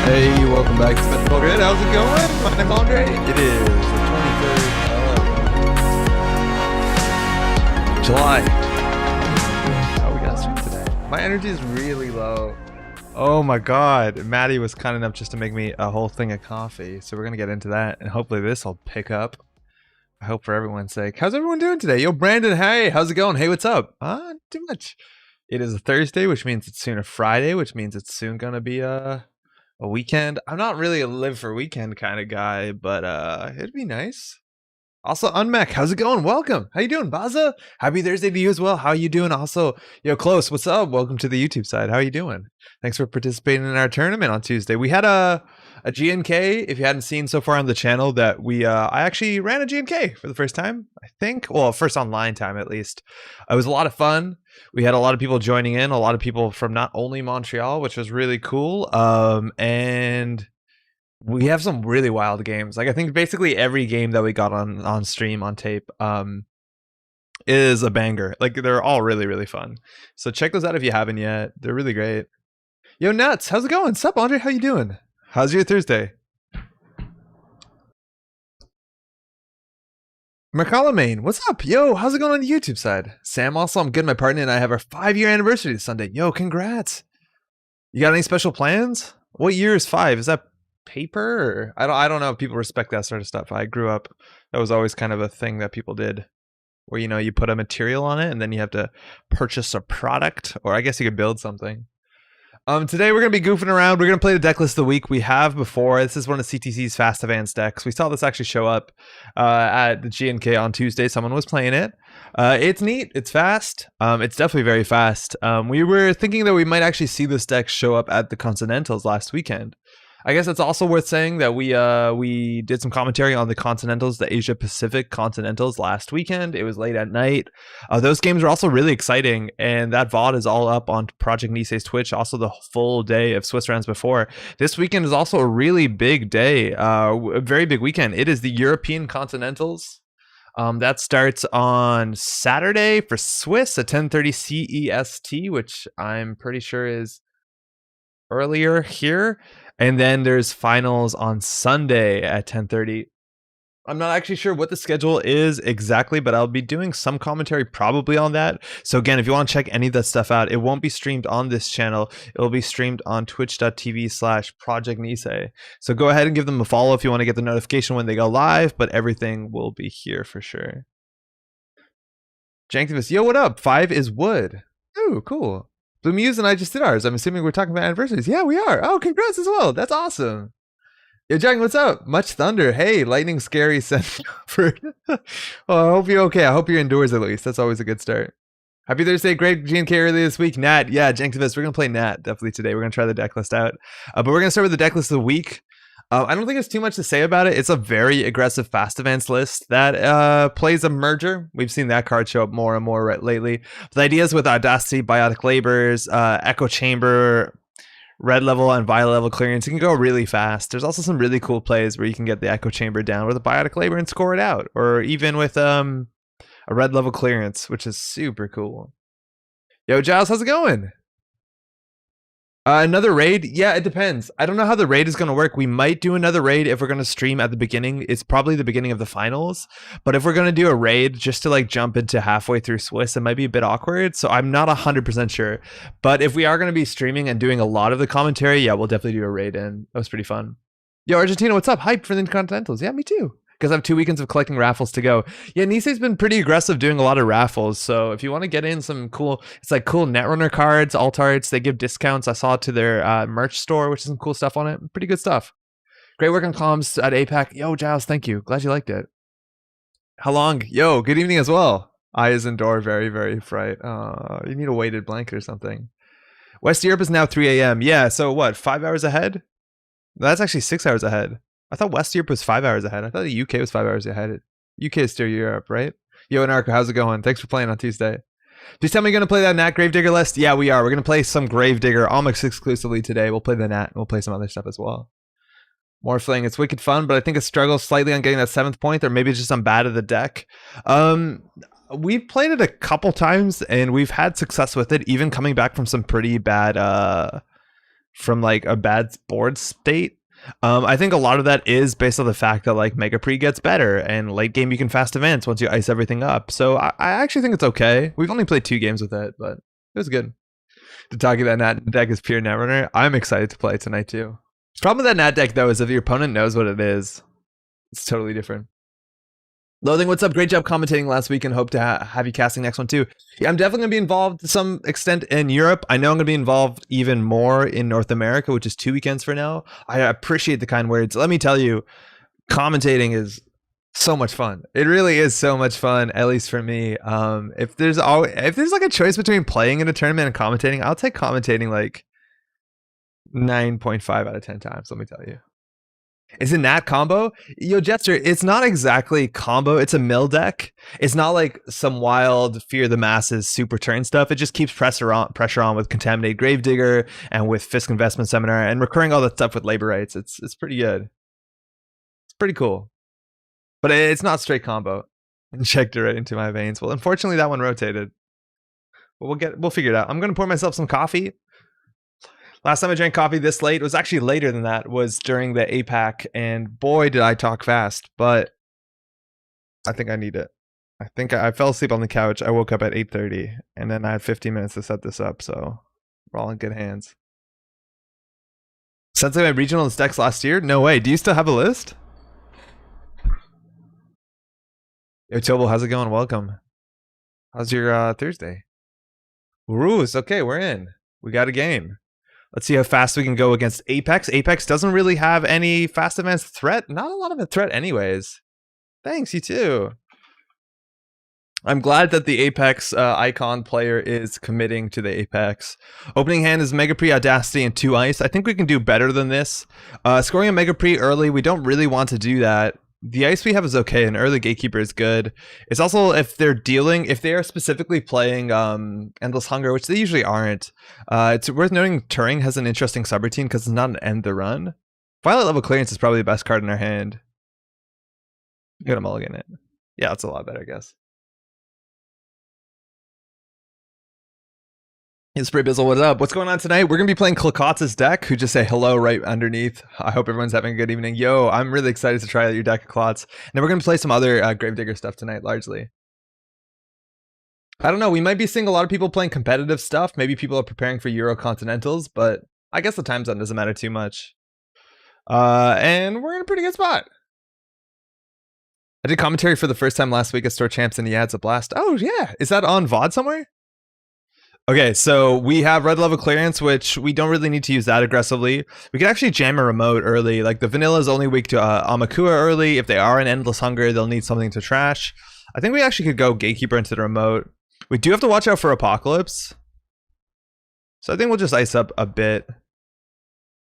Hey, welcome back to Mythical Grid. How's it going? My name's Andre. It is the 23rd of July. How we got stream today? My energy is really low. Oh my god. Maddie was kind enough just to make me a whole thing of coffee. So we're going to get into that and hopefully this will pick up. I hope for everyone's sake. How's everyone doing today? Yo, Brandon, hey, how's it going? Hey, what's up? Not too much. It is a Thursday, which means it's soon a Friday, which means it's soon going to be a weekend. I'm not really a live for weekend kind of guy, but it'd be nice. Also, Unmech, how's it going? Welcome. How you doing, Baza? Happy Thursday to you as well. How you doing? Also, yo, Close, what's up? Welcome to the YouTube side. How you doing? Thanks for participating in our tournament on Tuesday. We had a GNK, if you hadn't seen so far on the channel, that I actually ran a GNK for the first time, I think. Well, first online time, at least. It was a lot of fun. We had a lot of people joining in, a lot of people from not only Montreal, which was really cool. And we have some really wild games. Like, I think basically every game that we got on stream, on tape, is a banger. Like, they're all really, really fun. So check those out if you haven't yet. They're really great. Yo, Nuts, how's it going? Sup, Andre? How you doing? How's your Thursday? Maine, what's up? Yo, how's it going on the YouTube side? Sam, also, I'm good. My partner and I have our 5-year anniversary this Sunday. Yo, congrats. You got any special plans? What year is 5? Is that paper? Or I don't know if people respect that sort of stuff. I grew up, that was always kind of a thing that people did, where, you know, you put a material on it and then you have to purchase a product, or I guess you could build something. Today we're going to be goofing around. We're going to play the deck list of the week. We have before. This is one of CTC's fast advanced decks. We saw this actually show up at the GNK on Tuesday. Someone was playing it. It's neat. It's fast. It's definitely very fast. We were thinking that we might actually see this deck show up at the Continentals last weekend. I guess it's also worth saying that we did some commentary on the Continentals, the Asia Pacific Continentals last weekend. It was late at night. Those games are also really exciting, and that VOD is all up on Project Nisei's Twitch. Also, the full day of Swiss rounds before. This weekend is also a really big day, a very big weekend. It is the European Continentals. That starts on Saturday for Swiss at 10:30 CEST, which I'm pretty sure is earlier here. And then there's finals on Sunday at 10:30. I'm not actually sure what the schedule is exactly, but I'll be doing some commentary probably on that. So again, if you want to check any of that stuff out, it won't be streamed on this channel. It'll be streamed on twitch.tv/Project Nisei. So go ahead and give them a follow if you want to get the notification when they go live, but everything will be here for sure. Janktivus, yo, what up? 5 is wood. Ooh, cool. Blue Muse and I just did ours. I'm assuming we're talking about anniversaries. Yeah, we are. Oh, congrats as well. That's awesome. Yo, Jack, what's up? Much thunder. Hey, lightning scary Sanford. Well, I hope you're okay. I hope you're indoors at least. That's always a good start. Happy Thursday. Great GNK early this week. Nat. Yeah, Janktivus. We're going to play Nat definitely today. We're going to try the deck list out. But we're going to start with the deck list of the week. I don't think there's too much to say about it. It's a very aggressive fast advance list that plays a merger. We've seen that card show up more and more lately. The ideas with Audacity, Biotic Labors, Echo Chamber, red level and violet level clearance, you can go really fast. There's also some really cool plays where you can get the Echo Chamber down with a Biotic Labor and score it out, or even with a red level clearance, which is super cool. Yo, Giles, how's it going? Another raid? Yeah, it depends. I don't know how the raid is going to work. We might do another raid if we're going to stream at the beginning. It's probably the beginning of the finals. But if we're going to do a raid just to like jump into halfway through Swiss, it might be a bit awkward. So I'm not 100% sure. But if we are going to be streaming and doing a lot of the commentary, yeah, we'll definitely do a raid. And that was pretty fun. Yo, Argentina, what's up? Hyped for the Continentals. Yeah, me too. Because I have 2 weekends of collecting raffles to go. Yeah, Nisei's been pretty aggressive doing a lot of raffles. So if you want to get in some cool, it's like cool Netrunner cards, alt arts, they give discounts. I saw it to their merch store, which is some cool stuff on it. Pretty good stuff. Great work on comms at APAC. Yo, Giles, thank you. Glad you liked it. How long? Yo, good evening as well. Eyes and door, very, very fright. You need a weighted blanket or something. West Europe is now 3 a.m. Yeah, so what, 5 hours ahead? That's actually 6 hours ahead. I thought West Europe was 5 hours ahead. I thought the UK was 5 hours ahead. UK is still Europe, right? Yo, Anarcho, how's it going? Thanks for playing on Tuesday. Please tell me you're going to play that Nat Gravedigger list. Yeah, we are. We're going to play some Gravedigger almost exclusively today. We'll play the Nat and we'll play some other stuff as well. Morphling, it's wicked fun, but I think it struggles slightly on getting that 7th point, or maybe it's just I'm bad at the deck. We've played it a couple times and we've had success with it, even coming back from some pretty bad from like a bad board state. I think a lot of that is based on the fact that like Mega Pre gets better and late game you can fast events once you ice everything up. So I actually think it's okay. We've only played 2 games with it, but it was good. To talk about that deck is pure Netrunner. I'm excited to play tonight too. Problem with that Nat deck though is if your opponent knows what it is, it's totally different. Loathing, what's up? Great job commentating last week and hope to have you casting next one too. Yeah, I'm definitely going to be involved to some extent in Europe. I know I'm going to be involved even more in North America, which is 2 weekends for now. I appreciate the kind words. Let me tell you, commentating is so much fun. It really is so much fun, at least for me. If there's like a choice between playing in a tournament and commentating, I'll take commentating like 9.5 out of 10 times, let me tell you. Is it Nat combo? Yo, Jester, it's not exactly combo. It's a mill deck. It's not like some wild Fear the Masses super turn stuff. It just keeps pressure on with Contaminate Gravedigger and with Fisk Investment Seminar and recurring all that stuff with labor rights. It's pretty good. It's pretty cool. But it's not straight combo. Injected right into my veins. Well, unfortunately, that one rotated. But we'll figure it out. I'm gonna pour myself some coffee. Last time I drank coffee this late, it was actually later than that, was during the APAC, and boy, did I talk fast, but I think I need it. I think I fell asleep on the couch. I woke up at 8:30, and then I had 15 minutes to set this up, so we're all in good hands. Since I had regional decks last year? No way. Do you still have a list? Yo, Tobel, how's it going? Welcome. How's your Thursday? Roos, okay, we're in. We got a game. Let's see how fast we can go against Apex. Apex doesn't really have any fast advanced threat. Not a lot of a threat anyways. Thanks, you too. I'm glad that the Apex icon player is committing to the Apex. Opening hand is Mega Pre, Audacity, and 2 ice. I think we can do better than this. Scoring a Mega Pre early, we don't really want to do that. The ice we have is okay, and early Gatekeeper is good. It's also if they are specifically playing Endless Hunger, which they usually aren't. It's worth noting Turing has an interesting subroutine because it's not an end the run. Violet Level Clearance is probably the best card in our hand. You gotta mulligan it. Yeah, that's a lot better, I guess. Hey, Spray Bizzle, what's up? What's going on tonight? We're going to be playing Klakot's deck, who just say hello right underneath. I hope everyone's having a good evening. Yo, I'm really excited to try out your deck of Klots. And then we're going to play some other Gravedigger stuff tonight, largely. I don't know, we might be seeing a lot of people playing competitive stuff. Maybe people are preparing for Eurocontinentals, but I guess the time zone doesn't matter too much. And we're in a pretty good spot. I did commentary for the first time last week at Store Champs, and yeah, it's a blast. Oh, yeah. Is that on VOD somewhere? Okay, so we have red level clearance, which we don't really need to use that aggressively. We could actually jam a remote early. Like the vanilla is only weak to Amakua early. If they are in Endless Hunger, they'll need something to trash. I think we actually could go Gatekeeper into the remote. We do have to watch out for Apocalypse. So I think we'll just ice up a bit.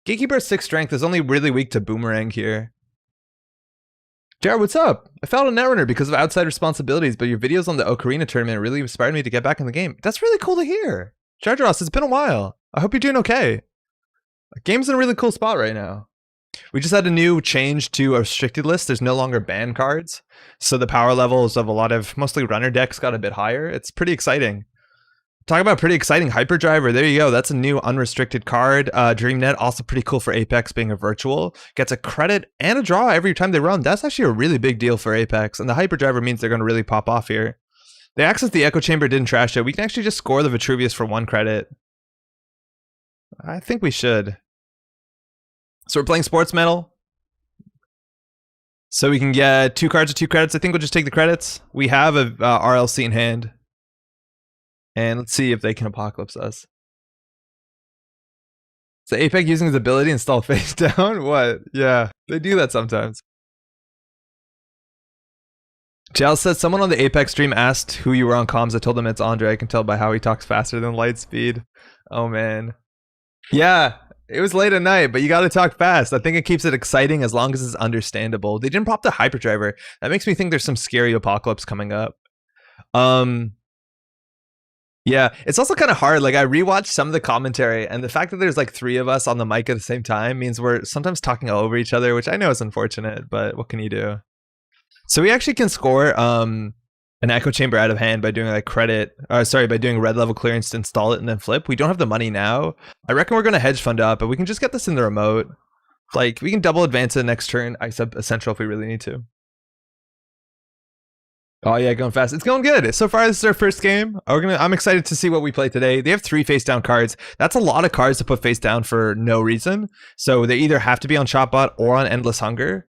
Gatekeeper 6 strength is only really weak to Boomerang here. Jared, what's up? I found a Netrunner because of outside responsibilities, but your videos on the Ocarina tournament really inspired me to get back in the game. That's really cool to hear. Jared Ross, it's been a while. I hope you're doing okay. The game's in a really cool spot right now. We just had a new change to a restricted list. There's no longer ban cards. So the power levels of a lot of mostly runner decks got a bit higher. It's pretty exciting. Talk about pretty exciting. Hyperdriver, there you go. That's a new unrestricted card. DreamNet, also pretty cool for Apex being a virtual. Gets a credit and a draw every time they run. That's actually a really big deal for Apex. And the Hyperdriver means they're going to really pop off here. They access the Echo Chamber, didn't trash it. We can actually just score the Vitruvius for 1 credit. I think we should. So we're playing Sports Metal. So we can get 2 cards with 2 credits. I think we'll just take the credits. We have a RLC in hand. And let's see if they can Apocalypse us. So Apex using his ability to install face down? What? Yeah, they do that sometimes. Jal says, someone on the Apex stream asked who you were on comms. I told them it's Andre. I can tell by how he talks faster than Lightspeed. Oh, man. Yeah, it was late at night, but you gotta talk fast. I think it keeps it exciting as long as it's understandable. They didn't prop the Hyperdriver. That makes me think there's some scary Apocalypse coming up. Yeah, it's also kind of hard. Like I rewatched some of the commentary, and the fact that there's like 3 of us on the mic at the same time means we're sometimes talking all over each other, which I know is unfortunate, but what can you do? So we actually can score an echo chamber out of hand by doing like by doing red level clearance to install it and then flip. We don't have the money now. I reckon we're gonna hedge fund up, but we can just get this in the remote. Like we can double advance it the next turn, ice up essential if we really need to. Oh yeah, going fast. It's going good. So far, this is our first game. I'm excited to see what we play today. They have 3 face down cards. That's a lot of cards to put face down for no reason. So they either have to be on Chopbot or on Endless Hunger.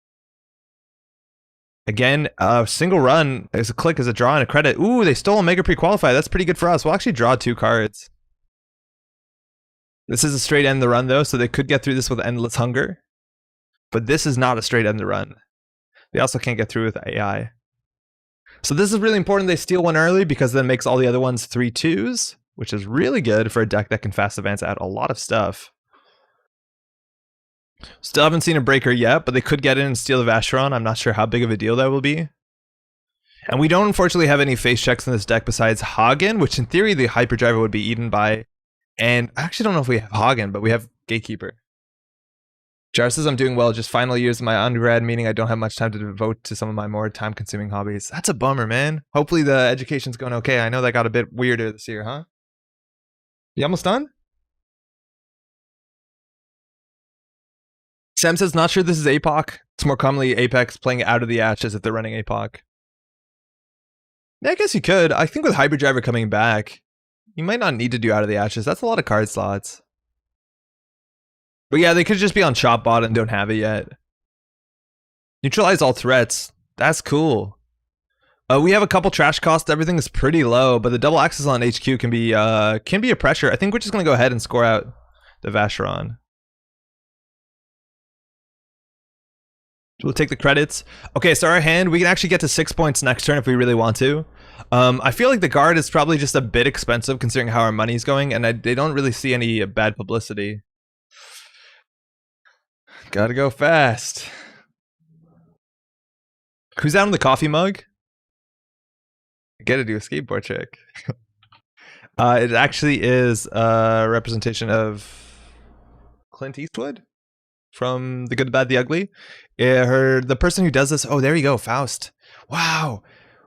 Again, a single run is a click, is a draw, and a credit. Ooh, they stole a Mega Pre-Qualify. That's pretty good for us. We'll actually draw 2 cards. This is a straight end the run, though, so they could get through this with Endless Hunger. But this is not a straight end the run. They also can't get through with AI. So this is really important they steal one early because then makes all the other ones 3/2s, which is really good for a deck that can fast advance out a lot of stuff. Still haven't seen a breaker yet, but they could get in and steal the Vacheron. I'm not sure how big of a deal that will be. And we don't unfortunately have any face checks in this deck besides Hagen, which in theory the Hyperdriver would be eaten by. And I actually don't know if we have Hagen, but we have Gatekeeper. Jar says I'm doing well, just final years of my undergrad, meaning I don't have much time to devote to some of my more time-consuming hobbies. That's a bummer, man. Hopefully the education's going okay. I know that got a bit weirder this year, huh? You almost done? Sam says, not sure this is APOC. It's more commonly Apex playing Out of the Ashes if they're running APOC. Yeah, I guess you could. I think with Hyperdriver coming back, you might not need to do Out of the Ashes. That's a lot of card slots. But yeah, they could just be on Chopbot and don't have it yet. Neutralize all threats. That's cool. We have a couple trash costs. Everything is pretty low, but the double access on HQ can be a pressure. I think we're just gonna go ahead and score out the Vacheron. We'll take the credits. Okay, so our hand, we can actually get to 6 points next turn if we really want to. I feel like the guard is probably just a bit expensive considering how our money's going, and they don't really see any bad publicity. Gotta go fast. Who's out in the coffee mug? I gotta do a skateboard trick. It actually is a representation of Clint Eastwood from The Good, the Bad, the Ugly. The person who does this, oh, there you go, Faust. Wow.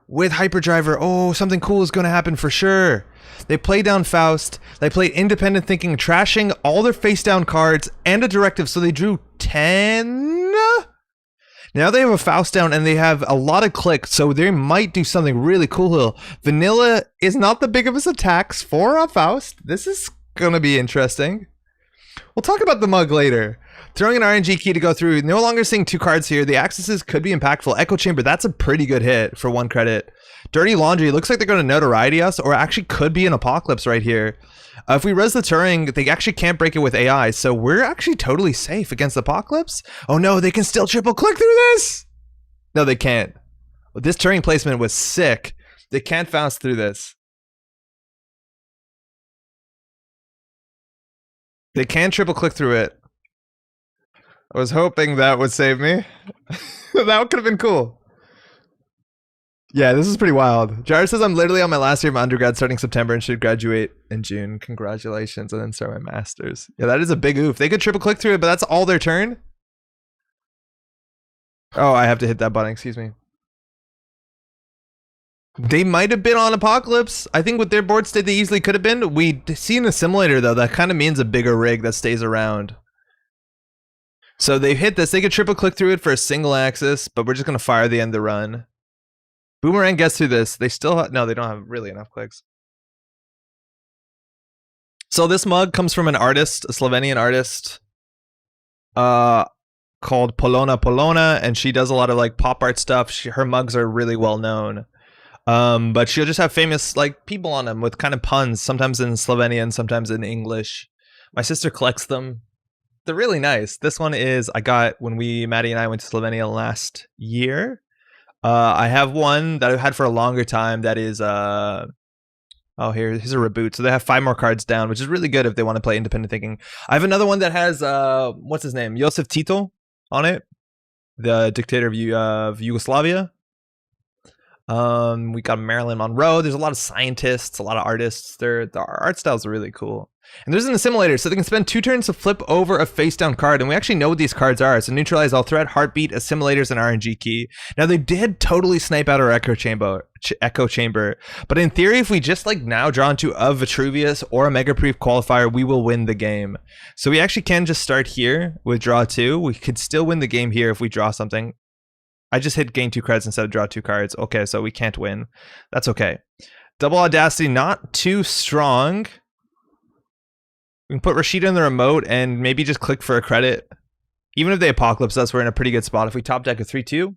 With Hyperdriver, oh, something cool is going to happen for sure. They play down Faust. They played Independent Thinking, trashing all their face down cards and a directive, so they drew 10. Now they have a Faust down and they have a lot of clicks, so they might do something really cool here. Vanilla is not the biggest attacks for a Faust. This is going to be interesting. We'll talk about the mug later. Throwing an RNG key to go through. No longer seeing 2 cards here. The accesses could be impactful. Echo Chamber, that's a pretty good hit for 1 credit. Dirty Laundry, looks like they're going to notoriety us, or actually could be an Apocalypse right here. If we res the Turing, they actually can't break it with AI, so we're actually totally safe against Apocalypse. Oh no, they can still triple click through this! No, they can't. This Turing placement was sick. They can't bounce through this. They can triple click through it. I was hoping that would save me. That could have been cool. Yeah, this is pretty wild. Jar says I'm literally on my last year of my undergrad starting September and should graduate in June. Congratulations, and then start my master's. Yeah, that is a big oof. They could triple click through it, but that's all their turn. Oh, I have to hit that button, excuse me. They might have been on Apocalypse. I think with their board state they easily could have been. We see in the simulator though, that kind of means a bigger rig that stays around. So they've hit this. They could triple click through it for a single axis, but we're just going to fire the end of the run. Boomerang gets through this. They still no, they don't have really enough clicks. So this mug comes from an artist, a Slovenian artist, called Polona, and she does a lot of like pop art stuff. Her mugs are really well known. But she'll just have famous like people on them with kind of puns, sometimes in Slovenian, sometimes in English. My sister collects them. They're really nice. This one is I got when Maddie and I went to Slovenia last year. I have one that I've had for a longer time that is oh, here's a reboot. So they have 5 more cards down, which is really good if they want to play Independent Thinking. I have another one that has what's his name? Josef Tito on it, the dictator of Yugoslavia. We got Marilyn Monroe. There's a lot of scientists, a lot of artists. The art styles are really cool. And there's an assimilator, so they can spend 2 turns to flip over a face-down card, and we actually know what these cards are. So neutralize all threat, heartbeat, assimilators, and RNG key. Now they did totally snipe out our echo chamber, but in theory, if we just like now draw into a Vitruvius or a Mega Brief qualifier, we will win the game. So we actually can just start here with draw 2. We could still win the game here if we draw something. I just hit gain 2 credits instead of draw 2 cards. Okay, so we can't win. That's okay. Double Audacity, not too strong. We can put Rashida in the remote and maybe just click for a credit. Even if they Apocalypse us, we're in a pretty good spot. If we top deck a 3-2,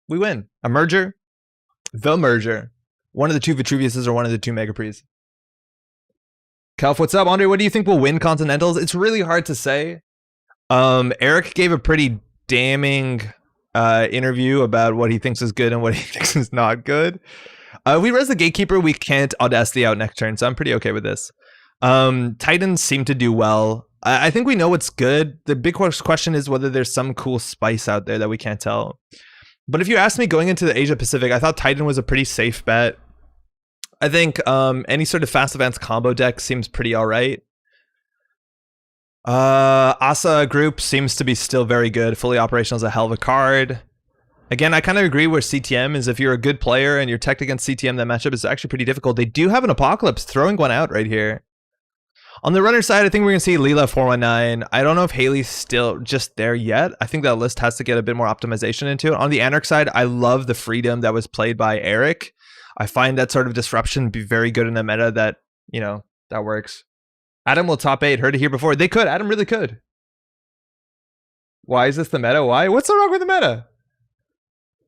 we win. A merger. The merger. One of the 2 Vitruviuses or one of the 2 Mega Prees. Kelf, what's up? Andre, what do you think will win Continentals? It's really hard to say. Eric gave a pretty damning interview about what he thinks is good and what he thinks is not good. We res the Gatekeeper. We can't Audacity out next turn, so I'm pretty okay with this. Titans seem to do well. I think we know what's good. The big question is whether there's some cool spice out there that we can't tell. But if you ask me going into the Asia Pacific, I thought Titan was a pretty safe bet. I think any sort of fast advance combo deck seems pretty all right. Asa group seems to be still very good. Fully operational is a hell of a card. Again, I kind of agree where CTM is. If you're a good player and you're teched against CTM, that matchup is actually pretty difficult. They do have an Apocalypse, throwing one out right here. On the runner side, I think we're going to see Leela 419. I don't know if Haley's still just there yet. I think that list has to get a bit more optimization into it. On the Anarch side, I love the freedom that was played by Eric. I find that sort of disruption be very good in a meta that, you know, that works. Adam will top 8. Heard it here before. They could. Adam really could. Why is this the meta? Why? What's so wrong with the meta?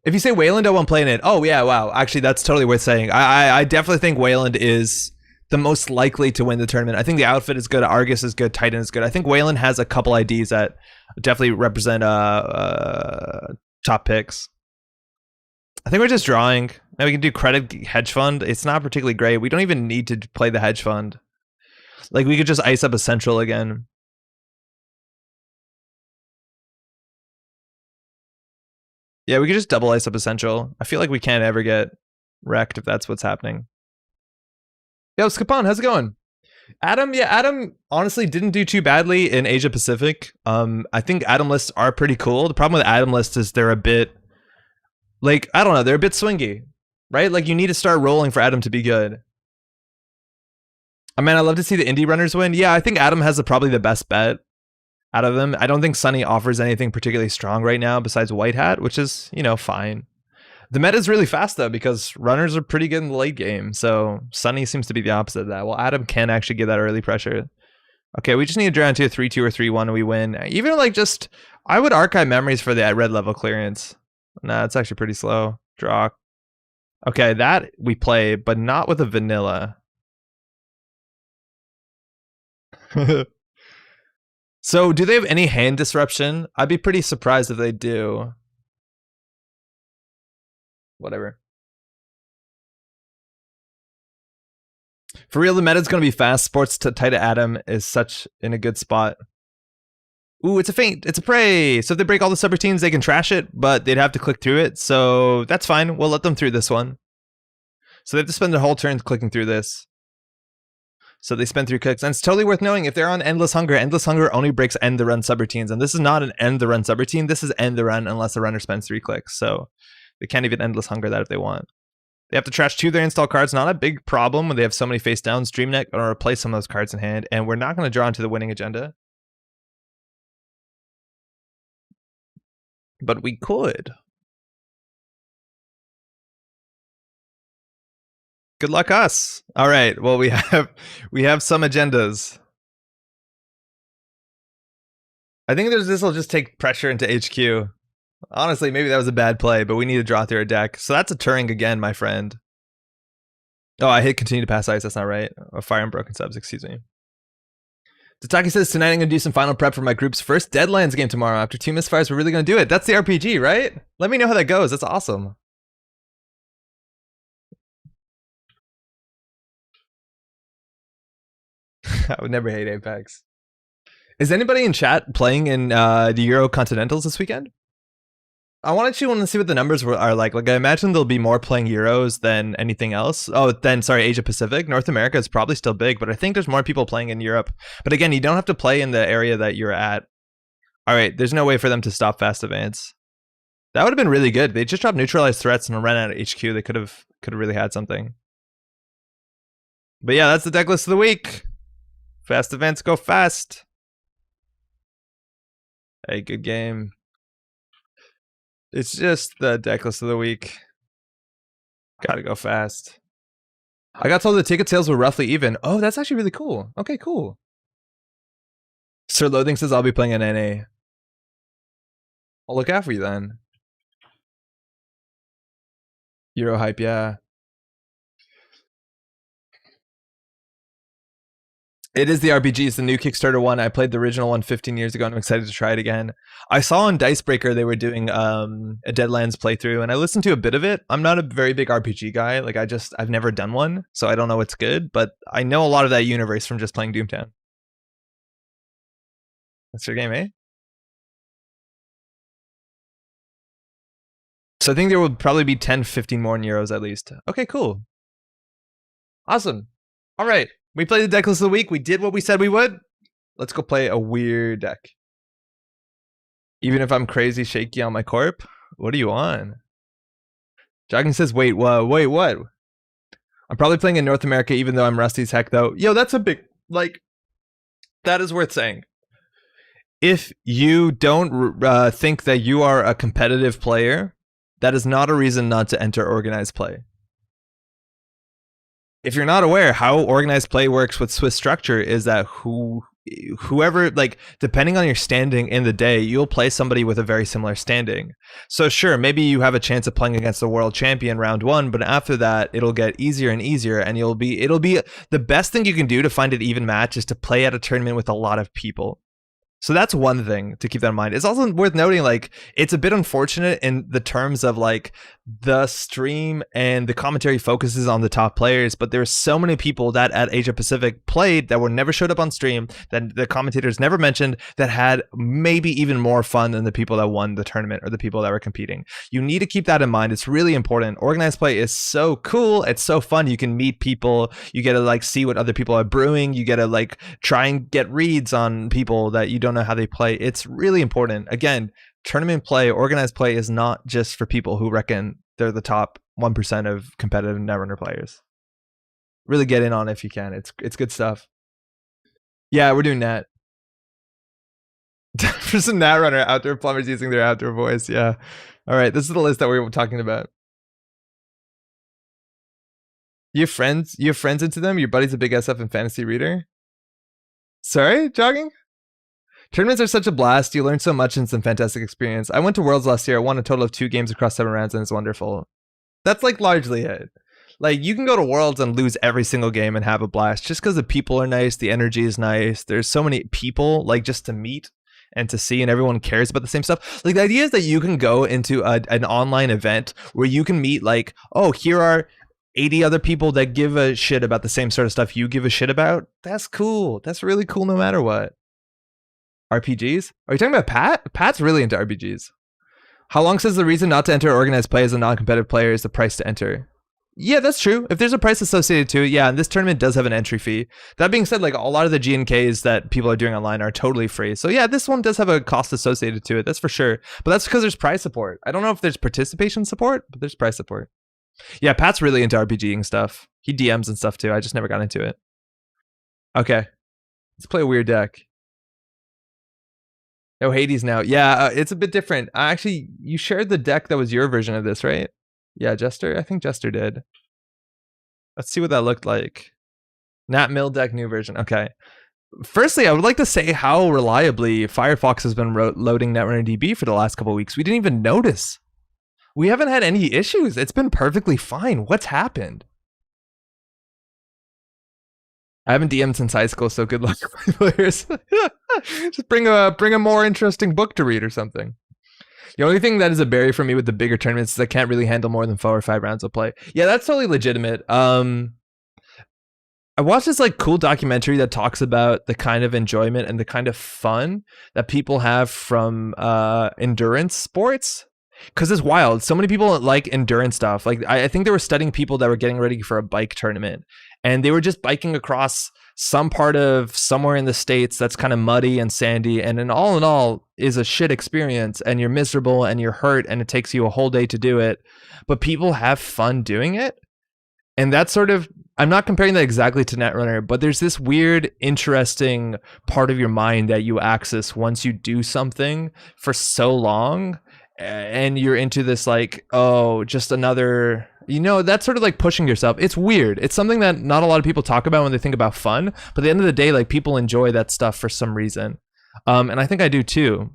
If you say Wayland, I won't play in it. Oh, yeah, wow. Actually, that's totally worth saying. I definitely think Wayland is the most likely to win the tournament. I think the outfit is good. Argus is good. Titan is good. I think Wayland has a couple IDs that definitely represent top picks. I think we're just drawing. Now we can do credit hedge fund. It's not particularly great. We don't even need to play the hedge fund. Like we could just ice up a central again. Yeah, we could just double ice up a central. I feel like we can't ever get wrecked if that's what's happening. Yo, Skapon, how's it going? Adam, yeah, Adam honestly didn't do too badly in Asia Pacific. I think Adam lists are pretty cool. The problem with Adam lists is they're a bit, like, I don't know, they're a bit swingy, right? Like you need to start rolling for Adam to be good. I mean, I love to see the indie runners win. Yeah, I think Adam has probably the best bet out of them. I don't think Sunny offers anything particularly strong right now besides White Hat, which is, you know, fine. The meta is really fast though because runners are pretty good in the late game. So Sunny seems to be the opposite of that. Well, Adam can actually give that early pressure. Okay, we just need to draw into a 3-2 or 3-1 and we win. Even like just, I would archive memories for the red level clearance. Nah, it's actually pretty slow. Draw. Okay, that we play, but not with a vanilla. So do they have any hand disruption? I'd be pretty surprised if they do. Whatever. For real, the meta's going to be fast. Sports to tight to Adam is such in a good spot. Ooh, it's a feint. It's a prey. So if they break all the subroutines, they can trash it, but they'd have to click through it. So that's fine. We'll let them through this one. So they have to spend their whole turn clicking through this. So they spend 3 clicks. And it's totally worth knowing if they're on Endless Hunger only breaks end the run subroutines. And this is not an end the run subroutine. This is end the run unless the runner spends 3 clicks. So they can't even Endless Hunger that if they want. They have to trash 2 of their install cards. Not a big problem when they have so many face downs. Dreamneck or replace some of those cards in hand. And we're not going to draw into the winning agenda. But we could. Good luck us. All right. Well, we have some agendas. I think this will just take pressure into HQ. Honestly, maybe that was a bad play, but we need to draw through our deck. So that's a Turing again, my friend. Oh, I hit continue to pass ice. That's not right. Fire and broken subs, excuse me. Tataki says, tonight I'm going to do some final prep for my group's first Deadlands game tomorrow. After 2 misfires, we're really going to do it. That's the RPG, right? Let me know how that goes. That's awesome. I would never hate Apex. Is anybody in chat playing in the Euro Continentals this weekend? I want to see what the numbers are like. Like I imagine there'll be more playing Euros than anything else. Oh, then sorry, Asia Pacific. North America is probably still big, but I think there's more people playing in Europe. But again, you don't have to play in the area that you're at. All right, there's no way for them to stop fast advance. That would have been really good. They just dropped neutralized threats and ran out of HQ. They could have really had something. But yeah, that's the deck list of the week. Fast events go fast. Hey, good game. It's just the deck list of the week. Gotta go fast. I got told the ticket sales were roughly even. Oh, that's actually really cool. Okay, cool. Sir Loathing says I'll be playing an NA. I'll look out for you then. Euro hype, yeah. It is the RPG. It's the new Kickstarter one. I played the original one 15 years ago and I'm excited to try it again. I saw on Dicebreaker they were doing a Deadlands playthrough and I listened to a bit of it. I'm not a very big RPG guy. Like I've never done one, so I don't know what's good, but I know a lot of that universe from just playing Doomtown. That's your game, eh? So I think there will probably be 10, 15 more in Euros at least. Okay, cool. Awesome. All right. We played the deck list of the week. We did what we said we would. Let's go play a weird deck. Even if I'm crazy shaky on my corp. What are you on? Jogging says, wait, what? I'm probably playing in North America even though I'm rusty as heck though. Yo, that's a big, like, that is worth saying. If you don't think that you are a competitive player, that is not a reason not to enter organized play. If you're not aware, how organized play works with Swiss structure is that whoever, like, depending on your standing in the day, you'll play somebody with a very similar standing. So sure, maybe you have a chance of playing against the world champion round one, but after that, it'll get easier and easier, and it'll be the best thing you can do to find an even match is to play at a tournament with a lot of people. So that's one thing to keep that in mind. It's also worth noting, like, it's a bit unfortunate in the terms of, like, the stream and the commentary focuses on the top players, but there's so many people that at Asia Pacific played that were never showed up on stream, that the commentators never mentioned, that had maybe even more fun than the people that won the tournament or the people that were competing. You need to keep that in mind. It's really important. Organized play is so cool. It's so fun. You can meet people. You get to, like, see what other people are brewing. You get to, like, try and get reads on people that you don't know how they play. It's really important. Again, tournament play, organized play is not just for people who reckon they're the top 1% of competitive Netrunner players. Really get in on it if you can. It's good stuff. Yeah, we're doing Nat. For some Netrunner outdoor plumbers using their outdoor voice. Yeah. All right, this is the list that we were talking about. You have friends into them? Your buddy's a big SF and fantasy reader? Sorry, jogging? Tournaments are such a blast. You learn so much and some fantastic experience. I went to Worlds last year. I won a total of 2 games across 7 rounds and it's wonderful. That's, like, largely it. Like, you can go to Worlds and lose every single game and have a blast just because the people are nice, the energy is nice. There's so many people, like, just to meet and to see, and everyone cares about the same stuff. Like, the idea is that you can go into an online event where you can meet, like, oh, here are 80 other people that give a shit about the same sort of stuff you give a shit about. That's cool. That's really cool no matter what. RPGs? Are you talking about Pat? Pat's really into RPGs. How long says the reason not to enter organized play as a non-competitive player is the price to enter? Yeah, that's true. If there's a price associated to it, yeah, and this tournament does have an entry fee. That being said, like, a lot of the GNKs that people are doing online are totally free. So yeah, this one does have a cost associated to it, that's for sure. But that's because there's prize support. I don't know if there's participation support, but there's prize support. Yeah, Pat's really into RPGing stuff. He DMs and stuff too. I just never got into it. Okay, let's play a weird deck. Oh, Hades now. Yeah, it's a bit different. Actually, you shared the deck that was your version of this, right? Yeah, Jester. I think Jester did. Let's see what that looked like. Nat Mill deck, new version. Okay. Firstly, I would like to say how reliably Firefox has been loading Netrunner DB for the last couple of weeks. We didn't even notice. We haven't had any issues. It's been perfectly fine. What's happened? I haven't DM'd since high school, so good luck, players. Just bring a more interesting book to read or something. The only thing that is a barrier for me with the bigger tournaments is I can't really handle more than 4 or 5 rounds of play. Yeah, that's totally legitimate. I watched this, like, cool documentary that talks about the kind of enjoyment and the kind of fun that people have from endurance sports. Because it's wild. So many people like endurance stuff. Like I think they were studying people that were getting ready for a bike tournament, and they were just biking across some part of somewhere in the States that's kind of muddy and sandy, and in all is a shit experience, and you're miserable and you're hurt and it takes you a whole day to do it, but people have fun doing it. And that's sort of, I'm not comparing that exactly to Netrunner, but there's this weird, interesting part of your mind that you access once you do something for so long, and you're into this like, oh, just another, that's sort of like pushing yourself. It's weird. It's something that not a lot of people talk about when they think about fun, but at the end of the day, like, people enjoy that stuff for some reason. And I think I do too.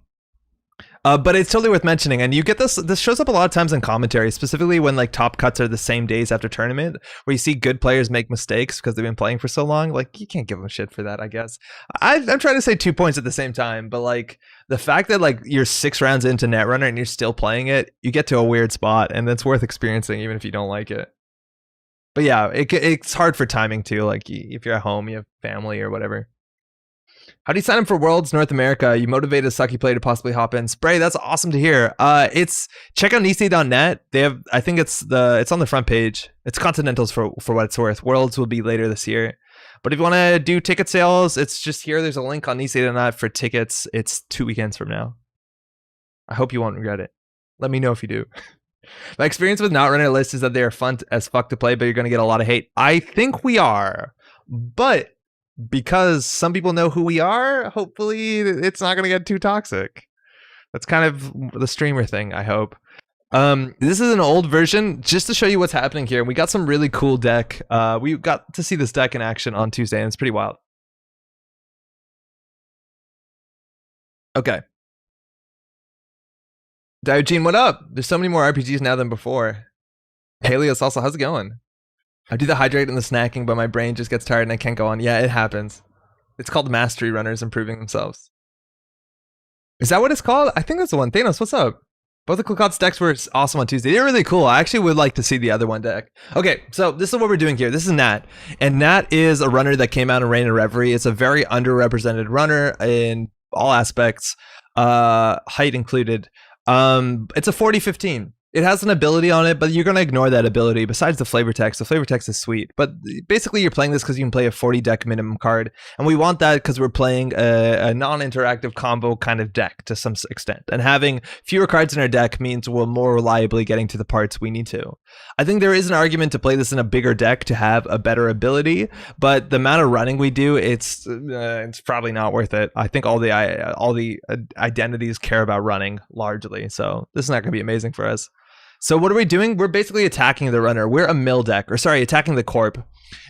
But it's totally worth mentioning, and you get this shows up a lot of times in commentary, specifically when like top cuts are the same days after tournament, where you see good players make mistakes because they've been playing for so long. Like, you can't give them shit for that, I guess. I'm trying to say 2 points at the same time, but like the fact that like you're 6 rounds into Netrunner and you're still playing it, you get to a weird spot, and that's worth experiencing even if you don't like it. But yeah, it's hard for timing too. Like if you're at home, you have family or whatever. How do you sign up for Worlds North America? You motivated a sucky player to possibly hop in. Spray, that's awesome to hear. It's check out Nisei.net. They have, I think it's on the front page. It's Continentals for what it's worth. Worlds will be later this year. But if you want to do ticket sales, it's just here. There's a link on Nisei.net for tickets. It's 2 weekends from now. I hope you won't regret it. Let me know if you do. My experience with Netrunner lists is that they are fun as fuck to play, but you're going to get a lot of hate. I think we are, but because some people know who we are, hopefully it's not going to get too toxic. That's kind of the streamer thing, I hope. This is an old version just to show you what's happening here. We got some really cool deck. We got to see this deck in action on Tuesday, and it's pretty wild. Okay. Diogen, what up? There's so many more RPGs now than before. Helios also, how's it going? I do the hydrate and the snacking, but my brain just gets tired and I can't go on. Yeah, it happens. It's called mastery runners improving themselves. Is that what it's called? I think that's the one. Thanos, what's up? Both the Klukot's decks were awesome on Tuesday. They're really cool. I actually would like to see the other one deck. Okay, so this is what we're doing here. This is Nat. And Nat is a runner that came out in Reign and Reverie. It's a very underrepresented runner in all aspects, height included. It's a 40-15. It has an ability on it, but you're going to ignore that ability besides the flavor text. The flavor text is sweet, but basically you're playing this because you can play a 40 deck minimum card, and we want that because we're playing a non-interactive combo kind of deck to some extent, and having fewer cards in our deck means we're more reliably getting to the parts we need to. I think there is an argument to play this in a bigger deck to have a better ability, but the amount of running we do, it's probably not worth it. I think all the identities care about running largely, so this is not going to be amazing for us. So what are we doing? We're basically attacking the runner. We're a mill deck, or sorry, attacking the corp.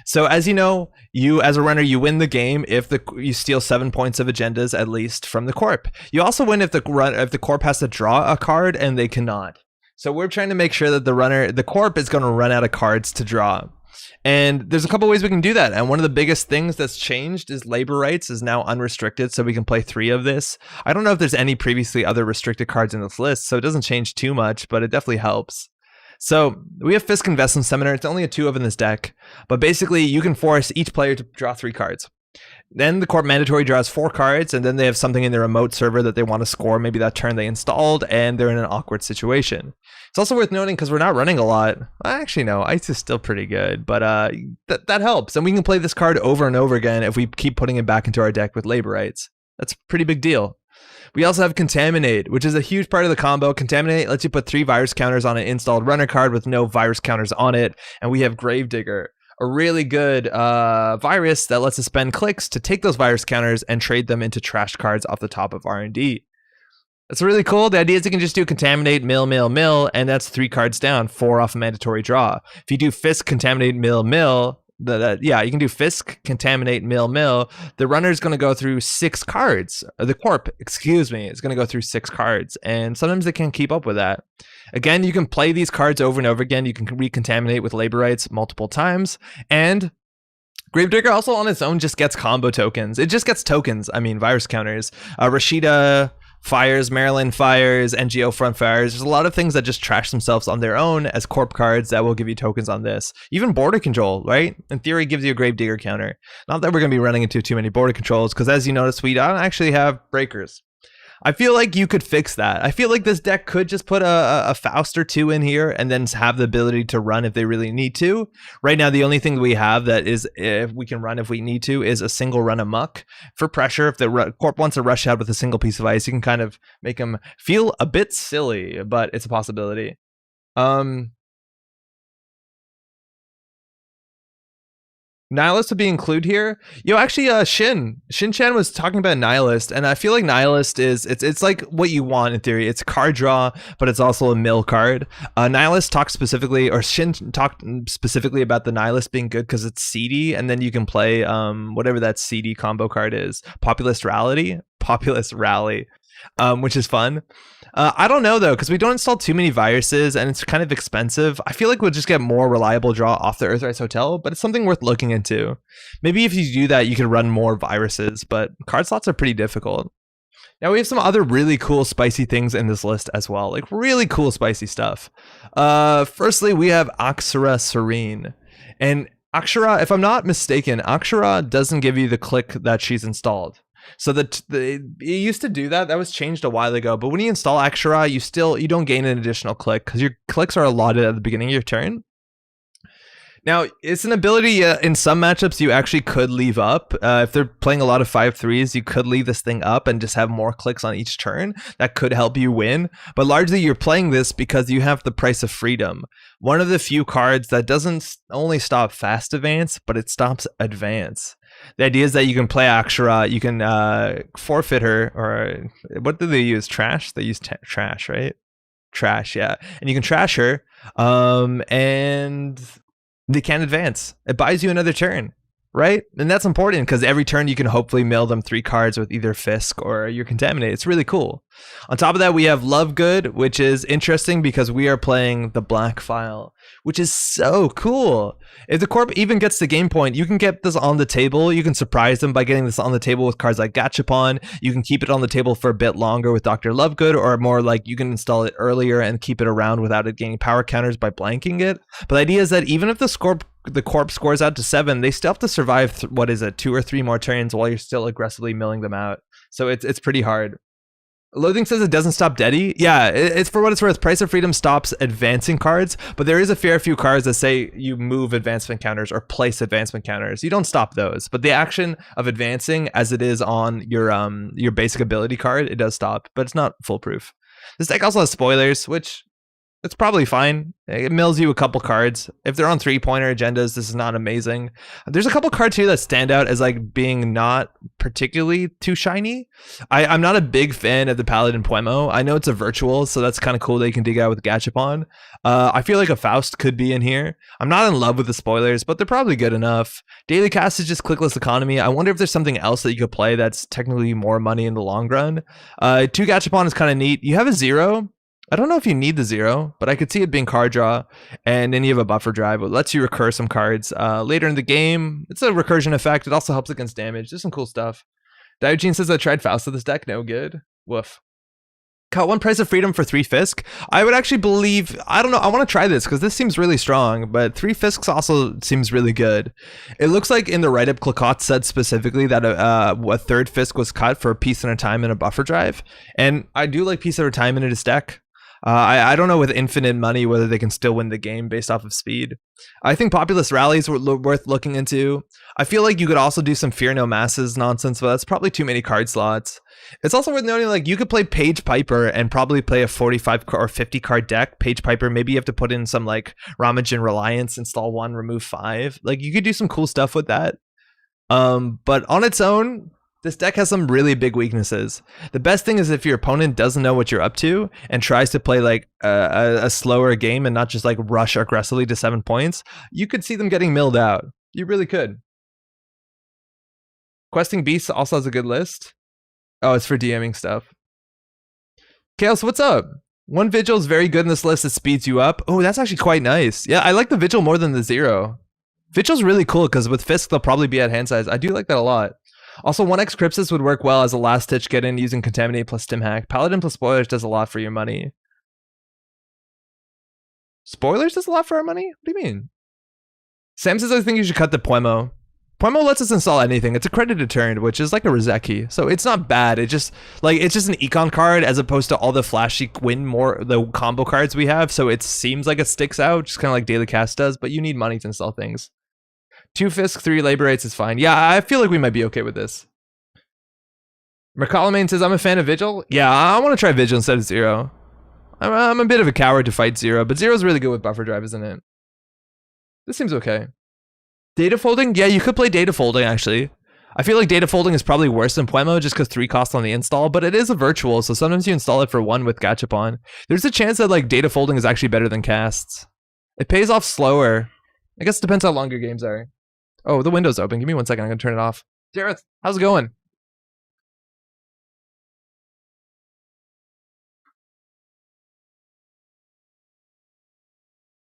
So as you know, you as a runner, you win the game if you steal 7 points of agendas at least from the corp. You also win if the corp has to draw a card and they cannot. So we're trying to make sure that the corp is going to run out of cards to draw. And there's a couple ways we can do that. And one of the biggest things that's changed is labor rights is now unrestricted, so we can play 3 of this. I don't know if there's any previously other restricted cards in this list, so it doesn't change too much, but it definitely helps. So we have Fisk Investment Seminar. It's only a 2 of in this deck, but basically you can force each player to draw 3 cards. Then the corp mandatory draws 4 cards, and then they have something in their remote server that they want to score, maybe that turn they installed, and they're in an awkward situation. It's also worth noting, because we're not running a lot. Actually, no, Ice is still pretty good, but that helps. And we can play this card over and over again if we keep putting it back into our deck with labor rights. That's a pretty big deal. We also have Contaminate, which is a huge part of the combo. Contaminate lets you put 3 virus counters on an installed runner card with no virus counters on it. And we have Gravedigger, a really good virus that lets us spend clicks to take those virus counters and trade them into trash cards off the top of R&D. That's really cool. The idea is you can just do Contaminate, mill, and that's 3 cards down, 4 off a mandatory draw. If you do Fisk, Contaminate, mill, yeah, you can do Fisk, Contaminate, mill. The runner's going to go through 6 cards. The corp, excuse me, is going to go through 6 cards, and sometimes they can't keep up with that. Again, you can play these cards over and over again. You can recontaminate with labor rights multiple times, and Gravedigger also on its own just gets combo tokens. It just gets tokens, I mean virus counters. Rashida fires, Maryland fires, NGO front fires. There's a lot of things that just trash themselves on their own as corp cards that will give you tokens on this. Even border control, right? In theory, gives you a Gravedigger counter. Not that we're going to be running into too many border controls, because as you notice, we don't actually have breakers. I feel like you could fix that. I feel like this deck could just put a Faust or two in here and then have the ability to run if they really need to. Right now, the only thing we have that is if we can run if we need to is a single run amok for pressure. If the Corp wants to rush out with a single piece of ice, you can kind of make him feel a bit silly, but it's a possibility. Nihilist would be included here. Actually, Shin-chan was talking about Nihilist, and I feel like Nihilist is it's like what you want in theory. It's card draw, but it's also a mill card. Nihilist talked specifically, or Shin talked specifically about the Nihilist being good because it's seedy, and then you can play whatever that seedy combo card is, Populist Rally, which is fun. I don't know though, because we don't install too many viruses and it's kind of expensive. I feel like we'll just get more reliable draw off the Earthrise Hotel, but it's something worth looking into. Maybe if you do that, you can run more viruses, but card slots are pretty difficult. Now we have some other really cool spicy things in this list as well, like really cool spicy stuff. Firstly, we have Akshara Serene. And Akshara, if I'm not mistaken, Akshara doesn't give you the click that she's installed. So it used to do that. That was changed a while ago. But when you install Akshara, you don't gain an additional click because your clicks are allotted at the beginning of your turn. Now, it's an ability in some matchups you actually could leave up. If they're playing a lot of 5/3s, you could leave this thing up and just have more clicks on each turn. That could help you win. But largely, you're playing this because you have the Price of Freedom. One of the few cards that doesn't only stop fast advance, but it stops advance. The idea is that you can play Akshara, you can forfeit her, or what do they use? Trash? They use trash, right? Trash, yeah. And you can trash her, and they can't advance. It buys you another turn, right? And that's important because every turn you can hopefully mill them 3 cards with either Fisk or your Contaminate. It's really cool. On top of that, we have Love Good, which is interesting because we are playing the Black File, which is so cool. If the Corp even gets the game point, you can get this on the table. You can surprise them by getting this on the table with cards like Gachapon. You can keep it on the table for a bit longer with Dr. Lovegood, or more like you can install it earlier and keep it around without it gaining power counters by blanking it. But the idea is that even if the Corp scores out to 7, they still have to survive 2 or 3 more turns while you're still aggressively milling them out. So it's pretty hard. Loathing says it doesn't stop Deddy. Yeah, it's for what it's worth. Price of Freedom stops advancing cards, but there is a fair few cards that say you move advancement counters or place advancement counters. You don't stop those, but the action of advancing, as it is on your basic ability card, it does stop, but it's not foolproof. This deck also has spoilers, which it's probably fine. It mills you a couple cards. If they're on 3-pointer agendas, this is not amazing. There's a couple cards here that stand out as like being not particularly too shiny. I'm not a big fan of the Paladin Puemo. I know it's a virtual, so that's kind of cool that you can dig out with Gachapon. I feel like a Faust could be in here. I'm not in love with the spoilers, but they're probably good enough. Daily Cast is just clickless economy. I wonder if there's something else that you could play that's technically more money in the long run. 2 Gachapon is kind of neat. You have a 0. I don't know if you need the 0, but I could see it being card draw, and then you have a buffer drive. It lets you recur some cards later in the game. It's a recursion effect. It also helps against damage. There's some cool stuff. Diogenes says I tried Faust with this deck. No good. Woof. Caught 1 Price of Freedom for 3 Fisk. I would actually believe, I don't know, I want to try this because this seems really strong, but 3 Fisks also seems really good. It looks like in the write-up, Clicot said specifically that a 3rd Fisk was cut for a piece at a time and a buffer drive, and I do like piece at a time in this deck. I don't know with infinite money whether they can still win the game based off of speed. I think Populist Rallies were worth looking into. I feel like you could also do some Fear No Masses nonsense, but that's probably too many card slots. It's also worth noting, like, you could play Page Piper and probably play a 45 or 50 card deck. Page Piper, maybe you have to put in some like Ramagen Reliance, install 1, remove 5. Like, you could do some cool stuff with that. But on its own, this deck has some really big weaknesses. The best thing is if your opponent doesn't know what you're up to and tries to play like a slower game and not just like rush aggressively to 7 points, you could see them getting milled out. You really could. Questing Beasts also has a good list. Oh, it's for DMing stuff. Chaos, what's up? 1 Vigil is very good in this list. It speeds you up. Oh, that's actually quite nice. Yeah, I like the Vigil more than the 0. Vigil's really cool because with Fisk, they'll probably be at hand size. I do like that a lot. Also, 1x Crypsis would work well as a last-ditch get-in using Contaminate plus Stimhack. Paladin plus Spoilers does a lot for your money. Spoilers does a lot for our money? What do you mean? Sam says I think you should cut the Puemo. Puemo lets us install anything. It's a credit deterrent, which is like a Rozeki, so it's not bad. It's just an econ card as opposed to all the flashy the combo cards we have. So it seems like it sticks out, just kind of like Daily Cast does. But you need money to install things. 2 Fisk, 3 Labor Rates is fine. Yeah, I feel like we might be okay with this. Mercalamane says I'm a fan of Vigil. Yeah, I want to try Vigil instead of Zero. I'm a bit of a coward to fight Zero, but Zero's really good with buffer drive, isn't it? This seems okay. Data folding? Yeah, you could play data folding, actually. I feel like data folding is probably worse than Puemo just because 3 costs on the install, but it is a virtual, so sometimes you install it for 1 with Gachapon. There's a chance that like data folding is actually better than casts. It pays off slower. I guess it depends how long your games are. Oh, the window's open. Give me 1 second. I'm going to turn it off. Jareth, how's it going?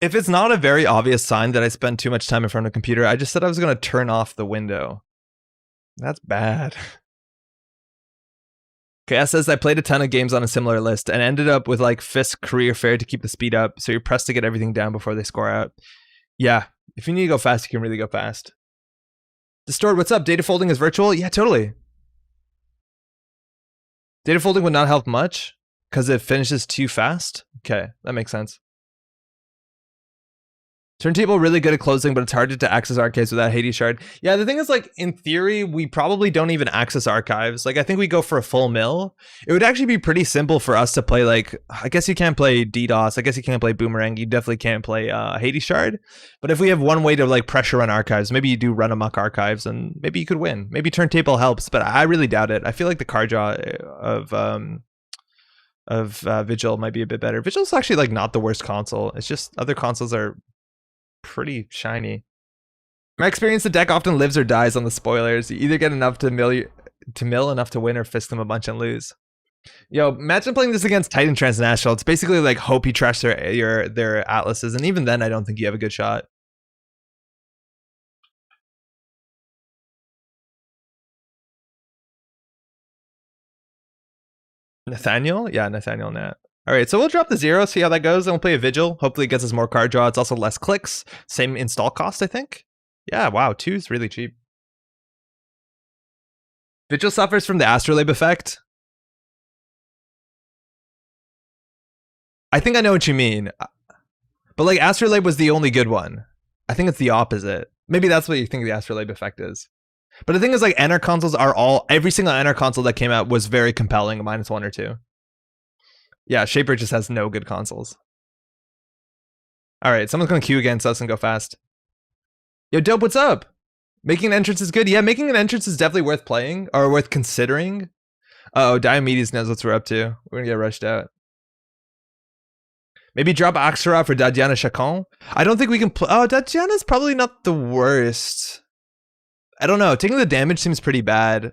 If it's not a very obvious sign that I spend too much time in front of a computer, I just said I was going to turn off the window. That's bad. KS says I played a ton of games on a similar list and ended up with like Fisk Career Fair to keep the speed up, so you're pressed to get everything down before they score out. Yeah, if you need to go fast, you can really go fast. Distort, what's up? Data folding is virtual? Yeah, totally. Data folding would not help much because it finishes too fast. Okay, that makes sense. Turntable really good at closing, but it's hard to access archives without Hades Shard. Yeah, the thing is, like, in theory, we probably don't even access archives. Like, I think we go for a full mill. It would actually be pretty simple for us to play, like, I guess you can't play DDoS. I guess you can't play Boomerang. You definitely can't play Hades Shard. But if we have one way to, like, pressure run archives, maybe you do run amok archives, and maybe you could win. Maybe Turntable helps, but I really doubt it. I feel like the card draw of Vigil might be a bit better. Vigil's actually, like, not the worst console. It's just other consoles are pretty shiny. My experience, the deck often lives or dies on the spoilers. You either get enough to mill enough to win or fist them a bunch and lose. Yo, imagine playing this against Titan Transnational. It's basically like hope you trash their atlases, and even then I don't think you have a good shot. Nathaniel? Yeah, Nathaniel Nat. All right, so we'll drop the 0, see how that goes, and we'll play a Vigil. Hopefully it gets us more card draw. It's also less clicks. Same install cost, I think. Yeah, wow, 2 is really cheap. Vigil suffers from the Astrolabe effect. I think I know what you mean. But like Astrolabe was the only good one. I think it's the opposite. Maybe that's what you think the Astrolabe effect is. But the thing is, like, NR consoles are every single NR console that came out was very compelling, -1 or 2. Yeah, Shaper just has no good consoles. Alright, someone's gonna queue against us and go fast. Yo, Dope, what's up? Making an entrance is good. Yeah, making an entrance is definitely worth playing, or worth considering. Uh-oh, Diomedes knows what we're up to. We're gonna get rushed out. Maybe drop Axara for Dadiana Chacon. I don't think we can play. Oh, Dadiana's probably not the worst. I don't know. Taking the damage seems pretty bad.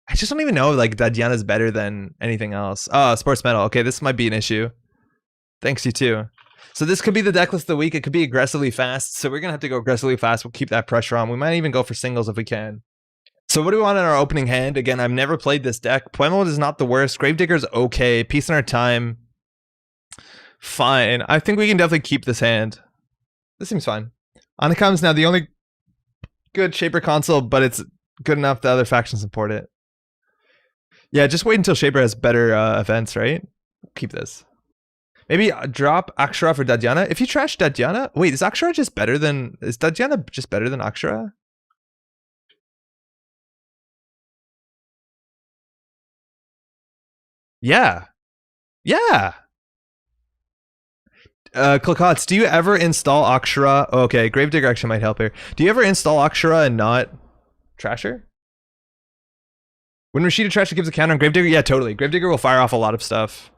I just don't even know if like Dadiana's better than anything else. Oh, Sports Metal. Okay, this might be an issue. Thanks, you too. So this could be the deck list of the week. It could be aggressively fast. So we're going to have to go aggressively fast. We'll keep that pressure on. We might even go for singles if we can. So what do we want in our opening hand? Again, I've never played this deck. Puemo is not the worst. Gravedigger's okay. Peace in our time. Fine. I think we can definitely keep this hand. This seems fine. Anakam's now the only good Shaper console, but it's good enough that other factions support it. Yeah, just wait until Shaper has better events, right? Keep this. Maybe drop Akshara for Dadiana. If you trash Dadiana, wait, is Akshara just better than... Is Dadiana just better than Akshara? Yeah. Yeah. Clacots, do you ever install Akshara? Oh, okay, Gravedigger actually might help here. Do you ever install Akshara and not trash her? When Rashida trash, it gives a counter on Gravedigger? Yeah, totally. Gravedigger will fire off a lot of stuff.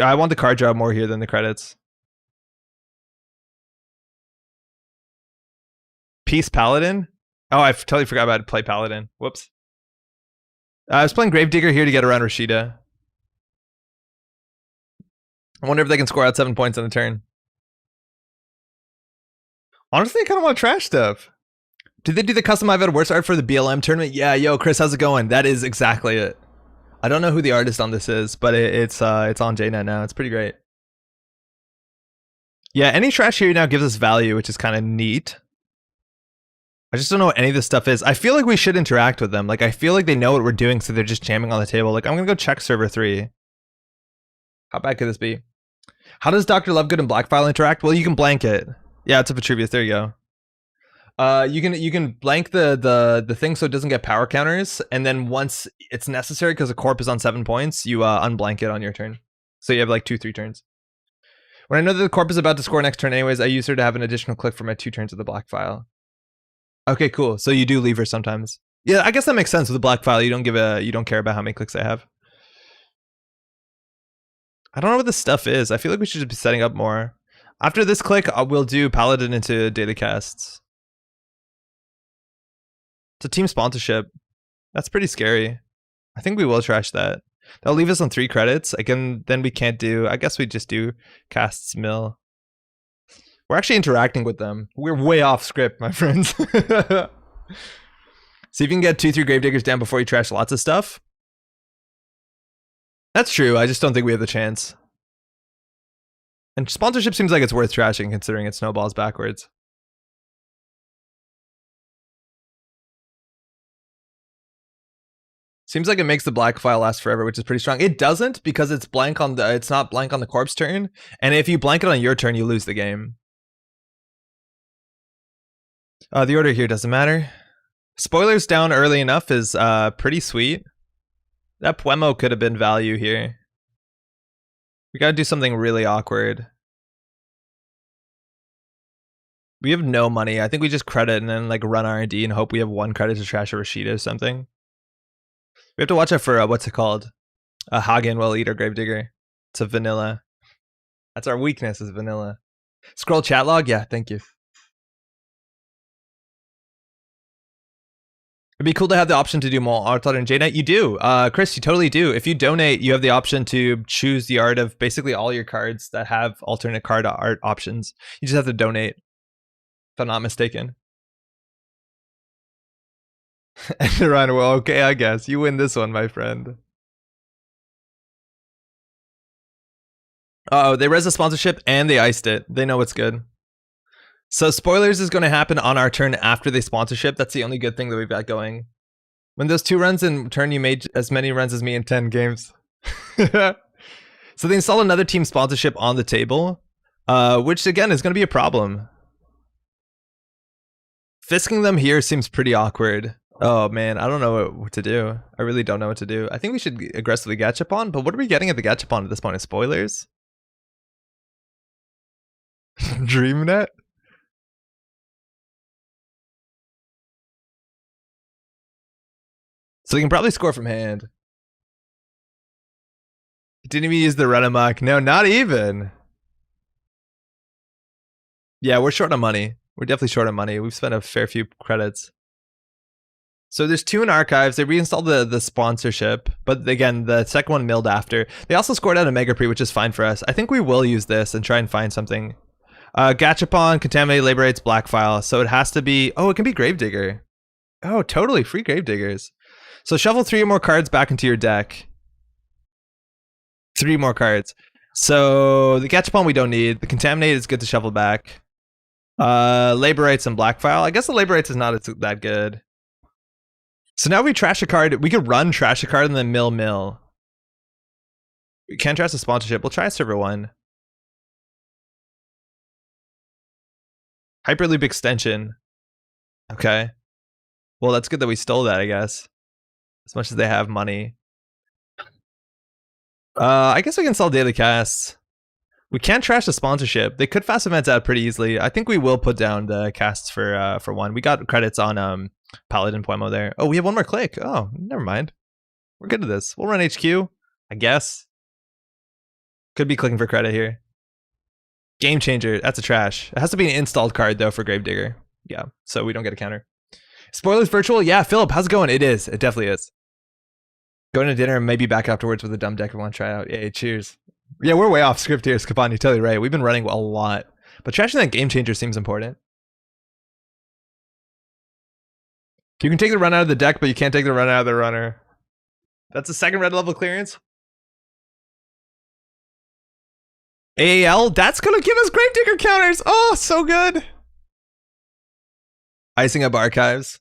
I want the card draw more here than the credits. Peace Paladin? Oh, I totally forgot about to play Paladin. Whoops. I was playing Gravedigger here to get around Rashida. I wonder if they can score out 7 points on a turn. Honestly, I kind of want to trash stuff. Did they do the custom I've had worse art for the BLM tournament? Yeah, yo, Chris, how's it going? That is exactly it. I don't know who the artist on this is, but it's on JNet now. It's pretty great. Yeah, any trash here now gives us value, which is kind of neat. I just don't know what any of this stuff is. I feel like we should interact with them. Like, I feel like they know what we're doing, so they're just jamming on the table. Like, I'm gonna go check server 3. How bad could this be? How does Dr. Lovegood and Blackfile interact? Well, you can blank it. Yeah, it's a Vitruvius. There you go. You can blank the thing so it doesn't get power counters, and then once it's necessary because the corp is on 7 points, you unblank it on your turn. So you have like 2-3 turns. When I know that the corp is about to score next turn anyways, I use her to have an additional click for my 2 turns of the black file. Okay, cool. So you do leave her sometimes. Yeah, I guess that makes sense with the black file. You don't care about how many clicks I have. I don't know what this stuff is. I feel like we should just be setting up more. After this click, we'll do Paladin into daily casts. It's a team sponsorship. That's pretty scary. I think we will trash that. That'll leave us on 3 credits. Again, then we can't do... I guess we just do casts mill. We're actually interacting with them. We're way off script, my friends. See if you can get 2-3 Gravediggers down before you trash lots of stuff. That's true. I just don't think we have the chance. And sponsorship seems like it's worth trashing considering it snowballs backwards. Seems like it makes the black file last forever, which is pretty strong. It doesn't because it's blank on the it's not blank on the corpse turn, and if you blank it on your turn, you lose the game. The order here doesn't matter. Spoilers down early enough is pretty sweet. That Puemo could have been value here. We gotta do something really awkward. We have no money. I think we just credit and then like run R&D and hope we have 1 credit to trash a Rashida or something. We have to watch out for what's it called? A Hagen will eat our Gravedigger. It's a vanilla. That's our weakness, is vanilla. Scroll chat log? Yeah, thank you. It'd be cool to have the option to do more art in JNet. You do. Chris, you totally do. If you donate, you have the option to choose the art of basically all your cards that have alternate card art options. You just have to donate, if I'm not mistaken. And run, well, okay, I guess. You win this one, my friend. Oh, they res the sponsorship and they iced it. They know what's good. So spoilers is going to happen on our turn after they sponsorship. That's the only good thing that we've got going. When those 2 runs in turn, you made as many runs as me in 10 games. So they installed another team sponsorship on the table, which again is going to be a problem. Fisking them here seems pretty awkward. Oh man, I don't know what to do. I really don't know what to do. I think we should aggressively Gachapon, but what are we getting at the Gachapon at this point? Is spoilers? DreamNet? So we can probably score from hand. Didn't even use the run amok. No, not even. Yeah, we're short on money. We're definitely short on money. We've spent a fair few credits. So there's 2 in archives. They reinstalled the sponsorship, but again, the second one milled after. They also scored out a Mega Pre, which is fine for us. I think we will use this and try and find something. Gachapon, Contaminate, Liberates, Black File. So it has to be... Oh, it can be Gravedigger. Oh, totally. Free Gravediggers. So shuffle 3 more cards back into your deck. 3 more cards. So the Gachapon we don't need. The Contaminate is good to shuffle back. Liberates and Black File. I guess the Liberates is not that good. So now we trash a card. We could run trash a card and then mill. We can't trash the sponsorship. We'll try server 1. Hyperloop extension. Okay. Well, that's good that we stole that, I guess. As much as they have money. I guess we can sell daily casts. We can't trash the sponsorship. They could fast events out pretty easily. I think we will put down the casts for 1. We got credits on Paladin Puemo there. Oh, we have 1 more click. Oh, never mind. We're good at this. We'll run HQ, I guess. Could be clicking for credit here. Game Changer. That's a trash. It has to be an installed card, though, for Gravedigger. Yeah, so we don't get a counter. Spoilers virtual? Yeah, Philip, how's it going? It is. It definitely is. Going to dinner and maybe back afterwards with a dumb deck we want to try out. Yeah, cheers. Yeah, we're way off script here, Scapan. You're totally right. We've been running a lot. But trashing that Game Changer seems important. You can take the run out of the deck, but you can't take the run out of the runner. That's a 2nd red level clearance. AAL, that's gonna give us Gravedigger counters. Oh, so good. Icing up archives.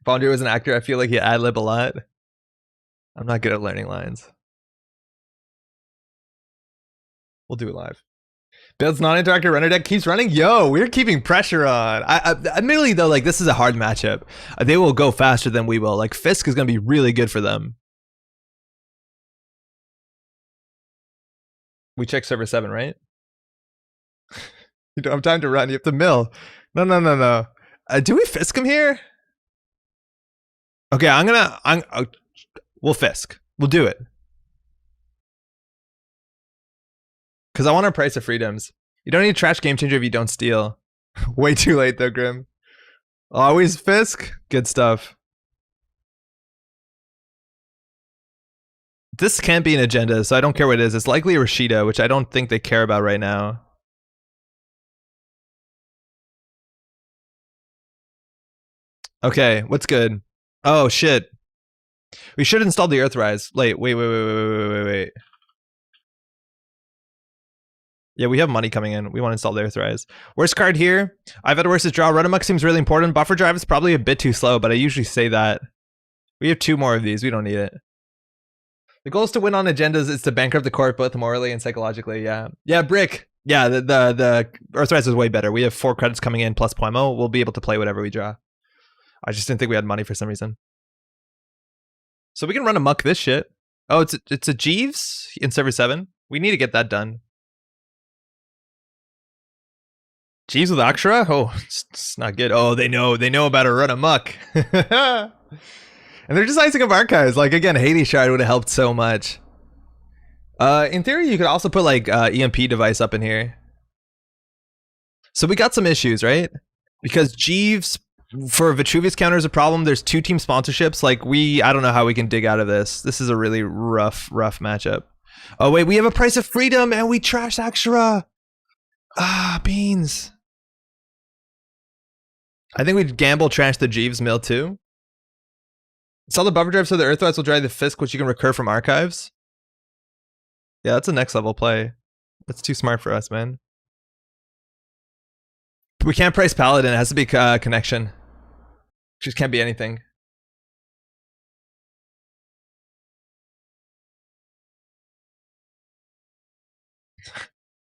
If Andre was an actor, I feel like he ad-lib a lot. I'm not good at learning lines. We'll do it live. Build's non-interactive runner deck keeps running. Yo, we're keeping pressure on. Admittedly though, like this is a hard matchup. They will go faster than we will. Like Fisk is gonna be really good for them. We check server 7, right? You don't have time to run. You have to mill. No. Do we Fisk him here? Okay, we'll Fisk. We'll do it. Because I want our price of freedoms. You don't need a trash game changer if you don't steal. Way too late though, Grim. Always Fisk? Good stuff. This can't be an agenda, so I don't care what it is. It's likely Rashida, which I don't think they care about right now. Okay, what's good? Oh, shit. We should install the Earthrise. Wait. Yeah, we have money coming in. We want to install the Earthrise. Worst card here. I've had a worse draw. Run Amok seems really important. Buffer Drive is probably a bit too slow, but I usually say that. We have 2 more of these. We don't need it. The goal is to win on agendas. Is to bankrupt the court both morally and psychologically. Yeah, Brick. Yeah, the Earthrise is way better. We have 4 credits coming in plus Poimo. We'll be able to play whatever we draw. I just didn't think we had money for some reason. So we can run Amok this shit. Oh, it's a Jeeves in server 7. We need to get that done. Jeeves with Akshara? Oh, it's not good. Oh, they know about a run Amok. And they're just icing up archives. Like again, Hades Shard would have helped so much. In theory, you could also put like EMP device up in here. So we got some issues, right? Because Jeeves for Vitruvius counter is a problem. There's 2 team sponsorships. Like I don't know how we can dig out of this. This is a really rough matchup. Oh wait, we have a price of freedom and we trash Akshara. Ah, beans. I think we'd gamble trash the Jeeves mill too. Sell the buffer drive so the Earthrise will drive the Fisk, which you can recur from archives. Yeah, that's a next level play. That's too smart for us, man. We can't price Paladin. It has to be connection. Just can't be anything.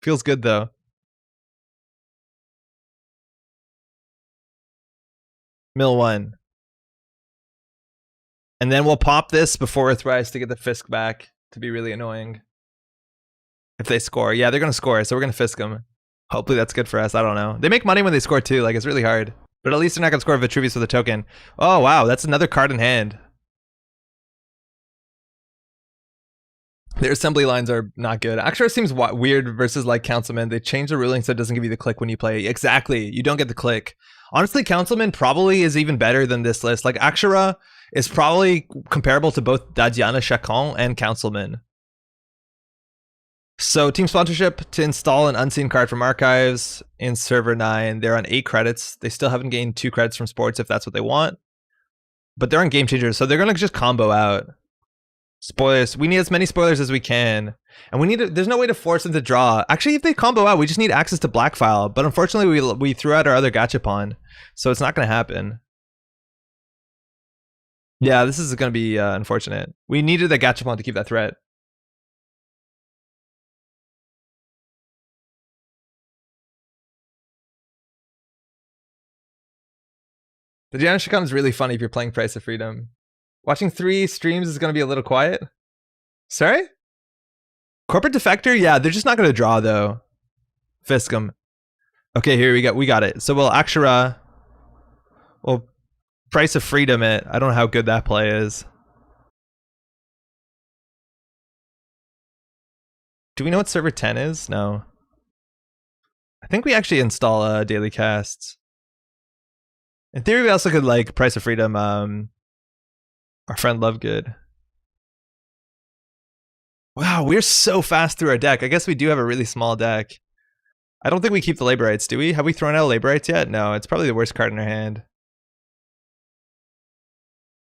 Feels good though. Mill 1. And then we'll pop this before Earthrise to get the Fisk back to be really annoying. If they score. Yeah, they're going to score, so we're going to Fisk them. Hopefully that's good for us. I don't know. They make money when they score too. Like, it's really hard. But at least they're not going to score Vitruvius with a token. Oh, wow. That's another card in hand. Their assembly lines are not good. Akshara seems weird versus like Councilman. They changed the ruling so it doesn't give you the click when you play. Exactly. You don't get the click. Honestly, Councilman probably is even better than this list. Like, Akshara is probably comparable to both Dadiana Chacon and Councilman. So team sponsorship to install an unseen card from archives in server 9. They're on 8 credits. They still haven't gained 2 credits from sports if that's what they want. But they're on game changers, so they're gonna just combo out. Spoilers. We need as many spoilers as we can. And we need to, there's no way to force them to draw. Actually, if they combo out, we just need access to Black File. But unfortunately, we threw out our other Gachapon. So it's not gonna happen. Yeah, this is gonna be unfortunate. We needed the Gachapon to keep that threat. The Janishikon is really funny if you're playing Price of Freedom. Watching 3 streams is going to be a little quiet. Sorry? Corporate Defector? Yeah, they're just not going to draw, though. Fiskum. Okay, here we got it. So we'll Akshara. We'll Price of Freedom it. I don't know how good that play is. Do we know what server 10 is? No. I think we actually install daily casts. In theory, we also could like Price of Freedom our friend Lovegood. Wow, we're so fast through our deck. I guess we do have a really small deck. I don't think we keep the Laborites, do we? Have we thrown out Laborites yet? No, it's probably the worst card in our hand.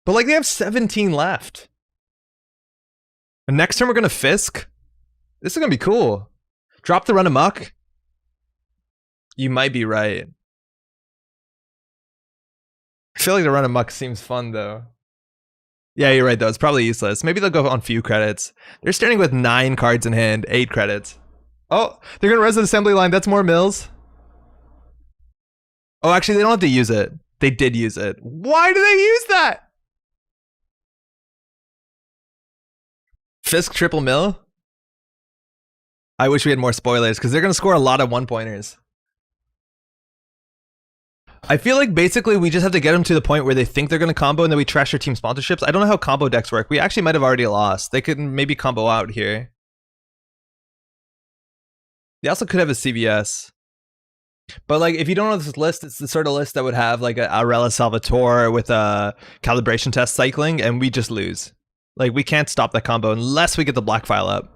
But like they have 17 left. And next turn we're gonna Fisk. This is gonna be cool. Drop the run amok. You might be right. I feel like the run amok seems fun though. Yeah, you're right though. It's probably useless. Maybe they'll go on few credits. They're starting with 9 cards in hand, 8 credits. Oh, they're gonna res an assembly line. That's more mills. Oh, actually, they don't have to use it. They did use it. Why do they use that? Fisk triple mill? I wish we had more spoilers because they're gonna score a lot of 1-pointers. I feel like basically we just have to get them to the point where they think they're gonna combo and then we trash their team sponsorships. I don't know how combo decks work. We actually might have already lost. They could maybe combo out here. They also could have a CVS. But like, if you don't know this list, it's the sort of list that would have like a Arella Salvatore with a calibration test cycling, and we just lose. Like, we can't stop that combo unless we get the black file up.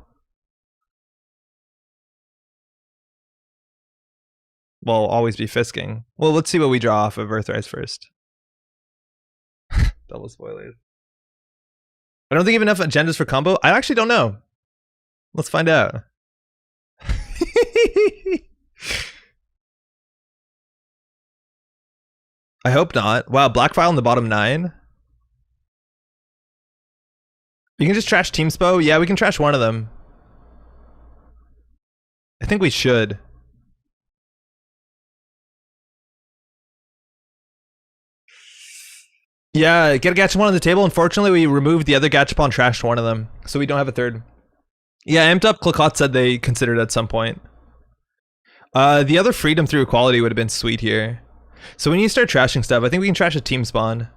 We'll always be fisking. Well, let's see what we draw off of Earthrise first. Double spoilers. I don't think you have enough agendas for combo. I actually don't know. Let's find out. I hope not. Wow, black file in the bottom 9. You can just trash Team Spo? Yeah, we can trash one of them. I think we should. Yeah, get a Gachapon on the table. Unfortunately, we removed the other Gachapon and trashed one of them, so we don't have a third. Yeah, Amped Up Clicot said they considered at some point. The other freedom through equality would have been sweet here. So when you start trashing stuff, I think we can trash a team spawn.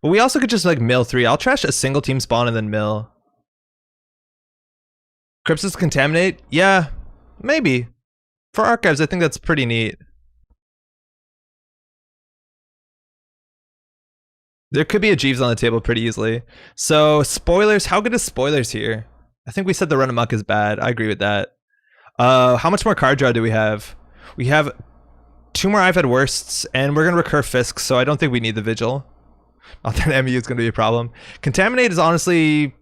But we also could just like mill 3. I'll trash a single team spawn and then mill. Crypsis Contaminate? Yeah, maybe. For archives, I think that's pretty neat. There could be a Jeeves on the table pretty easily. So spoilers, how good is spoilers here? I think we said the run amok is bad. I agree with that. How much more card draw do we have? We have 2 more I've had worsts, and we're gonna recur Fisk, so I don't think we need the vigil. Not that MU is gonna be a problem. Contaminate is honestly,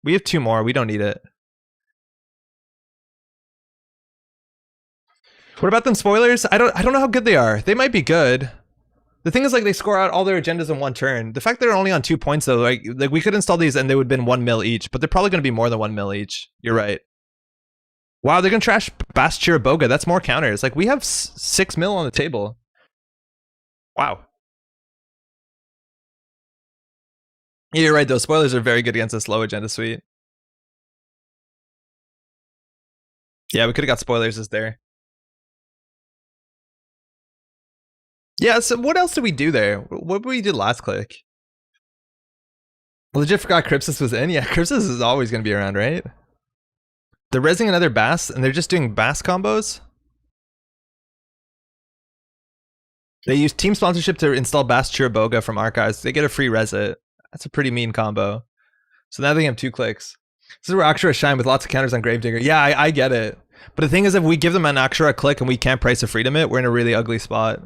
we have 2 more. We don't need it. What about them spoilers? I don't know how good they are. They might be good. The thing is, like, they score out all their agendas in 1 turn. The fact they're only on 2 points though, like we could install these and they would have been 1 mil each, but they're probably gonna be more than 1 mil each. You're right. Wow, they're gonna trash Bass Chiraboga. That's more counters. Like, we have 6 mil on the table. Wow. Yeah, you're right, though. Spoilers are very good against this low agenda suite. Yeah, we could have got spoilers as there. Yeah, so what else did we do there? What did we do last click? Legit forgot Crypsis was in? Yeah, Crypsis is always going to be around, right? They're resing another Bass, and they're just doing Bass combos? They use team sponsorship to install Bass Chiraboga from archives. They get a free res it. That's a pretty mean combo. So now they have 2 clicks. This is where Akshara shine with lots of counters on Gravedigger. Yeah, I get it. But the thing is, if we give them an Akshara click and we can't price a freedom it, we're in a really ugly spot.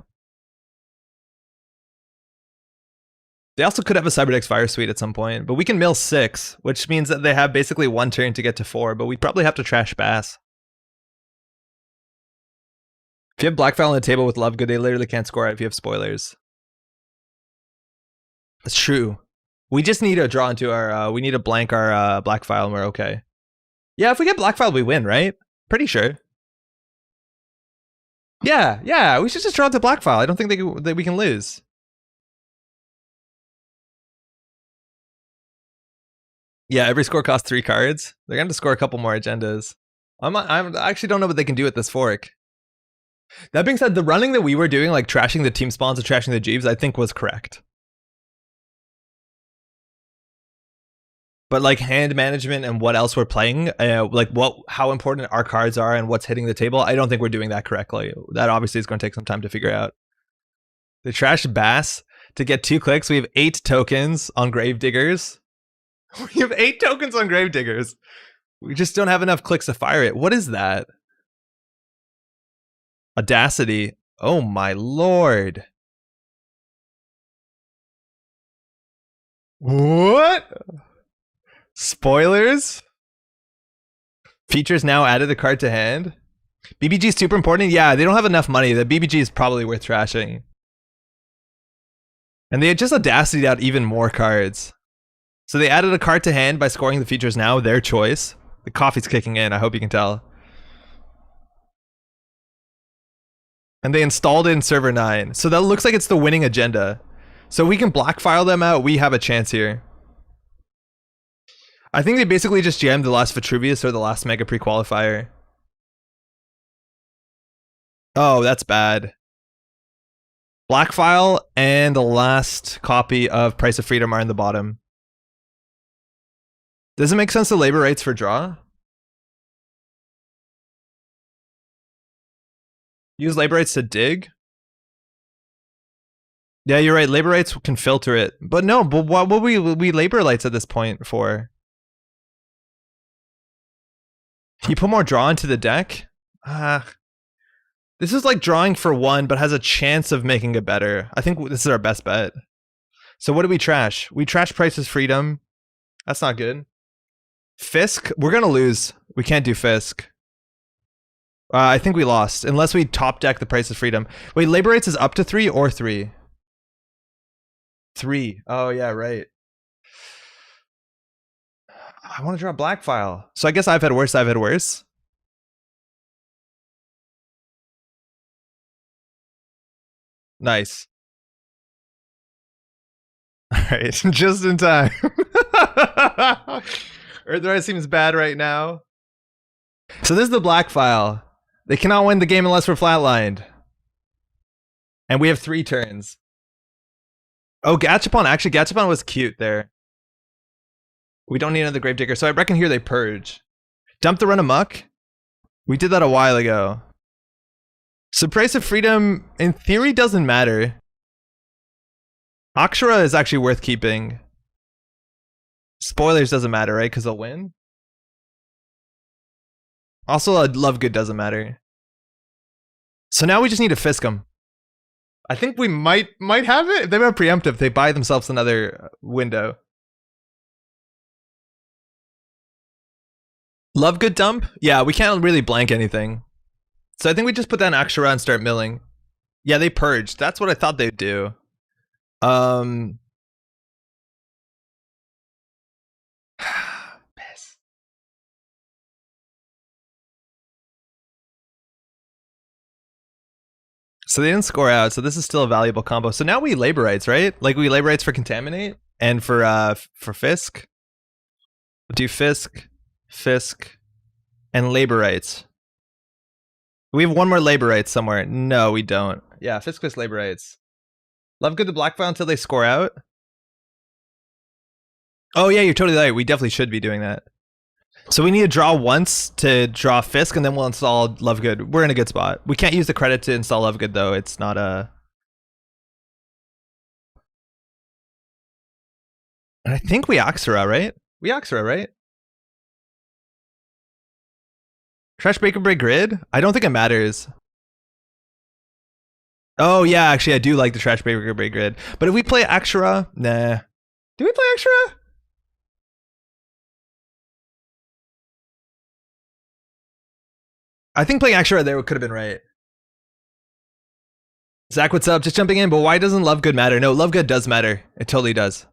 They also could have a Cyberdex Fire Suite at some point, but we can mill 6, which means that they have basically 1 turn to get to 4, but we probably have to trash Bass. If you have Blackfile on the table with Lovegood, they literally can't score it if you have spoilers. That's true. We just need to draw into our, we need to blank our Blackfile and we're okay. Yeah, if we get Blackfile, we win, right? Pretty sure. Yeah, we should just draw into Blackfile. I don't think that we can lose. Yeah, every score costs 3 cards. They're going to score a couple more agendas. I actually don't know what they can do with this fork. That being said, the running that we were doing, like trashing the team spawns and trashing the Jeeves, I think was correct. But like hand management and what else we're playing, like how important our cards are and what's hitting the table, I don't think we're doing that correctly. That obviously is going to take some time to figure out. They trashed Bass to get 2 clicks. We have 8 tokens on Gravediggers. We have 8 tokens on Gravediggers. We just don't have enough clicks to fire it. What is that? Audacity. Oh my lord. What? Spoilers? Features now added a card to hand. BBG is super important. Yeah, they don't have enough money. The BBG is probably worth trashing. And they had just audacity out even more cards. So they added a card to hand by scoring the features now, their choice. The coffee's kicking in, I hope you can tell. And they installed it in server 9. So that looks like it's the winning agenda. So we can black file them out, we have a chance here. I think they basically just jammed the last Vitruvius or the last Mega Pre-Qualifier. Oh, that's bad. Black file and the last copy of Price of Freedom are in the bottom. Does it make sense to labor rights for draw? Use labor rights to dig? Yeah, you're right. Labor rights can filter it. But no, but what would we labor rights at this point for? You put more draw into the deck? This is like drawing for one, but has a chance of making it better. I think this is our best bet. So what do we trash? We trash Price's Freedom. That's not good. Fisk? We're gonna lose. We can't do Fisk. I think we lost. Unless we top deck the Price of Freedom. Wait, labor rights is up to 3 or 3? 3. Oh yeah, right. I want to draw a black file. So I guess I've had worse, I've had worse. Nice. Alright, just in time. Earthrise seems bad right now. So this is the black file. They cannot win the game unless we're flatlined. And we have 3 turns. Oh, Gachapon. Actually, Gachapon was cute there. We don't need another Gravedigger. So I reckon here they purge. Dump the Run Amok. We did that a while ago. So Price of Freedom, in theory, doesn't matter. Akshara is actually worth keeping. Spoilers doesn't matter, right? Because they'll win. Also, Love Good doesn't matter. So now we just need to Fisk them. I think we might have it. If they went preemptive, they buy themselves another window. Love Good dump? Yeah, we can't really blank anything. So I think we just put that in Akshara and start milling. Yeah, they purged. That's what I thought they'd do. Piss. So they didn't score out, so this is still a valuable combo. So now we labor rights, right? Like we labor rights for Contaminate and for Fisk. We'll do Fisk, Fisk, and labor rights. We have one more labor rights somewhere. No, we don't. Yeah, Fisk with labor rights. Love Good the black file until they score out. Oh yeah, you're totally right. We definitely should be doing that. So we need to draw once to draw Fisk, and then we'll install Love Good. We're in a good spot. We can't use the credit to install Love Good, though. It's not a... And I think we Axera, right? We Axera, right? Trash Breaker Break Grid? I don't think it matters. Oh, yeah, actually, I do like the Trash Breaker Break Grid. But if we play Axera... Nah. Do we play Axera? I think playing Axera there could have been right. Zach, what's up? Just jumping in, but why doesn't Love Good matter? No, Love Good does matter. It totally does.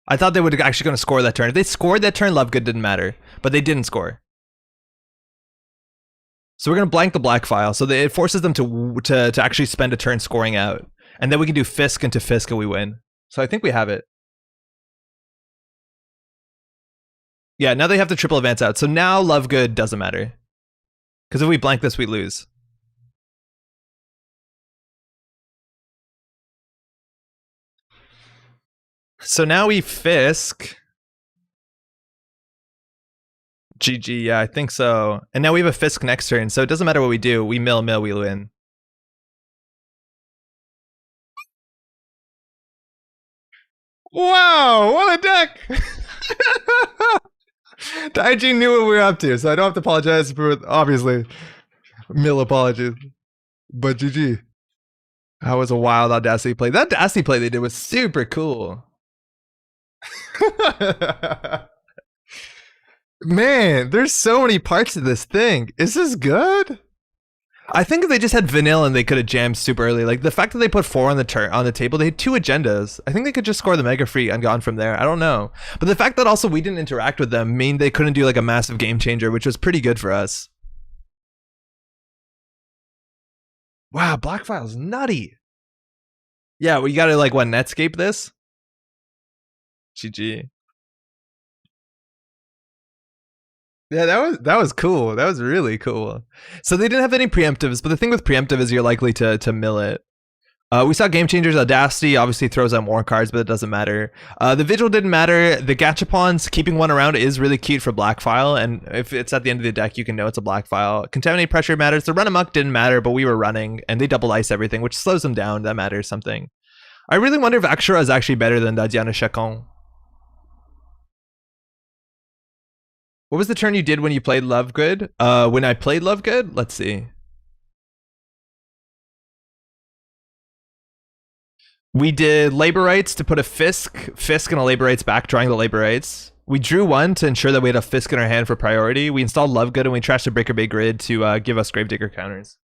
I thought they would actually going to score that turn. If they scored that turn, Love Good didn't matter. But they didn't score. So we're going to blank the black file. So it forces them to actually spend a turn scoring out. And then we can do Fisk into Fisk and we win. So I think we have it. Yeah, now they have the triple advance out. So now Love Good doesn't matter. Because if we blank this, we lose. So now we Fisk. GG, yeah, I think so. And now we have a Fisk next turn, so it doesn't matter what we do. We mill, we win. Wow, what a deck! The IG knew what we were up to, so I don't have to apologize for, obviously, mill apologies. But GG. That was a wild Audacity play. That Audacity play they did was super cool. Man, there's so many parts of this thing. Is this good? I think if they just had vanilla and they could have jammed super early, like the fact that they put 4 on the table, they had 2 agendas. I think they could just score the mega free and gone from there. I don't know, but the fact that also we didn't interact with them mean they couldn't do like a massive game changer, which was pretty good for us. Wow, Blackfile's nutty. Yeah, well, you gotta like what Netscape this. GG. Yeah, that was cool. That was really cool. So they didn't have any preemptives, but the thing with preemptive is you're likely to mill it. We saw Game Changers. Audacity obviously throws out more cards, but it doesn't matter. The Vigil didn't matter. The Gachapons, keeping one around is really cute for Black File, and if it's at the end of the deck, you can know it's a Black File. Contaminate Pressure matters. The Run Amok didn't matter, but we were running, and they double ice everything, which slows them down. That matters something. I really wonder if Akshura is actually better than Diana Chacon. What was the turn you did when you played Love Good? When I played Love Good? Let's see. We did labor rights to put a Fisk and a labor rights back, drawing the labor rights. We drew one to ensure that we had a Fisk in our hand for priority. We installed Love Good and we trashed the Breaker Bay grid to give us Gravedigger counters.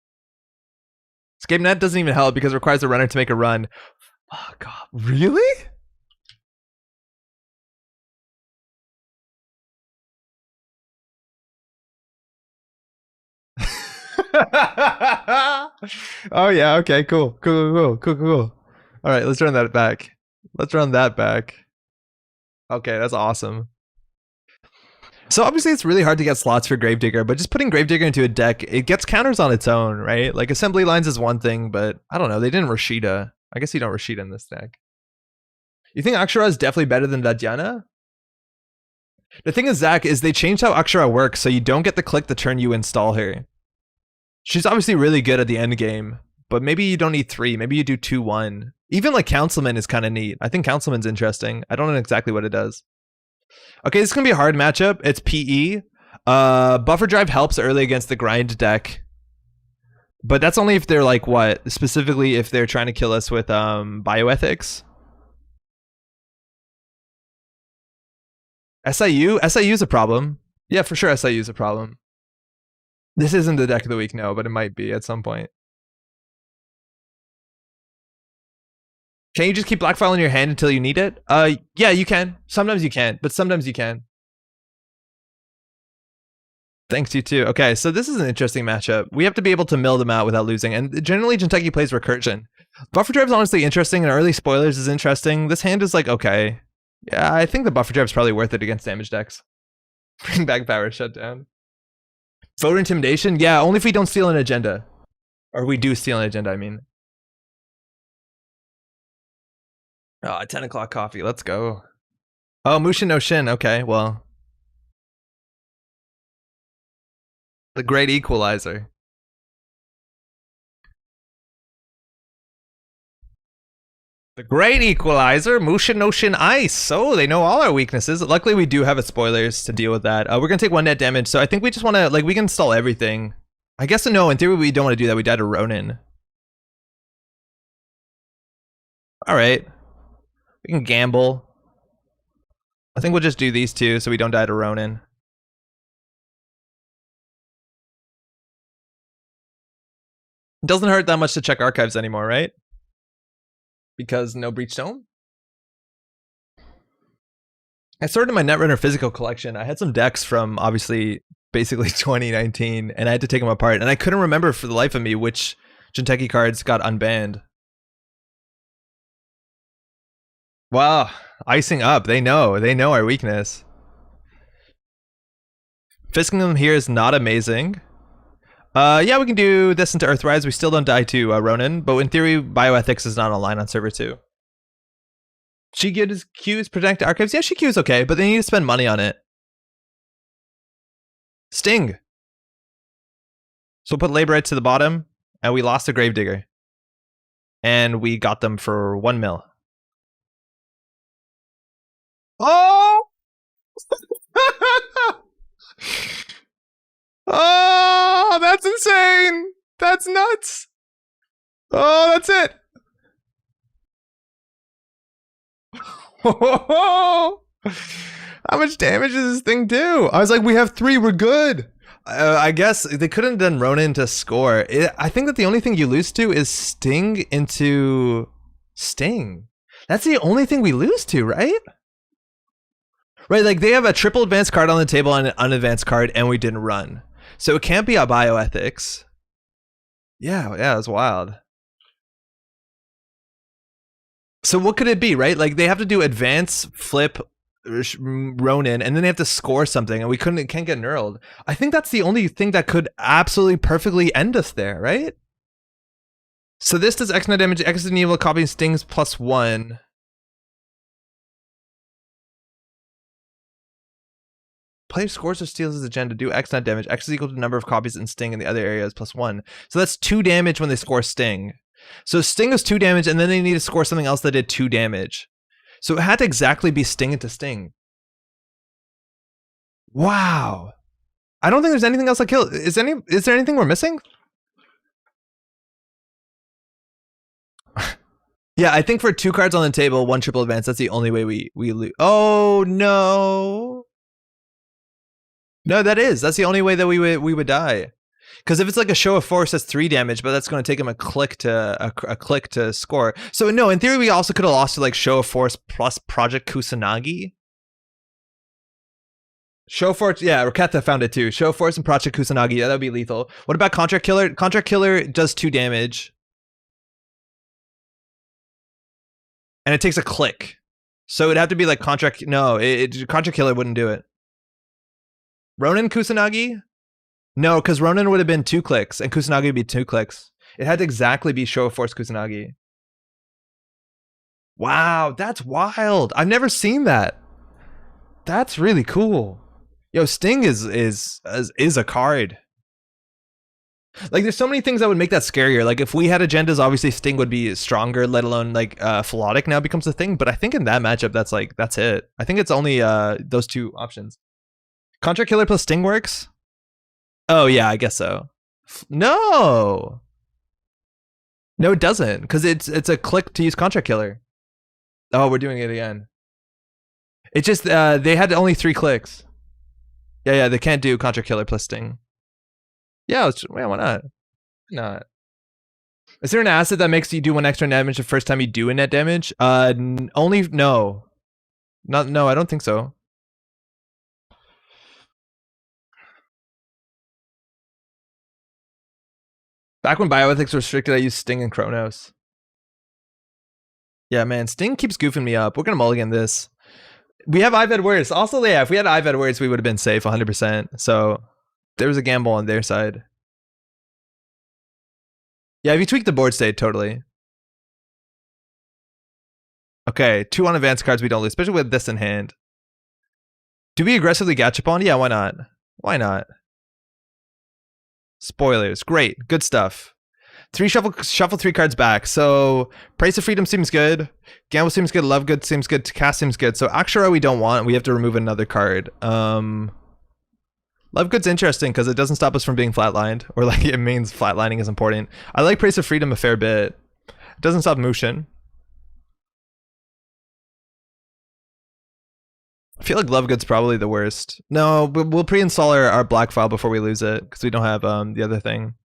Escape Net doesn't even help because it requires a runner to make a run. Oh god, really? Oh yeah, okay, cool. All right, let's run that back. Let's run that back. Okay, that's awesome. So obviously it's really hard to get slots for Gravedigger, but just putting Gravedigger into a deck, it gets counters on its own, right? Like assembly lines is one thing, but I don't know, they didn't Rashida. I guess you don't Rashida in this deck. You think Akshara is definitely better than Dadyana? The thing is, Zach, is they changed how Akshara works, so you don't get the click the turn you install her. She's obviously really good at the end game, but maybe you don't need 3. Maybe you do 2-1. Even like Councilman is kind of neat. I think Councilman's interesting. I don't know exactly what it does. Okay, this is gonna be a hard matchup. It's PE. Buffer Drive helps early against the grind deck, but that's only if they're like what? Specifically, if they're trying to kill us with bioethics. SIU is a problem. Yeah, for sure, SIU is a problem. This isn't the deck of the week, no, but it might be at some point. Can you just keep Blackfile in your hand until you need it? Yeah, you can. Sometimes you can't, but sometimes you can. Thanks, you too. Okay, so this is an interesting matchup. We have to be able to mill them out without losing, and generally Jinteki plays Recursion. Buffer Drive is honestly interesting, and early spoilers is interesting. This hand is like, okay. Yeah, I think the Buffer Drive is probably worth it against damage decks. Bring back Power Shutdown. Voter Intimidation? Yeah, only if we don't steal an agenda. Or we do steal an agenda, I mean. Oh, 10 o'clock coffee, let's go. Oh, Mushin no Shin, okay, well. The Great Equalizer. The Great Equalizer, Mushin no Shin Ice. So they know all our weaknesses. Luckily, we do have a spoilers to deal with that. We're gonna take 1 net damage, so I think we just wanna, like, we can install everything. I guess no, in theory, we don't wanna do that. We died to Ronin. Alright. We can gamble. I think we'll just do these two so we don't die to Ronin. It doesn't hurt that much to check archives anymore, right? Because no Breachstone? I sorted my Netrunner physical collection. I had some decks from obviously basically 2019, and I had to take them apart, and I couldn't remember for the life of me which Jinteki cards got unbanned. Wow, icing up. They know our weakness. Fisking them here is not amazing. Yeah, we can do this into Earthrise. We still don't die to Ronin, but in theory, bioethics is not online on server 2. She gives Qs protect archives. Yeah, she Qs okay, but they need to spend money on it. Sting. So we'll put labor right to the bottom, and we lost a Gravedigger. And we got them for 1 mil. Oh! Oh, that's insane! That's nuts! Oh, that's it! How much damage does this thing do? I was like, we have 3, we're good. I guess they couldn't have done Ronin to score. I think that the only thing you lose to is Sting into Sting. That's the only thing we lose to, right? Right, like they have a triple advanced card on the table and an unadvanced card, and we didn't run. So it can't be a bioethics. Yeah, it was wild. So what could it be, right? Like they have to do advance, flip, Ronin, and then they have to score something, and we can't get knurled. I think that's the only thing that could absolutely perfectly end us there, right? So this does X9 damage, X is an evil copy stings +1. Player scores or steals his agenda, do X9 damage. X is equal to the number of copies in Sting in the other areas +1. So that's 2 damage when they score Sting. So Sting was 2 damage, and then they need to score something else that did 2 damage. So it had to exactly be Sting into Sting. Wow. I don't think there's anything else that kills. Is there anything we're missing? Yeah, I think for 2 cards on the table, 1 triple advance, that's the only way we lose. Oh no. No, that's the only way that we would die. Because if it's like a show of force, that's 3 damage, but that's going to take him a click to score. So no, in theory, we also could have lost to like show of force plus Project Kusanagi. Show of force, yeah, Raketa found it too. Show of force and Project Kusanagi, yeah, that would be lethal. What about Contract Killer? Contract Killer does 2 damage, and it takes a click. So it'd have to be like Contract. No, Contract Killer wouldn't do it. Ronin Kusanagi? No, because Ronin would have been 2 clicks, and Kusanagi would be 2 clicks. It had to exactly be Show of Force Kusanagi. Wow, that's wild. I've never seen that. That's really cool. Yo, Sting is a card. Like, there's so many things that would make that scarier. Like, if we had agendas, obviously Sting would be stronger, let alone, like, Philotic now becomes a thing. But I think in that matchup, that's it. I think it's only those 2 options. Contract Killer plus Sting works? Oh, yeah, I guess so. No! No, it doesn't, because it's a click to use Contract Killer. Oh, we're doing it again. It just, they had only 3 clicks. Yeah, they can't do Contract Killer plus Sting. Yeah, why not? Why not? Is there an asset that makes you do 1 extra damage the first time you do a net damage? Only, no. No, I don't think so. Back when bioethics were restricted, I used Sting and Chronos. Yeah, man, Sting keeps goofing me up. We're gonna mulligan this. We have I've had worse. Also, yeah, if we had I've had worse, we would have been safe 100%. So there was a gamble on their side. Yeah, if you tweak the board state, totally. Okay, 2 on advanced cards we don't lose, especially with this in hand. Do we aggressively gachapon? Yeah, why not? Why not? Spoilers, great, good stuff. 3 shuffle 3 cards back. So Price of Freedom seems good. Gamble seems good. Love Good seems good. Cast seems good. So Akshara we don't want. We have to remove another card. Love Good's interesting because it doesn't stop us from being flatlined, or like it means flatlining is important. I like Price of Freedom a fair bit. It doesn't stop Mushin. I feel like Love Good's probably the worst. No, but we'll pre-install our black file before we lose it because we don't have the other thing.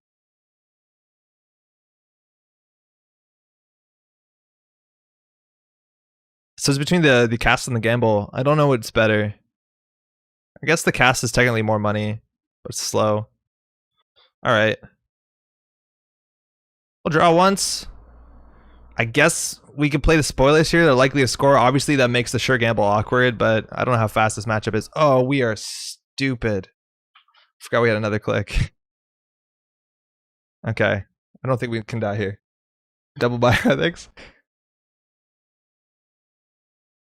So it's between the cast and the gamble. I don't know what's better. I guess the cast is technically more money, but it's slow. Alright. We'll draw once. I guess we can play the spoilers here. They're likely to score. Obviously, that makes the sure gamble awkward, but I don't know how fast this matchup is. Oh, we are stupid. Forgot we had another click. Okay. I don't think we can die here. Double bioethics.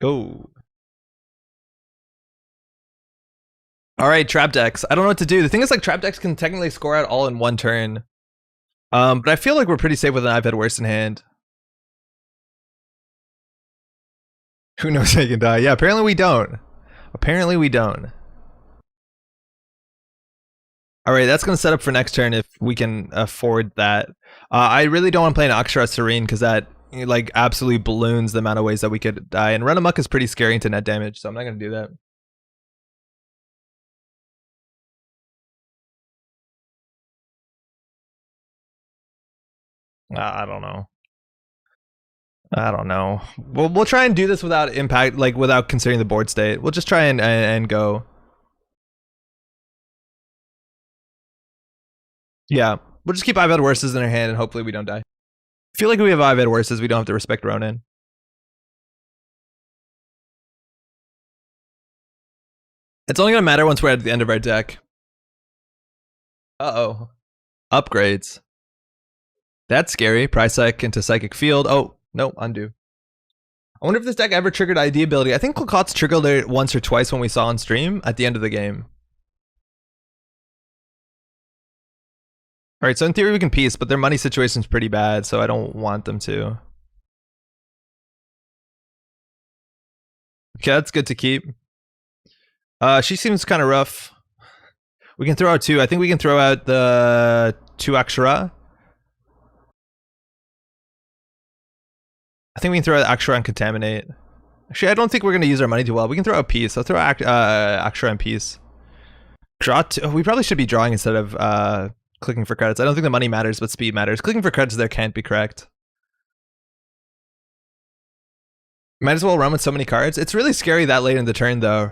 Oh. Alright, trap decks. I don't know what to do. The thing is, like, trap decks can technically score out all in 1 turn. But I feel like we're pretty safe with an I've had worse in hand. Who knows how you can die? Yeah, apparently we don't. Apparently we don't. Alright, that's going to set up for next turn if we can afford that. I really don't want to play an Akshara Serene because that like absolutely balloons the amount of ways that we could die. And Run Amok is pretty scary into net damage, so I'm not going to do that. I don't know. I don't know. We'll try and do this without impact, like without considering the board state. We'll just try and go. Yeah, we'll just keep I've had worses in our hand and hopefully we don't die. I feel like we have I've had worses. We don't have to respect Ronin. It's only gonna matter once we're at the end of our deck. Uh-oh. Upgrades. That's scary. Price Psych into Psychic Field. Oh, no, undo. I wonder if this deck ever triggered ID ability. I think Klakot's triggered it once or twice when we saw on stream at the end of the game. Alright, so in theory we can peace, but their money situation's pretty bad, so I don't want them to. Okay, that's good to keep. She seems kind of rough. We can throw out two. I think we can throw out the 2 Akshara. I think we can throw out Akshara and Contaminate. Actually, I don't think we're going to use our money too well. We can throw out Peace. I'll throw out Akshara and Peace. Draw two. We probably should be drawing instead of clicking for credits. I don't think the money matters, but speed matters. Clicking for credits there can't be correct. Might as well run with so many cards. It's really scary that late in the turn, though.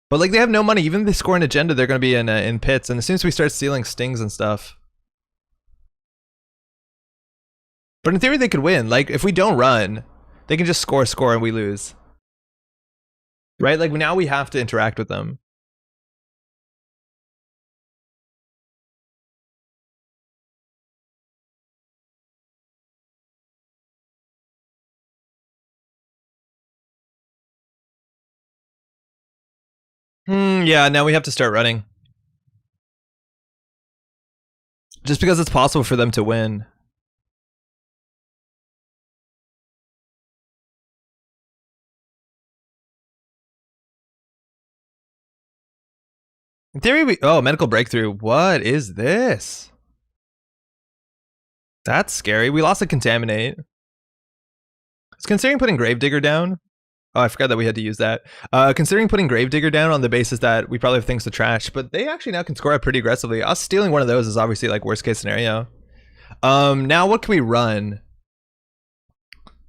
But like they have no money. Even if they score an agenda, they're going to be in pits. And as soon as we start stealing stings and stuff. But in theory, they could win. Like if we don't run, they can just score, and we lose. Right? Like now we have to interact with them. Yeah, now we have to start running. Just because it's possible for them to win. In theory, we... Oh, medical breakthrough. What is this? That's scary. We lost a Contaminate. I was considering putting Gravedigger down. Oh, I forgot that we had to use that. Considering putting Gravedigger down on the basis that we probably have things to trash, but they actually now can score out pretty aggressively. Us stealing one of those is obviously like worst case scenario. Now what can we run?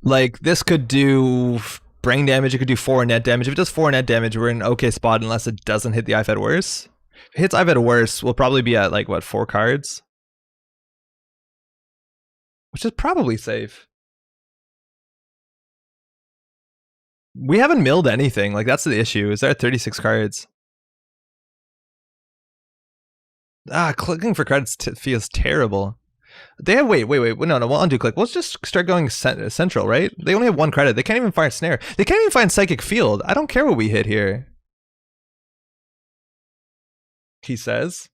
Like this could do brain damage. It could do 4 net damage. If it does 4 net damage, we're in an okay spot unless it doesn't hit the I've had worse. If it hits I've had worse, we'll probably be at like what 4 cards, which is probably safe. We haven't milled anything. Like that's the issue. Is there 36 cards? Clicking for credits feels terrible. They have wait. No, we'll undo click. Let's just start going central, right? They only have 1 credit. They can't even find snare. They can't even find psychic field. I don't care what we hit here. He says.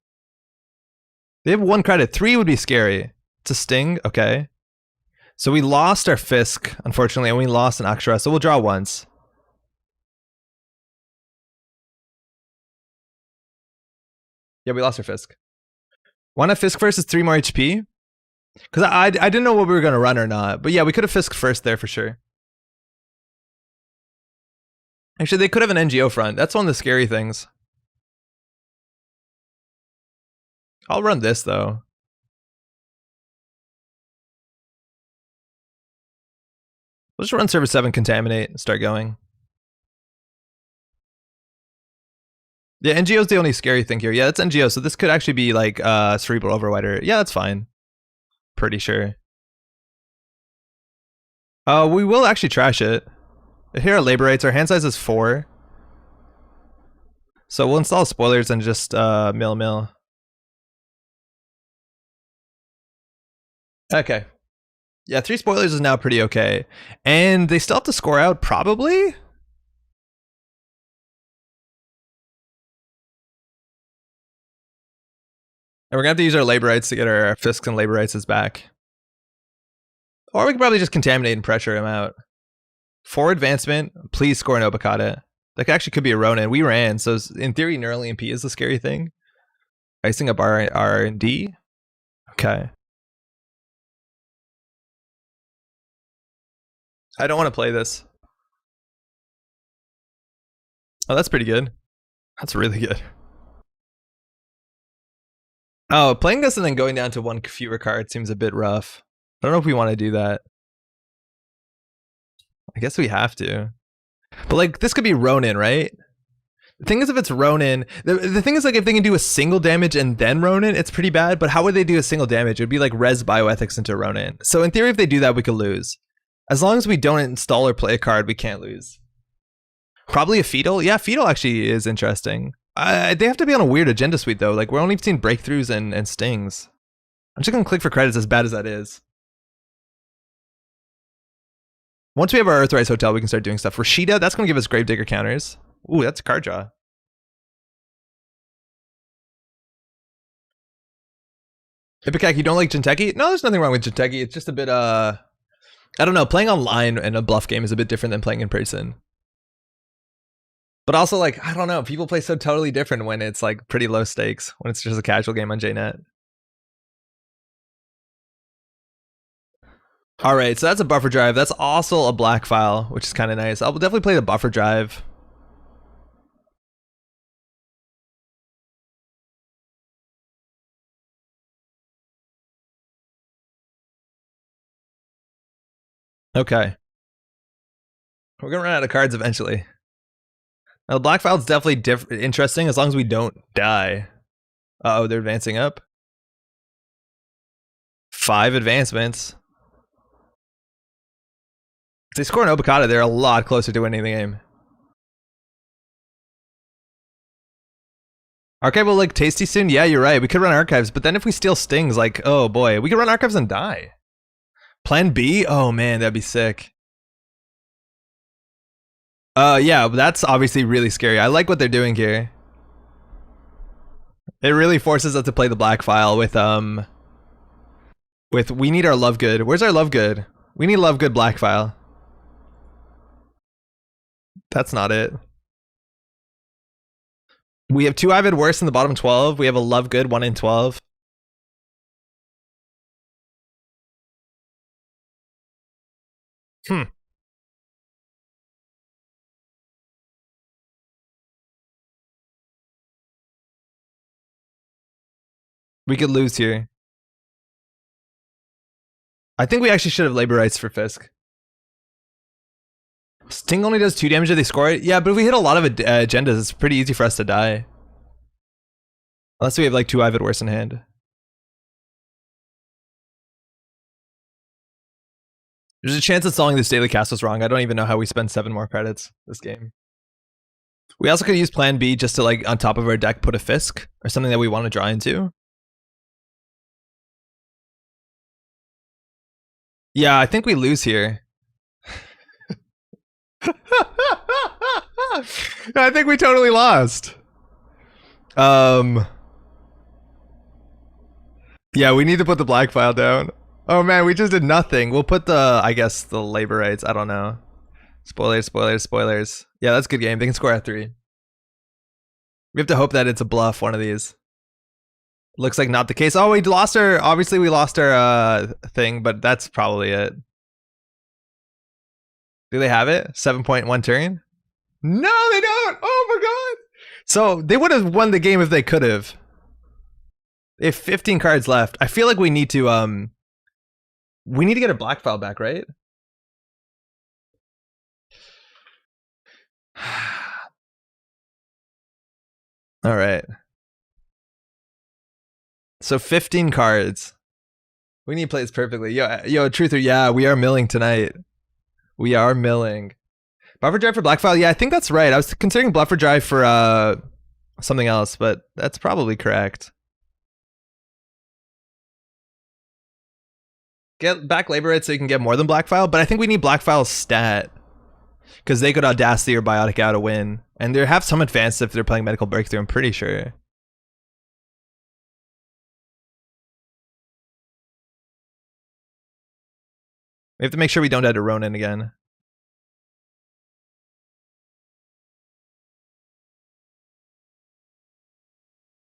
They have 1 credit. 3 would be scary. It's a sting. Okay. So we lost our Fisk, unfortunately, and we lost an Akshara, so we'll draw once. Yeah, we lost our Fisk. Why not Fisk first? Is 3 more HP? Because I didn't know what we were going to run or not. But yeah, we could have Fisk first there for sure. Actually, they could have an NGO front. That's one of the scary things. I'll run this, though. We'll just run server 7, Contaminate, and start going. Yeah, NGO's the only scary thing here. Yeah, it's NGO, so this could actually be like Cerebral Overwider. Yeah, that's fine. Pretty sure. We will actually trash it. Here are labor rates. Our hand size is 4. So we'll install spoilers and just mill. Okay. Yeah, 3 spoilers is now pretty okay. And they still have to score out, probably? And we're gonna have to use our labor rights to get our Fisks and labor rights back. Or we can probably just contaminate and pressure him out. 4 advancement, please score an Obakata. That actually could be a Ronin. We ran, so in theory, Neural EMP is the scary thing. Icing up our R&D. Okay. I don't want to play this. Oh, that's pretty good. That's really good. Oh, playing this and then going down to one fewer card seems a bit rough. I don't know if we want to do that. I guess we have to. But like, this could be Ronin, right? The thing is, if it's Ronin, the thing is, like, if they can do a single damage and then Ronin, it's pretty bad. But how would they do a single damage? It would be like res bioethics into Ronin. So in theory, if they do that, we could lose. As long as we don't install or play a card, we can't lose. Probably a Fetal. Yeah, Fetal actually is interesting. They have to be on a weird agenda suite, though. Like, we're only seeing breakthroughs and stings. I'm just going to click for credits, as bad as that is. Once we have our Earthrise Hotel, we can start doing stuff. Rashida, that's going to give us Gravedigger counters. Ooh, that's a card draw. Ipikak, you don't like Jinteki? No, there's nothing wrong with Jinteki. It's just a bit, I don't know. Playing online in a bluff game is a bit different than playing in person. But also, like, I don't know. People play so totally different when it's, like, pretty low stakes. When it's just a casual game on JNet. Alright, so that's a buffer drive. That's also a black file, which is kind of nice. I'll definitely play the buffer drive. Okay. We're gonna run out of cards eventually. Now, the black file is definitely interesting as long as we don't die. Uh-oh, they're advancing up. 5 advancements. If they score an Obokata, they're a lot closer to winning the game. Archive will look tasty soon? Yeah, you're right. We could run archives, but then if we steal stings, like, oh boy, we could run archives and die. Plan B? Oh man, that'd be sick. Yeah, that's obviously really scary. I like what they're doing here. It really forces us to play the black file with we need our love good. Where's our love good? We need love good black file. That's not it. We have 2 Avid worse in the bottom 12. We have a love good 1 in 12. We could lose here. I think we actually should have labor rights for Fisk. Sting only does 2 damage if they score it. Yeah, but if we hit a lot of agendas, it's pretty easy for us to die. Unless we have like 2 Avid worse in hand. There's a chance that selling this Daily Cast was wrong. I don't even know how we spend 7 more credits this game. We also could use Plan B just to, like, on top of our deck, put a Fisk or something that we want to draw into. Yeah, I think we lose here. I think we totally lost. Yeah, we need to put the black file down. Oh man, we just did nothing. We'll put the, I guess, the labor rights. I don't know. Spoilers, spoilers, spoilers. Yeah, that's a good game. They can score at 3. We have to hope that it's a bluff, one of these. Looks like not the case. Oh, we lost our, obviously we lost our thing, but that's probably it. Do they have it? 7.1 turn? No, they don't. Oh my god. So they would have won the game if they could have. They have 15 cards left. I feel like we need to get a black file back, right? All right. So 15 cards. We need to play this perfectly. Yo, Truther, yeah, we are milling tonight. We are milling. Buffer drive for black file? Yeah, I think that's right. I was considering buffer drive for something else, but that's probably correct. Get back labor rights so you can get more than black file, but I think we need black file's stat. Because they could Audacity or Biotic out a win. And they have some advantage if they're playing Medical Breakthrough, I'm pretty sure. We have to make sure we don't add a Ronin again.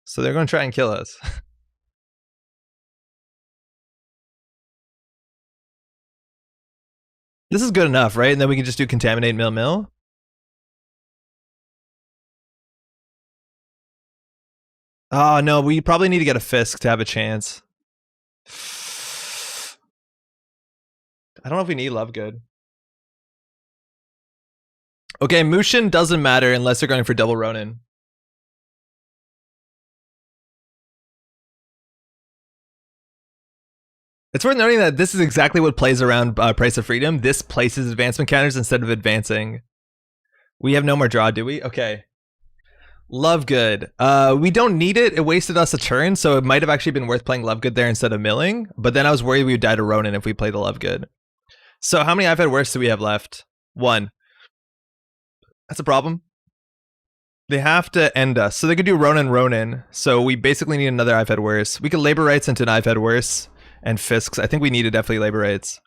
So they're going to try and kill us. This is good enough, right? And then we can just do Contaminate Mill. Oh no, we probably need to get a Fisk to have a chance. I don't know if we need Lovegood. Okay, Mushin doesn't matter unless they're going for double Ronin. It's worth noting that this is exactly what plays around Price of Freedom. This places advancement counters instead of advancing. We have no more draw, do we? Okay. Lovegood. We don't need it. It wasted us a turn, so it might have actually been worth playing Lovegood there instead of milling. But then I was worried we would die to Ronin if we played the Lovegood. So how many I've had worse do we have left? 1. That's a problem. They have to end us. So they could do Ronin. So we basically need another I've had worse. We could labor rights into an I've had worse and Fisks. I think we need to definitely labor rights.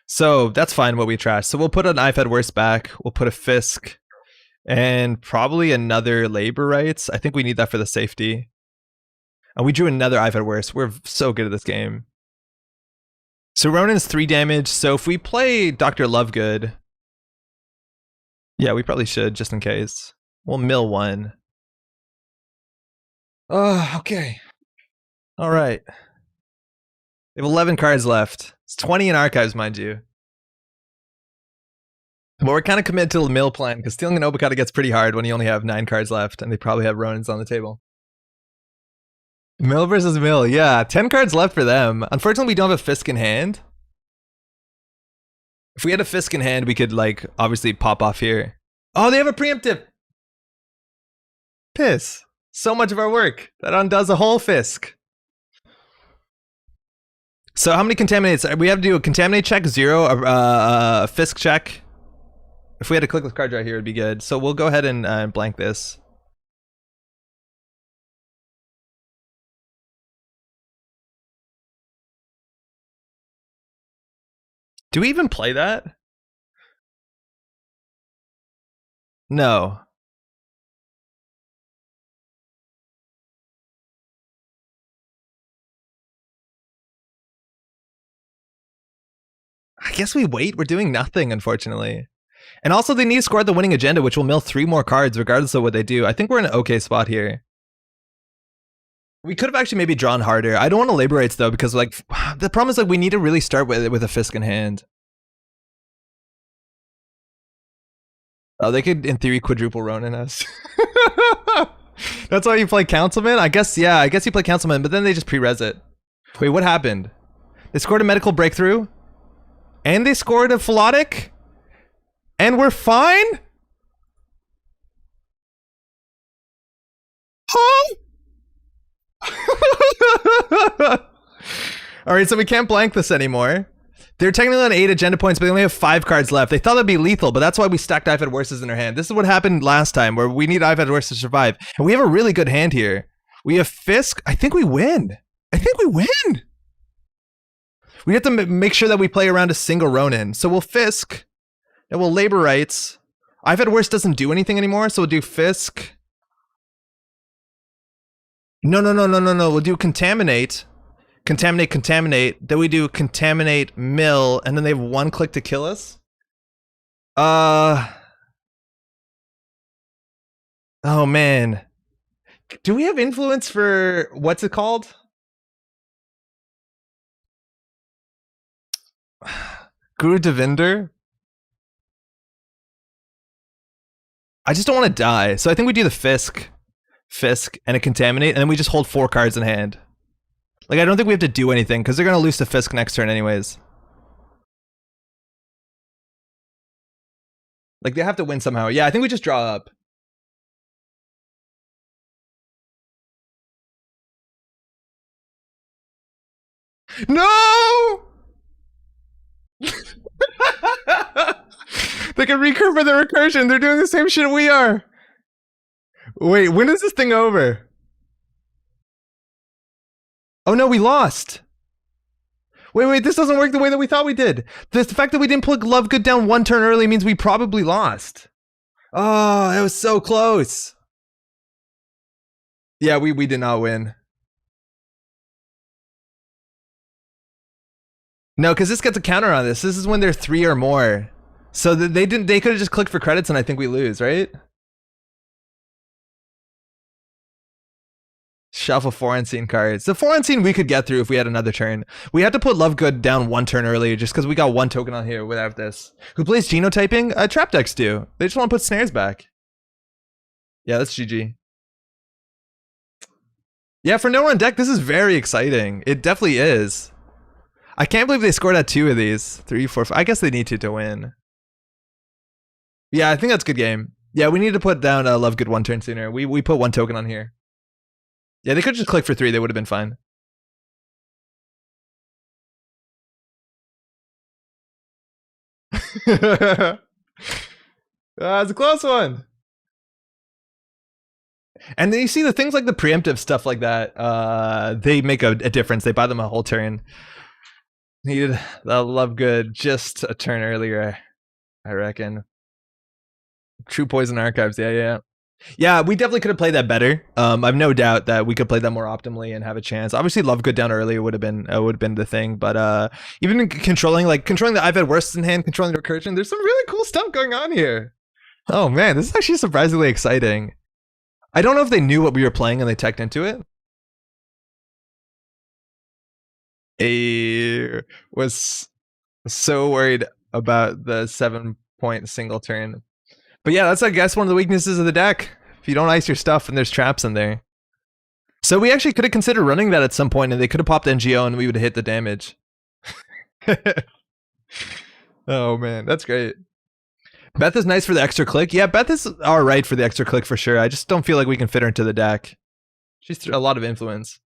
So that's fine what we trash. So we'll put an I've had worse back. We'll put a Fisk and probably another labor rights. I think we need that for the safety. And we drew another I've had worse. We're so good at this game. So Ronin's 3 damage. So if we play Dr. Lovegood, yeah, we probably should just in case. We'll mill 1. Okay. All right. They have 11 cards left. It's 20 in archives, mind you. But we're kind of committed to the mill plan because stealing an Obokata gets pretty hard when you only have 9 cards left and they probably have Ronins on the table. Mill versus mill, yeah. 10 cards left for them. Unfortunately, we don't have a Fisk in hand. If we had a Fisk in hand, we could, like, obviously pop off here. Oh, they have a preemptive! Piss. So much of our work. That undoes a whole Fisk. So how many contaminates? We have to do a contaminate check, 0, a Fisk check. If we had to click this card right here, it'd be good. So we'll go ahead and blank this. Do we even play that? No. I guess we wait. We're doing nothing, unfortunately. And also, they need to score the winning agenda, which will mill 3 more cards regardless of what they do. I think we're in an okay spot here. We could have actually maybe drawn harder. I don't want to labor rights, though, because, like, the problem is, like, we need to really start with a Fisk in hand. Oh, they could, in theory, quadruple Ronin us. That's why you play Councilman? I guess, yeah, I guess you play Councilman, but then they just pre-res it. Wait, what happened? They scored a medical breakthrough? And they scored a Philotic? And we're fine? Huh? Alright, so we can't blank this anymore. They're technically on 8 agenda points, but they only have 5 cards left. They thought that'd be lethal, but that's why we stacked I've had worses in our hand. This is what happened last time, where we need I've had worse to survive. And we have a really good hand here. We have Fisk. I think we win. I think we win. We have to make sure that we play around a single Ronin. So we'll Fisk, and we'll labor rights. I've had worse doesn't do anything anymore, so we'll do Fisk. No. We'll do contaminate. Contaminate. Then we do contaminate, mill, and then they have 1 click to kill us. Oh man. Do we have influence for what's it called? Guru Devinder? I just don't want to die. So I think we do the Fisk, and a contaminate, and then we just hold 4 cards in hand. Like, I don't think we have to do anything, because they're going to lose to Fisk next turn anyways. Like, they have to win somehow. Yeah, I think we just draw up. No! They can recurve for the recursion. They're doing the same shit we are. Wait, when is this thing over? Oh no, we lost. Wait, this doesn't work the way that we thought we did. The fact that we didn't put Lovegood down 1 turn early means we probably lost. Oh, that was so close. Yeah, we did not win. No, because this gets a counter on this. This is when they're 3 or more. So they could have just clicked for credits and I think we lose, right? Shuffle 4 unseen cards. The 4 unseen we could get through if we had another turn. We had to put Lovegood down one turn earlier just because we got one token on here without this. Who plays genotyping? Trap decks do. They just want to put snares back. Yeah, that's GG. Yeah, for no one deck, this is very exciting. It definitely is. I can't believe they scored at 2 of these. 3, 4, 5. I guess they need to win. Yeah, I think that's a good game. Yeah, we need to put down Lovegood one turn sooner. We put one token on here. Yeah, they could just click for 3. They would have been fine. It's a close one. And then you see the things like the preemptive stuff like that, they make a difference. They buy them a whole turn. Needed the Lovegood just a turn earlier, I reckon. True Poison Archives, yeah. Yeah, we definitely could have played that better. I've no doubt that we could play that more optimally and have a chance. Obviously, Lovegood down earlier would have been the thing, but even controlling the I've had worse in hand, controlling the recursion, there's some really cool stuff going on here. Oh man, this is actually surprisingly exciting. I don't know if they knew what we were playing and they teched into it. I was so worried about the 7-point single turn. But yeah, that's I guess one of the weaknesses of the deck. If you don't ice your stuff and there's traps in there. So we actually could have considered running that at some point and they could have popped NGO and we would have hit the damage. Oh man, that's great. Beth is nice for the extra click. Yeah, Beth is alright for the extra click for sure. I just don't feel like we can fit her into the deck. She's a lot of influence.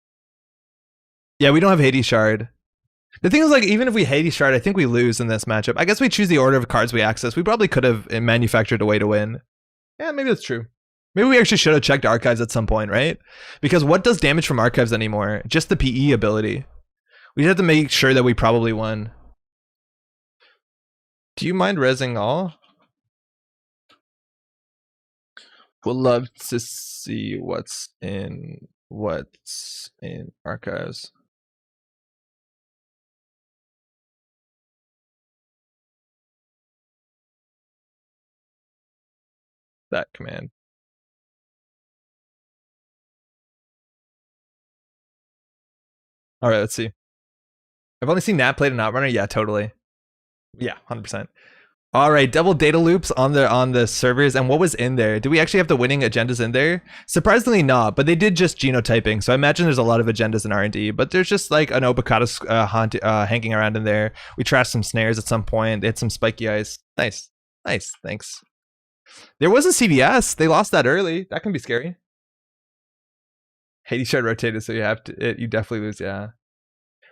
Yeah, we don't have Hades Shard. The thing is, like, even if we Hades Shard, I think we lose in this matchup. I guess we choose the order of cards we access. We probably could have manufactured a way to win. Yeah, maybe that's true. Maybe we actually should have checked Archives at some point, right? Because what does damage from Archives anymore? Just the PE ability. We have to make sure that we probably won. Do you mind rezzing all? Would love to see what's in Archives. That command. All right, let's see. I've only seen Nat played an Outrunner. Yeah, totally. Yeah, 100%. All right, double data loops on the servers, and what was in there? Do we actually have the winning agendas in there? Surprisingly not, but they did just genotyping, so I imagine there's a lot of agendas in R&D, but there's just like an Obokata hanging around in there. We trashed some snares at some point. They had some spiky ice. Nice, thanks. There was a CVS. They lost that early. That can be scary. Hades Shard rotated, so you definitely lose, yeah.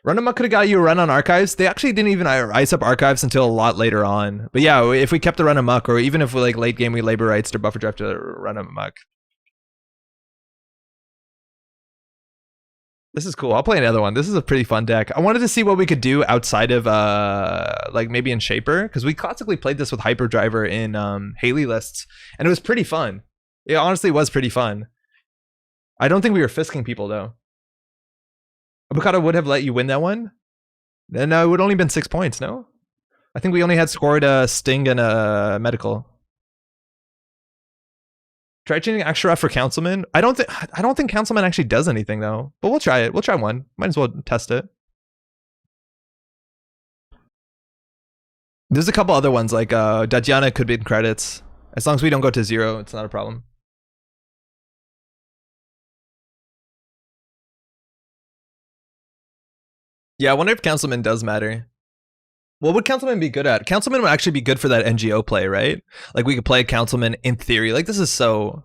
Run Amok could have got you a run on Archives. They actually didn't even ice up Archives until a lot later on. But yeah, if we kept the Run Amok, or even if we like late game we labor rights or buffer draft to Run Amok. This is cool. I'll play another one. This is a pretty fun deck. I wanted to see what we could do outside of like maybe in Shaper, because we classically played this with Hyperdriver in Haley lists, and it was pretty fun. It honestly was pretty fun. I don't think we were fisking people though. Obokata would have let you win that one? No, it would only been 6 points, no? I think we only had scored a Sting and a Medical. Try changing Axaroth for Councilman? I don't think Councilman actually does anything though. But we'll try it. We'll try one. Might as well test it. There's a couple other ones like Dadiana could be in credits. As long as we don't go to 0, it's not a problem. Yeah, I wonder if Councilman does matter. What would Councilman be good at? Councilman would actually be good for that NGO play, right? Like we could play a Councilman in theory. Like this is so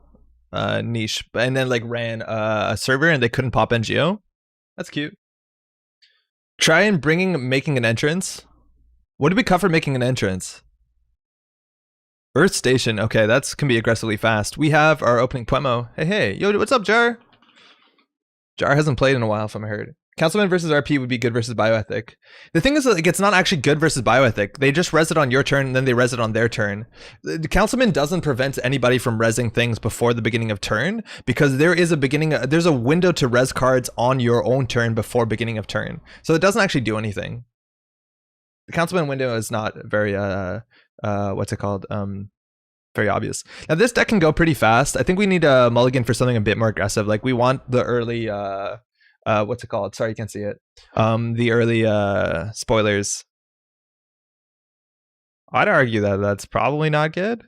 niche. And then like ran a server and they couldn't pop NGO. That's cute. Try and making an entrance. What did we cut for making an entrance? Earth Station. Okay, that's can be aggressively fast. We have our opening Puemo. Hey. Yo, what's up, Jar? Jar hasn't played in a while from I heard. Councilman versus RP would be good versus Bioethic. The thing is, like, it's not actually good versus Bioethic. They just res it on your turn, and then they res it on their turn. The Councilman doesn't prevent anybody from resing things before the beginning of turn, because there's a window to res cards on your own turn before beginning of turn. So it doesn't actually do anything. The Councilman window is not very, what's it called? very obvious. Now this deck can go pretty fast. I think we need a mulligan for something a bit more aggressive. Like we want the early what's it called? Sorry, you can't see it. The early spoilers. I'd argue that that's probably not good.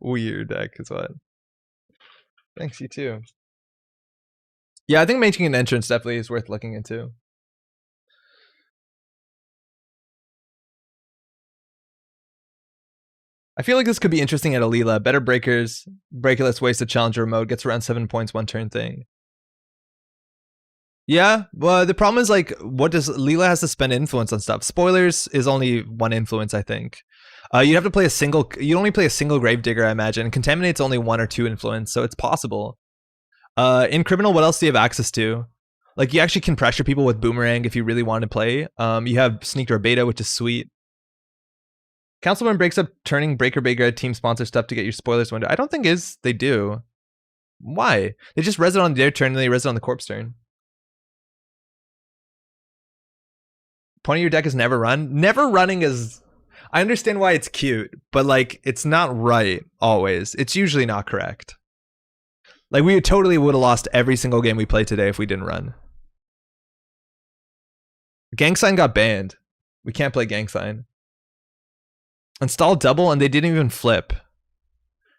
Weird deck is what. Thanks, you too. Yeah, I think making an entrance definitely is worth looking into. I feel like this could be interesting at Alila. Better breakers, breakerless ways to challenger mode, gets around 7 points, 1 turn thing. Yeah, well, the problem is like, what does Leela has to spend influence on stuff? Spoilers is only 1 influence, I think. You have to play a single. You only play a single Gravedigger, I imagine. Contaminate's only 1 or 2 influence, so it's possible. In Criminal, what else do you have access to? Like, you actually can pressure people with Boomerang if you really want to play. You have Sneak Door Beta, which is sweet. Councilman breaks up turning Breaker Bigger team sponsor stuff to get your spoilers window. I don't think they do. Why? They just res it on their turn and they res it on the corpse turn. Point of your deck is never run. Never running is... I understand why it's cute, but like, it's not right always. It's usually not correct. Like, we totally would have lost every single game we played today if we didn't run. Gang Sign got banned. We can't play Gang Sign. Install double and they didn't even flip.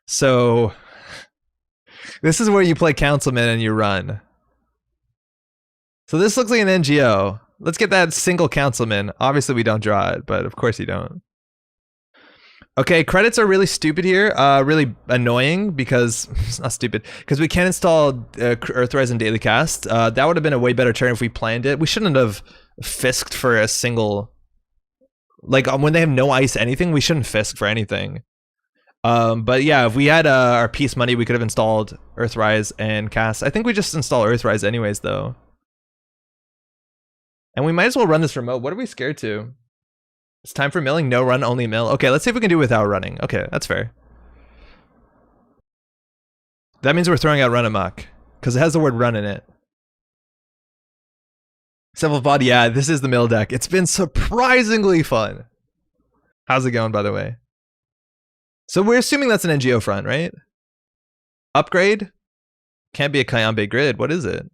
So this is where you play Councilman and you run. So this looks like an NGO. Let's get that single Councilman. Obviously we don't draw it, but of course you don't. Okay, credits are really stupid here. Really annoying because it's not stupid because we can't install Earthrise and Daily Cast. That would have been a way better turn if we planned it. We shouldn't have fisked for a single. Like when they have no ice anything, we shouldn't fisk for anything. But yeah, if we had our peace money, we could have installed Earthrise and Cast. I think we just install Earthrise anyways, though. And we might as well run this remote. What are we scared to? It's time for milling. No run, only mill. Okay, let's see if we can do it without running. Okay, that's fair. That means we're throwing out run amok because it has the word run in it. Simplified, yeah, this is the mill deck. It's been surprisingly fun. How's it going, by the way? So we're assuming that's an NGO front, right? Upgrade? Can't be a Kayambe grid. What is it?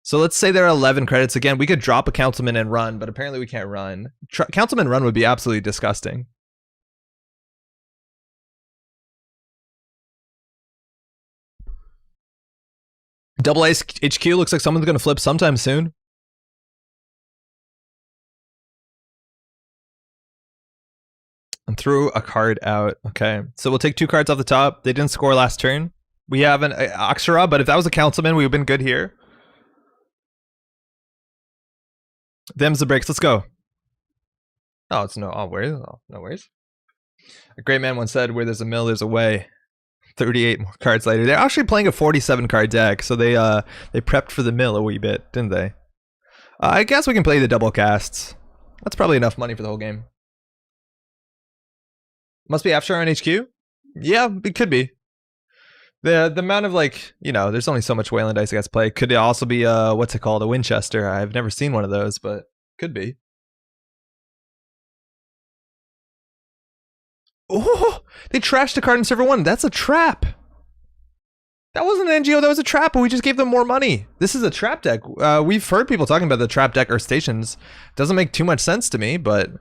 So let's say there are 11 credits. Again, we could drop a Councilman and run, but apparently we can't run. Councilman run would be absolutely disgusting. Double Ice HQ looks like someone's going to flip sometime soon. And threw a card out. Okay, so we'll take 2 cards off the top. They didn't score last turn. We have an Akshara, but if that was a Councilman, we would have been good here. Them's the breaks. Let's go. Oh, it's no. Oh, where? Oh, no worries. A great man once said, "Where there's a mill, there's a way." 38 more cards later. They're actually playing a 47 card deck, so they prepped for the mill a wee bit, didn't they? I guess we can play the double casts. That's probably enough money for the whole game. Must be After on HQ? Yeah, it could be. The amount of, like, you know, there's only so much Wayland Dice I guess play. Could it also be what's it called? A Winchester. I've never seen one of those, but could be. Oh, they trashed a card in server 1. That's a trap. That wasn't an NGO, that was a trap, but we just gave them more money. This is a trap deck. We've heard people talking about the trap deck or stations. Doesn't make too much sense to me, but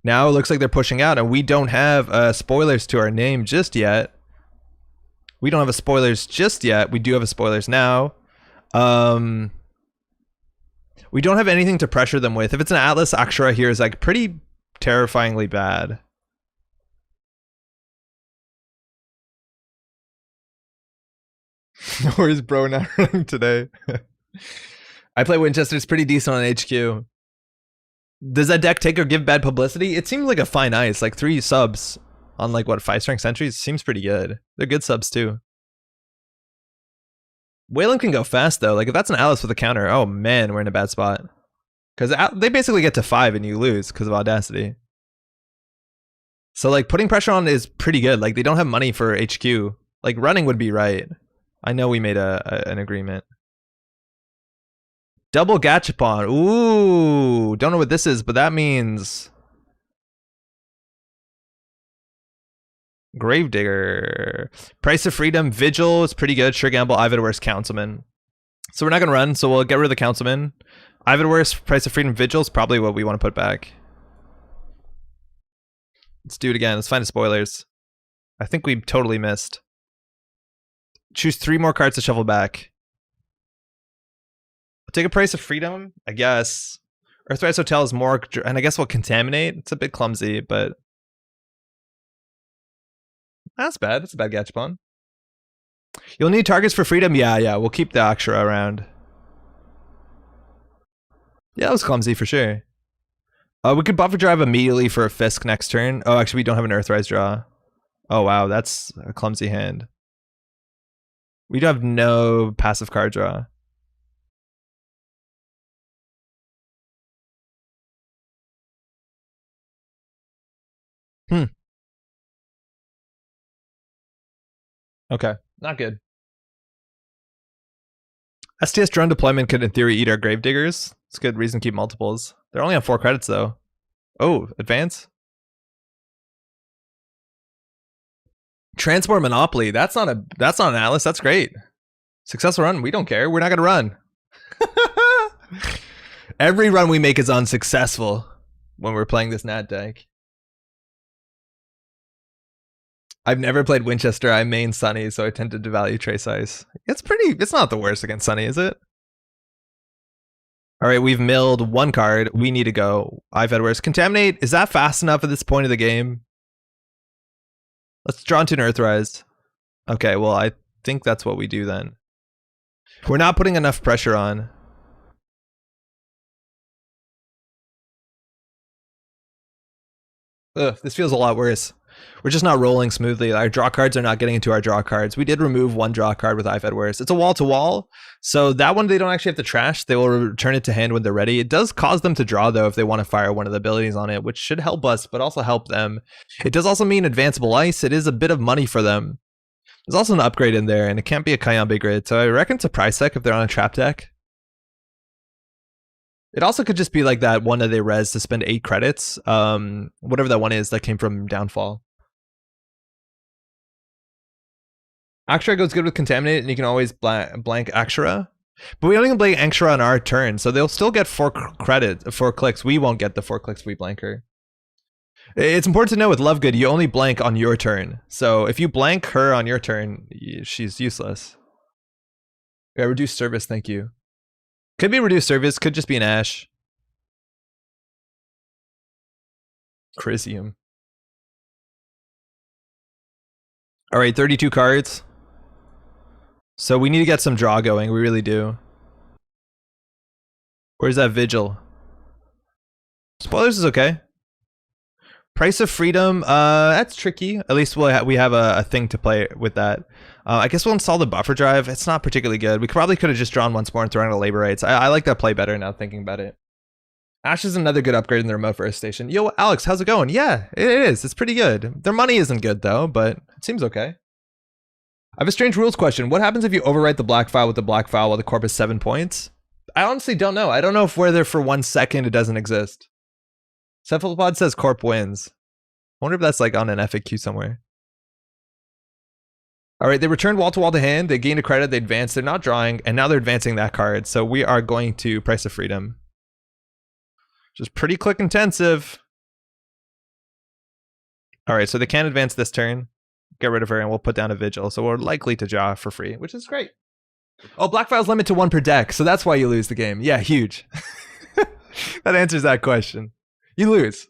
now it looks like they're pushing out, and we don't have spoilers to our name just yet. We don't have a spoilers just yet. We do have a spoilers now. We don't have anything to pressure them with. If it's an Atlas, Akshara here is like pretty terrifyingly bad. No worries, bro. Not running today. I play Winchester. It's pretty decent on HQ. Does that deck take or give bad publicity? It seems like a fine ice. Like 3 subs on like what 5 strength sentries seems pretty good. They're good subs too. Wayland can go fast though. Like if that's an Alice with a counter, oh man, we're in a bad spot. Because they basically get to 5 and you lose because of Audacity. So like putting pressure on is pretty good. Like they don't have money for HQ. Like running would be right. I know we made an agreement. Double Gachapon. Ooh, don't know what this is, but that means Gravedigger. Price of Freedom. Vigil is pretty good. Sure Gamble. Ividworst. Councilman. So we're not going to run, so we'll get rid of the Councilman. Ividworst, Price of Freedom, Vigil is probably what we want to put back. Let's do it again. Let's find the spoilers. I think we totally missed. Choose 3 more cards to shuffle back. I'll take a Price of Freedom, I guess. Earthrise Hotel is more, and I guess we'll Contaminate. It's a bit clumsy, but that's bad. That's a bad Gachapon. You'll need targets for freedom? Yeah, we'll keep the Akshara around. Yeah, that was clumsy for sure. We could buffer drive immediately for a Fisk next turn. Oh, actually, we don't have an Earthrise draw. Oh, wow, that's a clumsy hand. We do have no passive card draw. Okay, not good. STS drone deployment could, in theory, eat our Gravediggers. It's a good reason to keep multiples. They're only on 4 credits, though. Oh, advance? Transport Monopoly. That's not an Atlas. That's great. Successful run. We don't care. We're not going to run. Every run we make is unsuccessful when we're playing this Nat deck. I've never played Winchester. I main Sunny, so I tend to devalue Trace Ice. It's not the worst against Sunny, is it? All right, we've milled 1 card. We need to go. Ividworst. Contaminate. Is that fast enough at this point of the game? Let's draw into an Earthrise. Okay, well, I think that's what we do then. We're not putting enough pressure on. Ugh, this feels a lot worse. We're just not rolling smoothly. Our draw cards are not getting into our draw cards. We did remove 1 draw card with Ividworst. It's a wall-to-wall, so that one they don't actually have to trash. They will return it to hand when they're ready. It does cause them to draw, though, if they want to fire one of the abilities on it, which should help us, but also help them. It does also mean advanceable ice. It is a bit of money for them. There's also an upgrade in there, and it can't be a Kayambe grid, so I reckon it's a price deck if they're on a trap deck. It also could just be like that one that they res to spend 8 credits. Whatever that one is that came from Downfall. Akshara goes good with Contaminate, and you can always blank Akshara. But we don't even blank Akshara on our turn, so they'll still get 4 clicks. We won't get the 4 clicks if we blank her. It's important to know with Lovegood, you only blank on your turn. So if you blank her on your turn, she's useless. Yeah, reduced service, thank you. Could be reduced service, could just be an Ash. Chrysium. All right, 32 cards. So we need to get some draw going, we really do. Where's that Vigil? Spoilers is okay. Price of Freedom, that's tricky. At least we have a thing to play with that. I guess we'll install the buffer drive. It's not particularly good. We probably could have just drawn once more and thrown out labor rights. I like that play better now thinking about it. Ash is another good upgrade in the remote first station. Yo, Alex, how's it going? Yeah, it is. It's pretty good. Their money isn't good though, but it seems okay. I have a strange rules question. What happens if you overwrite the black file with the black file while the corp is 7 points? I honestly don't know. I don't know if we're there for 1 second it doesn't exist. Cephalopod says corp wins. I wonder if that's like on an FAQ somewhere. All right, they returned wall to wall to hand. They gained a credit. They advanced. They're not drawing, and now they're advancing that card. So we are going to Price of Freedom. Just pretty click intensive. All right, so they can advance this turn. Get rid of her, and we'll put down a Vigil. So we're likely to draw for free, which is great. Oh, black files limit to 1 per deck, so that's why you lose the game. Yeah, huge. That answers that question. You lose.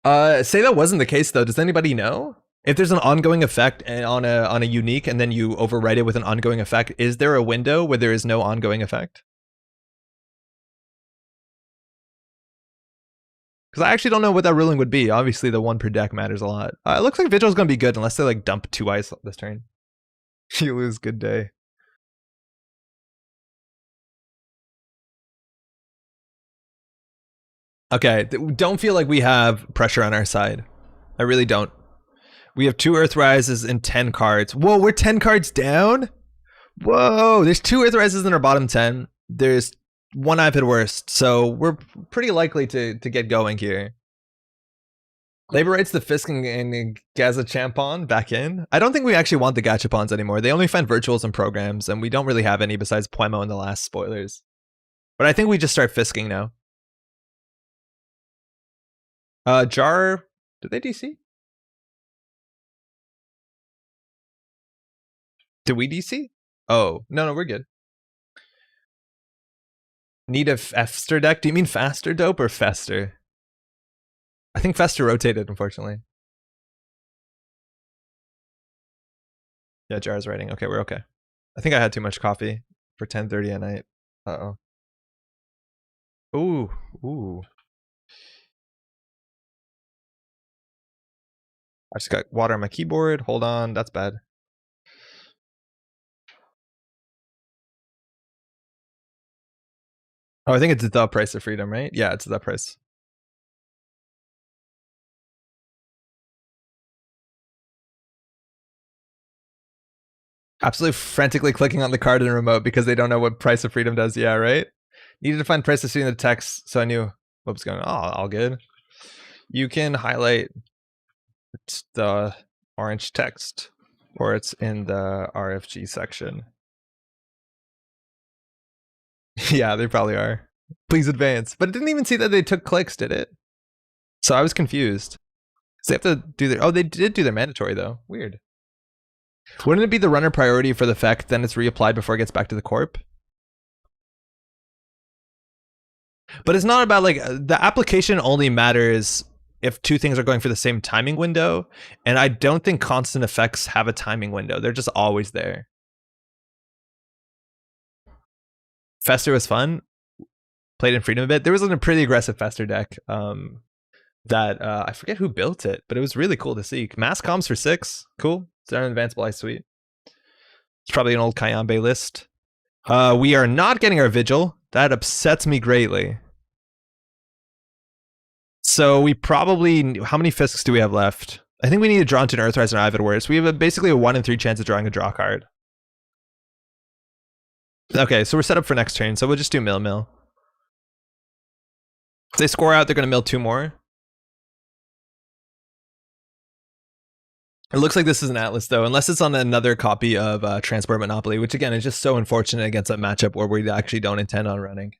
Say that wasn't the case though. Does anybody know? If there's an ongoing effect on a unique and then you overwrite it with an ongoing effect, is there a window where there is no ongoing effect? Because I actually don't know what that ruling would be. Obviously the 1 per deck matters a lot. It looks like Vigil's gonna be good unless they like dump 2 ice this turn. You lose, good day. Okay, don't feel like we have pressure on our side. I really don't. We have 2 Earthrises and 10 cards. Whoa, we're 10 cards down? Whoa, there's 2 Earthrises in our bottom 10. There's 1 Ividworst, so we're pretty likely to get going here. Labor rights the Fisk and Gazachampon back in. I don't think we actually want the Gachapons anymore. They only find virtuals and programs, and we don't really have any besides Puemo in the last spoilers. But I think we just start Fisking now. Jar, did they DC? Did we DC? Oh, no, we're good. Need a Fester deck? Do you mean Faster Dope or Fester? I think Fester rotated, unfortunately. Yeah, Jar's writing. Okay, we're okay. I think I had too much coffee for 10:30 at night. Uh-oh. Ooh. I just got water on my keyboard. Hold on, that's bad. Oh, I think it's the price of freedom, right? Yeah, it's the price. Absolutely frantically clicking on the card in the remote because they don't know what price of freedom does. Yeah, right? Needed to find price of freedom in the text, so I knew what was going on. Oh, all good. You can highlight the orange text, or it's in the RFG section. Yeah, they probably are. Please advance. But it didn't even see that they took clicks, did it? So I was confused. So they have to do their... Oh, they did do their mandatory, though. Weird. Wouldn't it be the runner priority for the effect, then it's reapplied before it gets back to the corp? But it's not about, like, the application only matters if two things are going for the same timing window, and I don't think constant effects have a timing window. They're just always there. Fester was fun. Played in Freedom a bit. There was a pretty aggressive Fester deck that I forget who built it, but it was really cool to see. Mass comms for 6. Cool. It's an advanced ice suite. It's probably an old Kayambe list. We are not getting our Vigil. That upsets me greatly. So we probably... How many Fisks do we have left? I think we need to draw into an Earthrise and Avid Warrior. So we have basically a 1 in 3 chance of drawing a draw card. Okay, so we're set up for next turn. So we'll just do mill. If they score out, they're going to mill 2 more. It looks like this is an Atlas, though, unless it's on another copy of Transport Monopoly, which, again, is just so unfortunate against that matchup where we actually don't intend on running.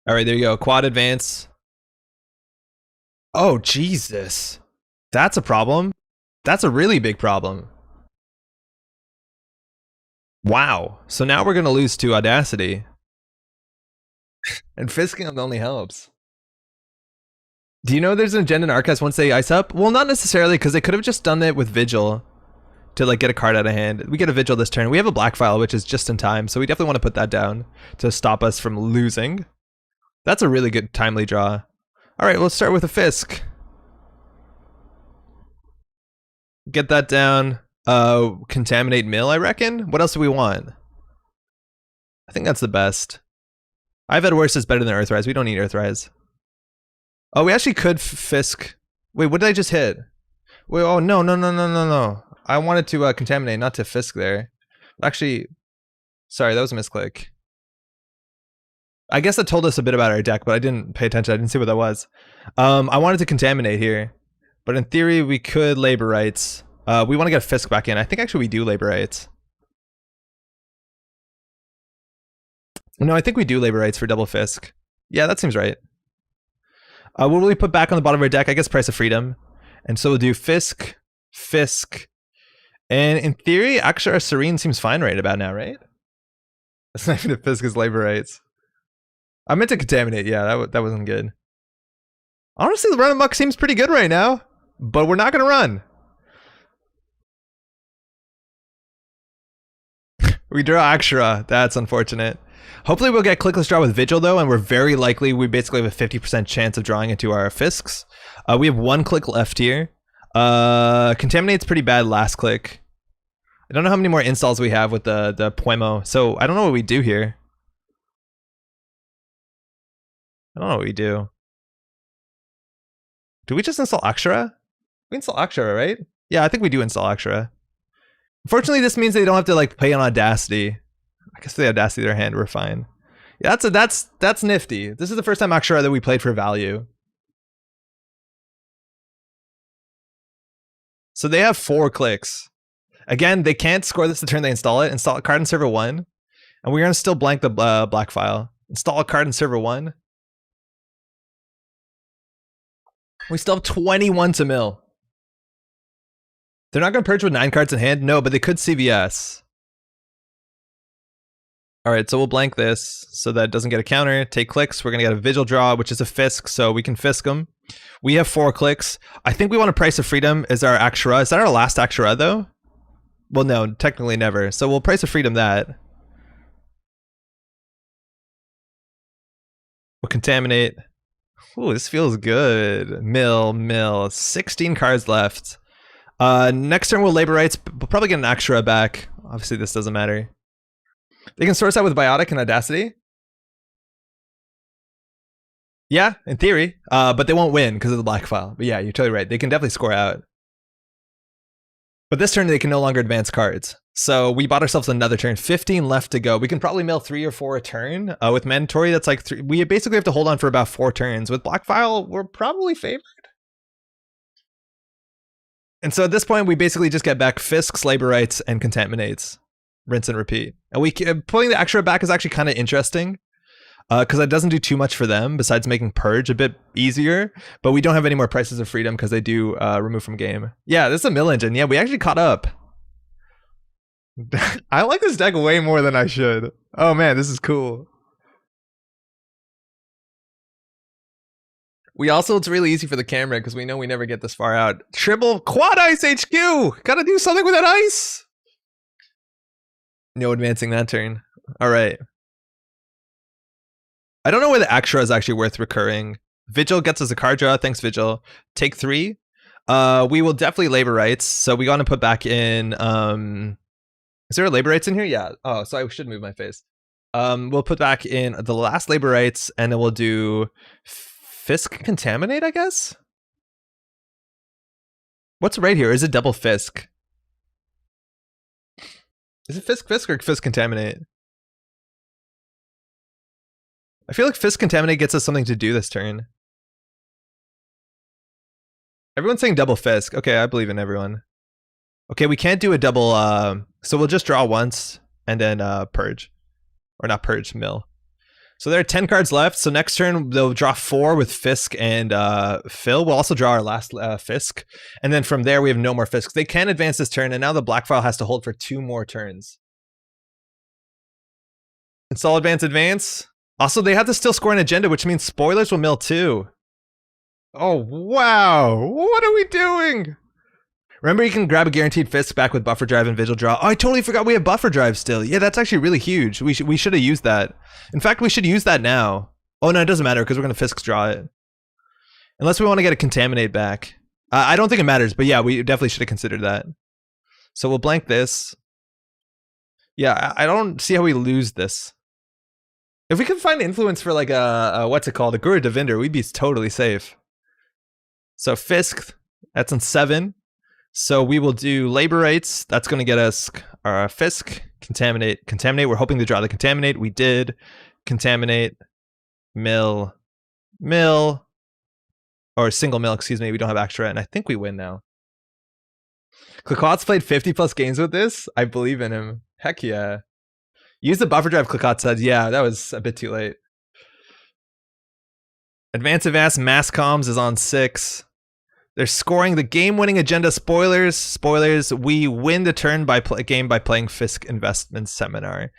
All right, there you go. Quad advance. Oh, Jesus. That's a problem. That's a really big problem. Wow. So now we're going to lose to Audacity. And Fisking only helps. Do you know there's an agenda in Archives once they ice up? Well, not necessarily, because they could have just done it with Vigil to, like, get a card out of hand. We get a Vigil this turn. We have a black file, which is just in time, so we definitely want to put that down to stop us from losing. That's a really good timely draw. All right, let's start with a Fisk. Get that down. Contaminate mill, I reckon. What else do we want? I think that's the best. I've had worse is better than Earthrise. We don't need Earthrise. Oh, we actually could Fisk. Wait, what did I just hit? Wait, oh, no. I wanted to contaminate, not to Fisk there. Actually, sorry, that was a misclick. I guess that told us a bit about our deck, but I didn't pay attention. I didn't see what that was. I wanted to contaminate here, but in theory, we could labor rights. We want to get Fisk back in. I think actually we do labor rights. No, I think we do labor rights for double Fisk. Yeah, that seems right. What will we put back on the bottom of our deck? I guess Price of Freedom. And so we'll do Fisk. And in theory, actually our Serene seems fine right about now, right? It's not even a Fisk is labor rights. I meant to contaminate. Yeah, that wasn't good. Honestly, the run amok seems pretty good right now. But we're not going to run. We draw Akshara. That's unfortunate. Hopefully we'll get clickless draw with Vigil, though, and we're very likely, we basically have a 50% chance of drawing into our Fisks. We have 1 click left here. Contaminate's pretty bad last click. I don't know how many more installs we have with the Puemo, so I don't know what we do here. I don't know what we do. Do we just install Akshara? We install Akshara, right? Yeah, I think we do install Akshara. Unfortunately, this means they don't have to, like, play on Audacity. I guess the Audacity of their hand, we're fine. Yeah, that's nifty. This is the first time Akshara that we played for value. So they have 4 clicks. Again, they can't score this the turn they install it. Install a card in server 1. And we're going to still blank the black file. Install a card in server 1. We still have 21 to mill. They're not going to purge with 9 cards in hand? No, but they could CVS. Alright, so we'll blank this so that it doesn't get a counter. Take clicks. We're going to get a Vigil draw, which is a Fisk, so we can Fisk them. We have 4 clicks. I think we want a Price of Freedom as our Akshara. Is that our last Akshara, though? Well, no, technically never. So we'll Price of Freedom that. We'll Contaminate. Ooh, this feels good. Mill. 16 cards left. Next turn we'll Labor Rights. We'll probably get an Akshara back. Obviously, this doesn't matter. They can source out with Biotic and Audacity. Yeah, in theory. But they won't win because of the black file. But yeah, you're totally right. They can definitely score out. But this turn they can no longer advance cards. So we bought ourselves another turn. 15 left to go. We can probably mill 3 or 4 a turn. With Mandatory, that's like 3. We basically have to hold on for about 4 turns. With black file, we're probably favored. And so at this point, we basically just get back Fisks, Labor Rights, and Contaminates. Rinse and repeat. And we pulling the Akshara back is actually kind of interesting. Because that doesn't do too much for them besides making Purge a bit easier. But we don't have any more Prices of Freedom because they do remove from game. Yeah, this is a mill engine. Yeah, we actually caught up. I like this deck way more than I should. Oh man, this is cool. We also, it's really easy for the camera because we know we never get this far out. Triple Quad Ice HQ! Gotta do something with that ice! No advancing that turn. Alright. I don't know where the Akshara is actually worth recurring. Vigil gets us a card draw. Thanks, Vigil. Take 3. We will definitely Labor Rights. So we got to put back in... is there a Labor Rights in here? Yeah. Oh, so I should move my face. We'll put back in the last Labor Rights, and then we'll do Fisk Contaminate, I guess? What's right here? Is it double Fisk? Is it Fisk or Fisk Contaminate? I feel like Fisk Contaminate gets us something to do this turn. Everyone's saying double Fisk. Okay, I believe in everyone. Okay, we can't do a double, so we'll just draw once and then Purge. Or not Purge, Mill. So there are 10 cards left, so next turn they'll draw 4 with Fisk and Phil. We'll also draw our last Fisk. And then from there we have no more Fisks. They can advance this turn, and now the black file has to hold for 2 more turns. Install advance. Also, they have to still score an agenda, which means spoilers will mill too. Oh, wow. What are we doing? Remember, you can grab a guaranteed Fisk back with Buffer Drive and Vigil Draw. Oh, I totally forgot we have Buffer Drive still. Yeah, that's actually really huge. We should have used that. In fact, we should use that now. Oh, no, it doesn't matter because we're going to Fisk draw it. Unless we want to get a Contaminate back. I don't think it matters, but yeah, we definitely should have considered that. So we'll blank this. Yeah, I don't see how we lose this. If we could find influence for like a what's it called? A Guru Devinder, we'd be totally safe. So Fisk, that's on 7. So we will do Labor Rights. That's going to get us Fisk, Contaminate. We're hoping to draw the Contaminate. We did. Contaminate. Mill. Or single mill, excuse me. We don't have extra, and I think we win now. Clicot's played 50 plus games with this. I believe in him. Heck yeah. Use the Buffer Drive, Clicot said. Yeah, that was a bit too late. Advance, Mass Comms is on 6. They're scoring the game-winning agenda. Spoilers. We win the turn by game by playing Fisk Investment Seminar.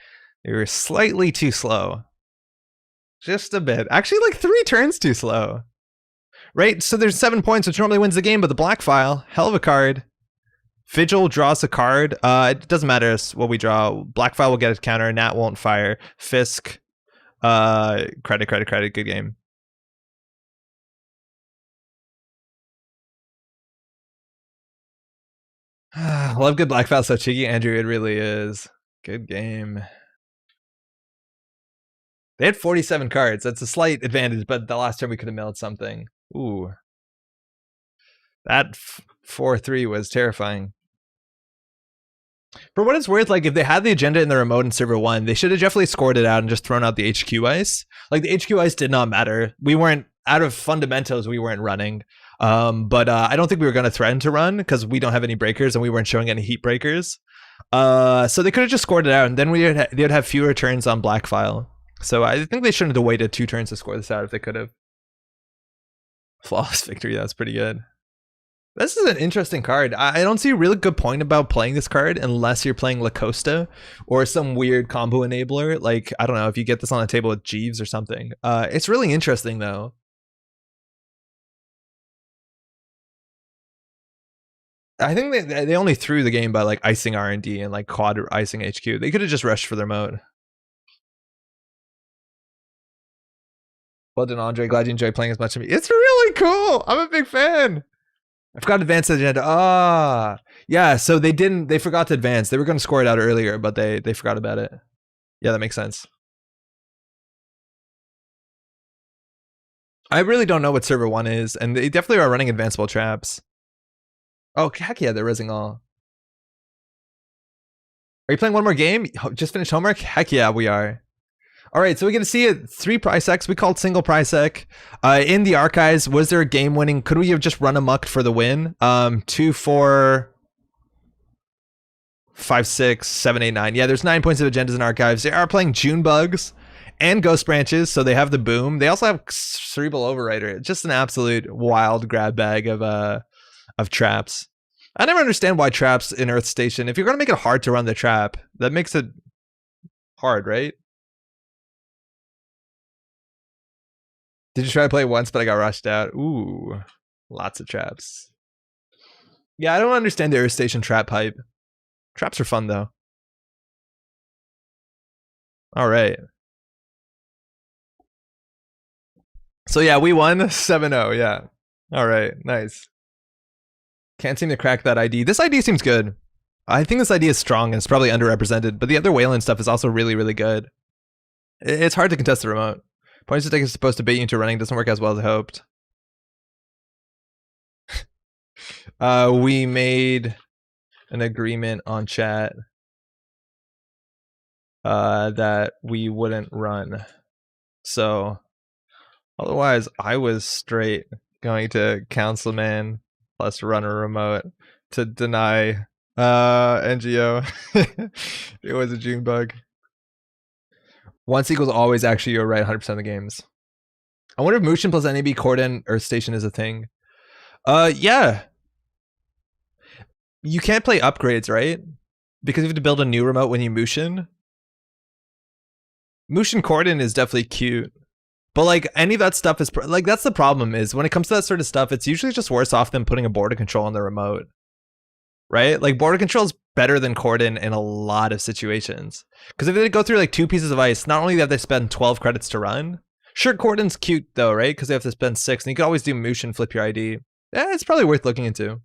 They were slightly too slow. Just a bit. Actually, like 3 turns too slow. Right? So there's 7 points, which normally wins the game, but the black file, hell of a card. Vigil draws a card. It doesn't matter what we draw. Black file will get a counter. Nat won't fire. Fisk. Credit. Good game. Love good black file so cheeky, Andrew. It really is. Good game. They had 47 cards. That's a slight advantage, but the last turn we could have milled something. Ooh. That 4-3 was terrifying. For what it's worth, like if they had the agenda in the remote in server 1, they should have definitely scored it out and just thrown out the HQ ice. Like the HQ ice did not matter. We weren't, out of fundamentals, we weren't running. But I don't think we were going to threaten to run because we don't have any breakers and we weren't showing any heat breakers. So they could have just scored it out, and then they'd have fewer turns on black file. So I think they shouldn't have waited 2 turns to score this out if they could have. Flawless victory, that's pretty good. This is an interesting card. I don't see a really good point about playing this card unless you're playing La Costa or some weird combo enabler. Like, I don't know, if you get this on a table with Jeeves or something. It's really interesting, though. I think they only threw the game by, like, icing R&D and, like, quad icing HQ. They could have just rushed for their mode. Well done, Andre. Glad you enjoy playing as much as me. It's really cool. I'm a big fan. I forgot advanced agenda. Yeah, so they forgot to advance. They were going to score it out earlier, but they forgot about it. Yeah, that makes sense. I really don't know what server 1 is, and they definitely are running advanceable traps. Oh, heck yeah, they're rizzing all. Are you playing one more game? Just finished homework? Heck yeah, we are. All right, so we're going to see it. 3 price X. We called single price X. In the archives, was there a game winning? Could we have just run amok for the win? 2, 4, 5, 6, 7, 8, 9. Yeah, there's 9 points of agendas in archives. They are playing June bugs and ghost branches, so they have the boom. They also have cerebral overwriter. Just an absolute wild grab bag of traps. I never understand why traps in Earth Station. If you're gonna make it hard to run the trap, that makes it hard, right? Did you try to play it once, but I got rushed out? Ooh, lots of traps. Yeah, I don't understand the Earth Station trap hype. Traps are fun though. All right. So yeah, we won 7-0. Yeah. All right. Nice. Can't seem to crack that ID. This ID seems good. I think this ID is strong and it's probably underrepresented, but the other Wayland stuff is also really, really good. It's hard to contest the remote. Points to take is supposed to bait you into running. Doesn't work as well as I hoped. We made an agreement on chat that we wouldn't run. So otherwise, I was straight going to Councilman plus runner remote to deny NGO. It was a June bug. Once equals always, actually, you're right 100% of the games. I wonder if Mushin plus NAB Corden Earth Station is a thing. Yeah. You can't play upgrades, right? Because you have to build a new remote when you Mushin. Mushin Corden is definitely cute. But like any of that stuff is like, that's the problem is when it comes to that sort of stuff, it's usually just worse off than putting a border control on the remote. Right? Like border control is better than Corden in a lot of situations. Because if they go through like 2 pieces of ice, not only have they spend 12 credits to run. Sure, Corden's cute though, right? Because they have to spend 6, and you can always do Moosh and flip your ID. Yeah, it's probably worth looking into.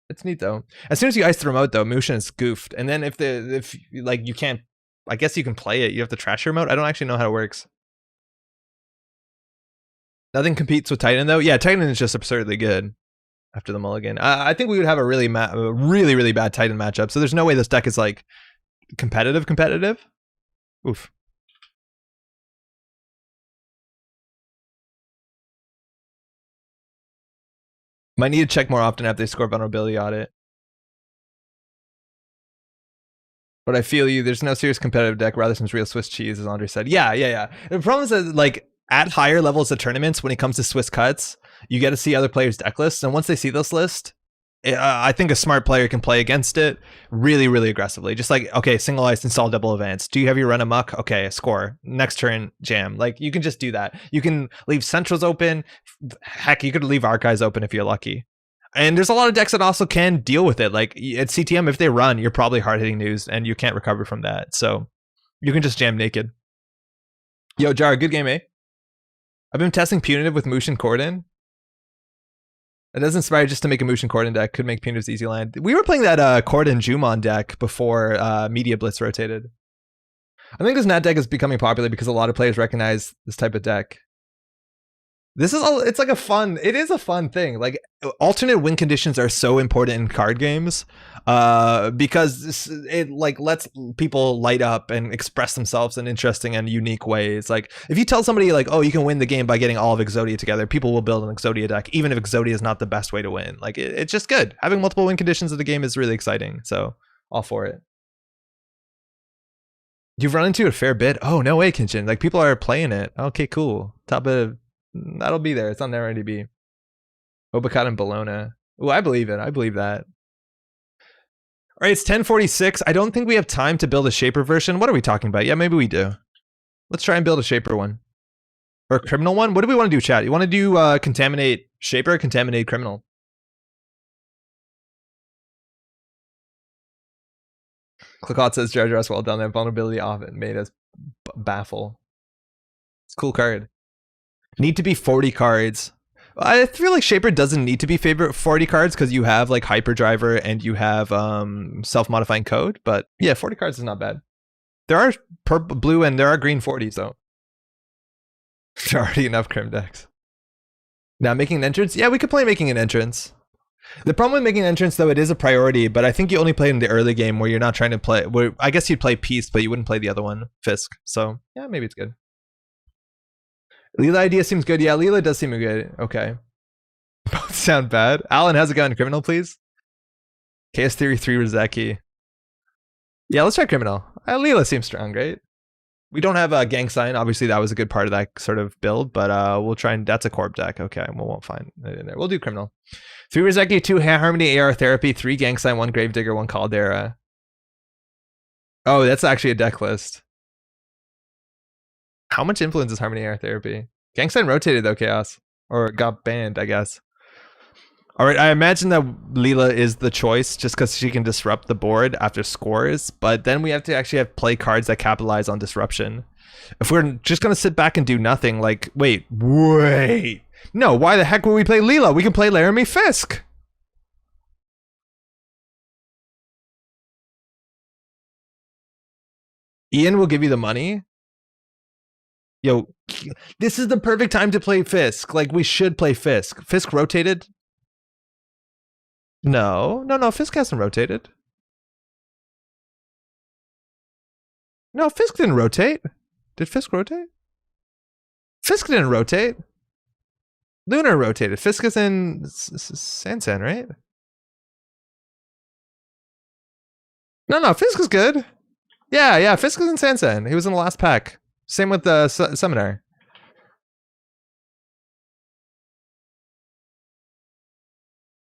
It's neat though. As soon as you ice the remote though, Mooshin is goofed. And then if like you can't, I guess you can play it. You have to trash your remote. I don't actually know how it works. Nothing competes with Titan though. Yeah, Titan is just absurdly good after the mulligan. I think we would have a really really bad Titan matchup. So there's no way this deck is like competitive. Oof. Might need to check more often after they score vulnerability audit. But I feel you. There's no serious competitive deck, rather some real Swiss cheese, as Andre said. Yeah. The problem is that like at higher levels of tournaments, when it comes to Swiss cuts, you get to see other players' deck lists, and once they see this list, I think a smart player can play against it really, really aggressively. Just like, okay, single ice, install double advance. Do you have your run amok? Okay, score. Next turn, jam. Like you can just do that. You can leave centrals open. Heck, you could leave archives open if you're lucky. And there's a lot of decks that also can deal with it. Like at CTM, if they run, you're probably hard hitting news and you can't recover from that. So you can just jam naked. Yo, Jar, good game, eh? I've been testing Punitive with Moosh and Corden. It doesn't inspire just to make a Moosh and Corden deck. Could make Punitive's easy land. We were playing that Corden Jumon deck before Media Blitz rotated. I think this Nat deck is becoming popular because a lot of players recognize this type of deck. This is all. It's like a fun. It is a fun thing. Like alternate win conditions are so important in card games, because it like lets people light up and express themselves in interesting and unique ways. Like if you tell somebody like, oh, you can win the game by getting all of Exodia together, people will build an Exodia deck, even if Exodia is not the best way to win. Like it's just good. Having multiple win conditions of the game is really exciting. So all for it. You've run into it a fair bit. Oh no way, Kinchin. Like people are playing it. Okay, cool. Top of that'll be there. It's on there IMDb. Obacata and Bologna. Oh, I believe it. I believe that. All right, it's 10:46. I don't think we have time to build a Shaper version. What are we talking about? Yeah, maybe we do. Let's try and build a Shaper one. Or a Criminal one? What do we want to do, chat? You want to do Contaminate Shaper or Contaminate Criminal? Clickhot says Jar Jar's well done. That vulnerability off it made us baffle. It's a cool card. Need to be 40 cards. I feel like Shaper doesn't need to be favorite 40 cards because you have like Hyperdriver and you have self-modifying code. But yeah, 40 cards is not bad. There are purple, blue, and there are green 40s though. There are already enough Crim decks. Now making an entrance? Yeah, we could play making an entrance. The problem with making an entrance though, it is a priority, but I think you only play in the early game where you're not trying to play. Where I guess you'd play Peace, but you wouldn't play the other one, Fisk. So yeah, maybe it's good. Leela idea seems good. Yeah, Leela does seem good. Okay. Both sound bad. Alan, how's it going? Criminal, please. Chaos Theory 3 Rizeki. Yeah, let's try Criminal. Leela seems strong, right? We don't have a Gang Sign. Obviously, that was a good part of that sort of build, but we'll try and that's a Corp deck. Okay, we won't find it in there. We'll do Criminal. 3 Rizeki, 2 Harmony AR Therapy, 3 Gang Sign, 1 Gravedigger, 1 Caldera. Oh, that's actually a deck list. How much influence is Harmony AR Therapy? Gang Sign rotated though, Chaos. Or got banned, I guess. Alright, I imagine that Leela is the choice just because she can disrupt the board after scores, but then we have to actually have play cards that capitalize on disruption. If we're just going to sit back and do nothing, like, wait. No, why the heck would we play Leela? We can play Laramie Fisk. Ian will give you the money. Yo, this is the perfect time to play Fisk. Like, we should play Fisk. Fisk rotated? No, Fisk hasn't rotated. No, Fisk didn't rotate. Did Fisk rotate? Fisk didn't rotate. Lunar rotated. Fisk is in Sansan, right? No, Fisk is good. Yeah, Fisk is in Sansan. He was in the last pack. Same with the Seminar.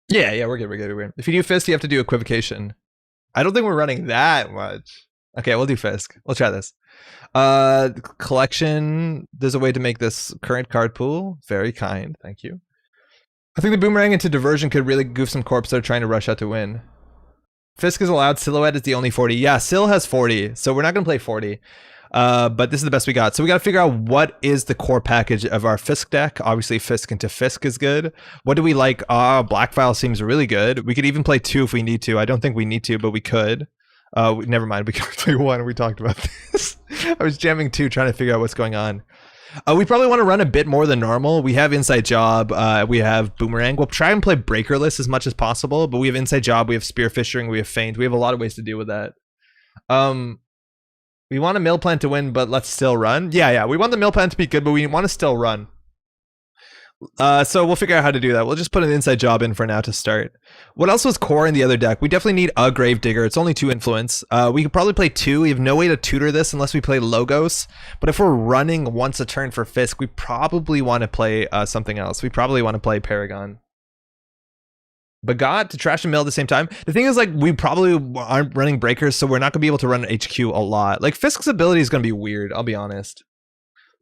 Yeah, we're good. If you do Fisk, you have to do Equivocation. I don't think we're running that much. Okay, we'll do Fisk. We'll try this. Collection. There's a way to make this current card pool. Very kind. Thank you. I think the Boomerang into Diversion could really goof some corps that are trying to rush out to win. Fisk is allowed. Silhouette is the only 40. Yeah, Sil has 40, so we're not going to play 40. But this is the best we got. So we got to figure out what is the core package of our Fisk deck. Obviously, Fisk into Fisk is good. What do we like? Black File seems really good. We could even play 2 if we need to. I don't think we need to, but we could. Never mind. We can play 1. We talked about this. I was jamming 2, trying to figure out what's going on. We probably want to run a bit more than normal. We have Inside Job. We have Boomerang. We'll try and play Breakerless as much as possible, but we have Inside Job. We have Spearfishing. We have Feint. We have a lot of ways to deal with that. We want a mill plan to win, but let's still run. Yeah. We want the mill plan to be good, but we want to still run. So we'll figure out how to do that. We'll just put an Inside Job in for now to start. What else was core in the other deck? We definitely need a Gravedigger. It's only 2 influence. We could probably play 2. We have no way to tutor this unless we play Logos. But if we're running once a turn for Fisk, we probably want to play something else. We probably want to play Paragon. Bagot to trash and mill at the same time. The thing is, like, we probably aren't running breakers, so we're not gonna be able to run HQ a lot. Like, Fisk's ability is gonna be weird, I'll be honest.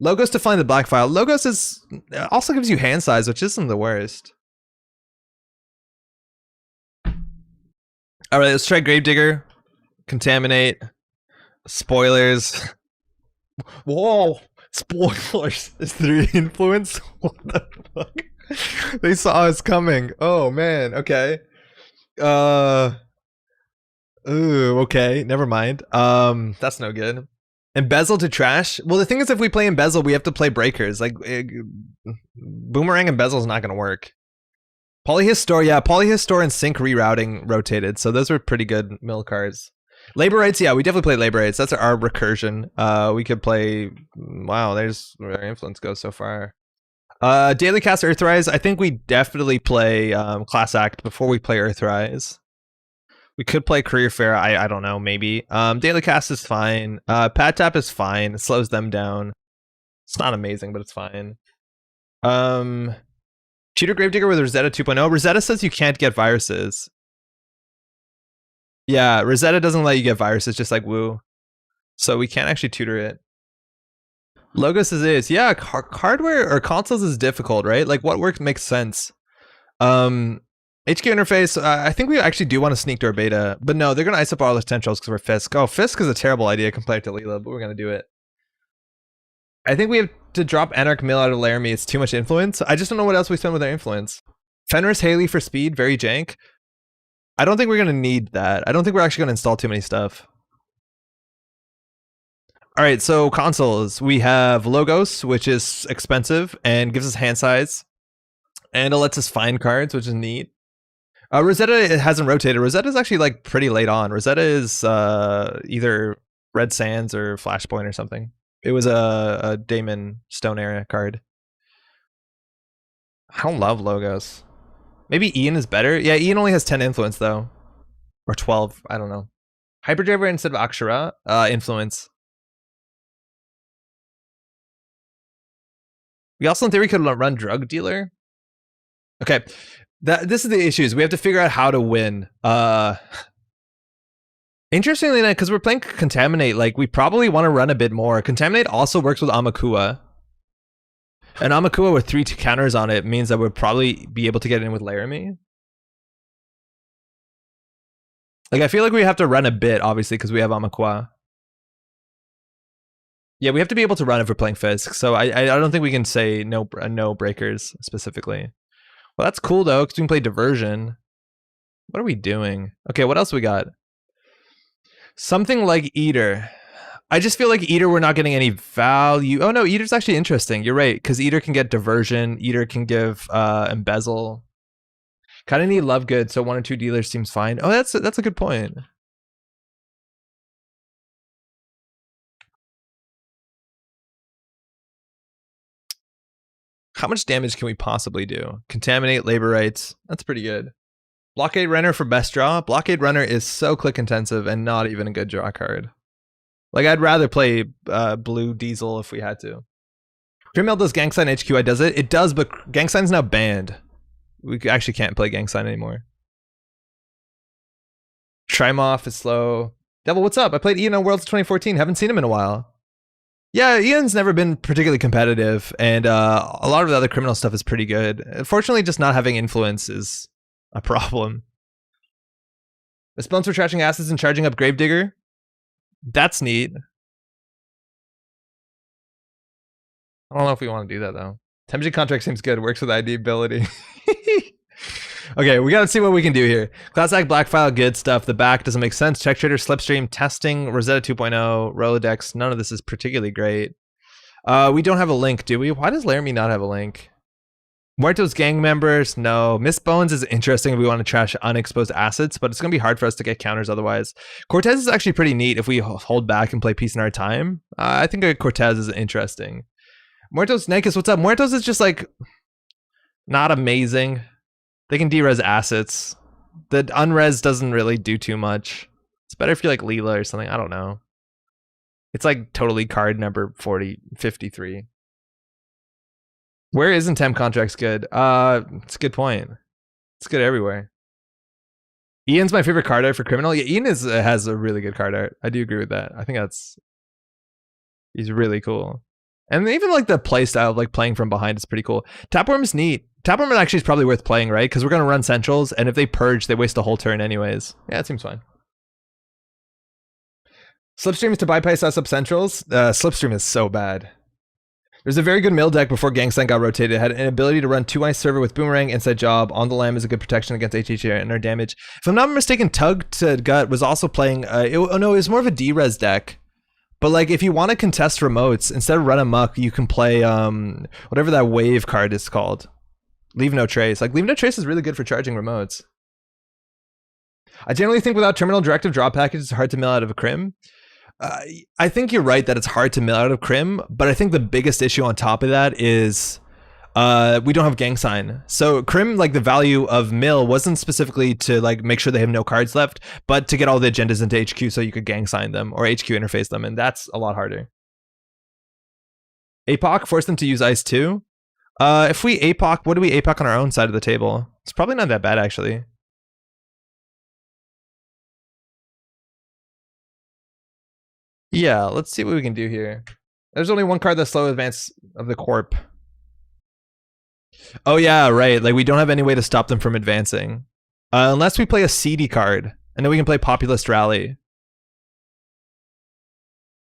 Logos to find the black file. Logos is also gives you hand size, which isn't the worst. Alright, let's try Gravedigger. Contaminate. Spoilers. Whoa! Spoilers. Is 3 influence? What the fuck? They saw us coming. Oh man, okay. Ooh, okay, never mind. That's no good. Embezzle to trash? Well, the thing is, if we play Embezzle, we have to play Breakers. Like, Boomerang Embezzle is not going to work. Polyhistor, yeah, Polyhistor and Sync Rerouting rotated, so those were pretty good mill cards. Labor Rights, yeah, we definitely played Labor Rights. That's our recursion. We could play... Wow, there's where our influence goes so far. Daily Cast Earthrise, I think we definitely play Class Act before we play Earthrise. We could play Career Fair, I don't know, maybe. Daily Cast is fine. Pad Tap is fine. It slows them down. It's not amazing, but it's fine. Tutor Gravedigger with Rosetta 2.0. Rosetta says you can't get viruses. Yeah, Rosetta doesn't let you get viruses, just like Woo. So we can't actually tutor it. Logos is, yeah, hardware or consoles is difficult, right? Like what works makes sense. HQ interface, I think we actually do want to sneak door beta, but no, they're going to ice up all the potentials because we're Fisk. Oh, Fisk is a terrible idea compared to Leela, but we're going to do it. I think we have to drop Anarch Mill out of Laramie. It's too much influence. I just don't know what else we spend with our influence. Fenris Haley for speed, very jank. I don't think we're going to need that. I don't think we're actually going to install too many stuff. All right, so consoles. We have Logos, which is expensive and gives us hand size. And it lets us find cards, which is neat. Rosetta, it hasn't rotated. Rosetta is actually like pretty late on. Rosetta is either Red Sands or Flashpoint or something. It was a Damon Stone Era card. I don't love Logos. Maybe Ian is better. Yeah, Ian only has 10 influence though. Or 12, I don't know. Hyperdriver instead of Akshara, influence. We also in theory could run Drug Dealer. Okay, this is the issues. We have to figure out how to win. Interestingly enough, because we're playing Contaminate, like we probably want to run a bit more. Contaminate also works with Amakua. And Amakua with 3 counters on it means that we'll probably be able to get in with Laramie. Like I feel like we have to run a bit, obviously, because we have Amakua. Yeah, we have to be able to run if we're playing Fisk. So I don't think we can say no breakers specifically. Well, that's cool though, because we can play Diversion. What are we doing? Okay, what else we got? Something like Eater. I just feel like Eater, we're not getting any value. Oh no, Eater's actually interesting. You're right, because Eater can get Diversion. Eater can give Embezzle. Kind of need Lovegood, so 1 or 2 dealers seems fine. Oh, that's a good point. How much damage can we possibly do? Contaminate, Labor Rights. That's pretty good. Blockade Runner for best draw. Blockade Runner is so click intensive and not even a good draw card. Like I'd rather play Blue Diesel if we had to. Dreammail does Gang Sign HQI, does it? It does, but Gang Sign's now banned. We actually can't play Gang Sign anymore. Trimoff is slow. Devil, what's up? I played Ian on Worlds 2014. Haven't seen him in a while. Yeah, Ian's never been particularly competitive, and a lot of the other criminal stuff is pretty good. Unfortunately, just not having influence is a problem. Response for trashing assets and charging up Gravedigger. That's neat. I don't know if we want to do that though. Temperature contract seems good. Works with ID ability. Okay, we gotta see what we can do here. Class Act, Black File, good stuff. The back doesn't make sense. Check Trader, Slipstream, Testing, Rosetta 2.0, Rolodex. None of this is particularly great. We don't have a link, do we? Why does Laramie not have a link? Muertos gang members, no. Miss Bones is interesting if we want to trash unexposed assets, but it's going to be hard for us to get counters otherwise. Cortez is actually pretty neat if we hold back and play Peace in Our Time. I think a Cortez is interesting. Muertos Nakis, what's up? Muertos is just like not amazing. They can derez assets. The unres doesn't really do too much. It's better if you like Leela or something. I don't know. It's like totally card number 53. Where isn't temp contracts good? It's a good point. It's good everywhere. Ian's my favorite card art for criminal. Yeah, Ian has a really good card art. I do agree with that. I think he's really cool. And even like the play style of like playing from behind is pretty cool. Tapworm is neat. Tapworm actually is probably worth playing, right? Because we're gonna run centrals, and if they purge, they waste a whole turn anyways. Yeah, it seems fine. Slipstream is to bypass us up centrals. Slipstream is so bad. There's a very good mill deck before Gang Sign got rotated. It had an ability to run 2 ice server with Boomerang, Inside Job. On the Lamb is a good protection against HHR and our damage. If I'm not mistaken, Tug to Gut was also playing... oh no, it was more of a D-res deck. But like, if you want to contest remotes, instead of run amok, you can play whatever that wave card is called. Leave no trace. Like, leave no trace is really good for charging remotes. I generally think without terminal directive draw packages, it's hard to mill out of a crim. I think you're right that it's hard to mill out of crim, but I think the biggest issue on top of that is we don't have gang sign. So crim, like the value of mill wasn't specifically to like make sure they have no cards left, but to get all the agendas into HQ so you could gang sign them or HQ interface them, and that's a lot harder. APOC, force them to use ice too. If we APOC, what do we APOC on our own side of the table? It's probably not that bad actually. Yeah, let's see what we can do here. There's only one card that's slow advance of the corp. Oh yeah, right. Like we don't have any way to stop them from advancing. Unless we play a CD card. And then we can play Populist Rally.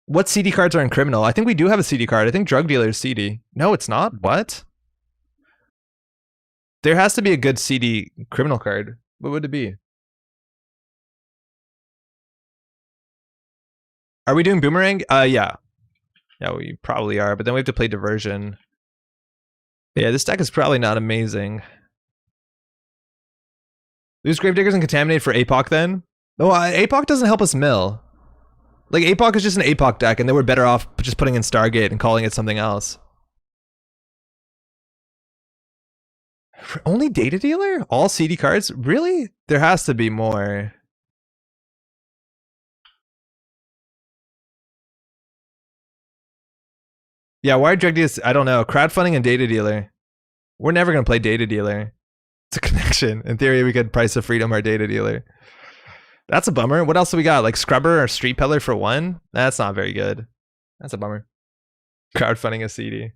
What CD cards are in Criminal? I think we do have a CD card. I think Drug Dealer is CD. No, it's not. What? There has to be a good CD Criminal card. What would it be? Are we doing Boomerang? Yeah. Yeah, we probably are, but then we have to play Diversion. Yeah, this deck is probably not amazing. Lose Gravediggers and Contaminate for APOC then? No, APOC doesn't help us mill. Like, APOC is just an APOC deck, and they were better off just putting in Stargate and calling it something else. Only Data Dealer? All CD cards? Really? There has to be more. Yeah, why Drug Dealers? I don't know. Crowdfunding and Data Dealer. We're never going to play Data Dealer. It's a connection. In theory, we could Price of Freedom our Data Dealer. That's a bummer. What else do we got? Like Scrubber or Street Peddler for one? That's not very good. That's a bummer. Crowdfunding a CD.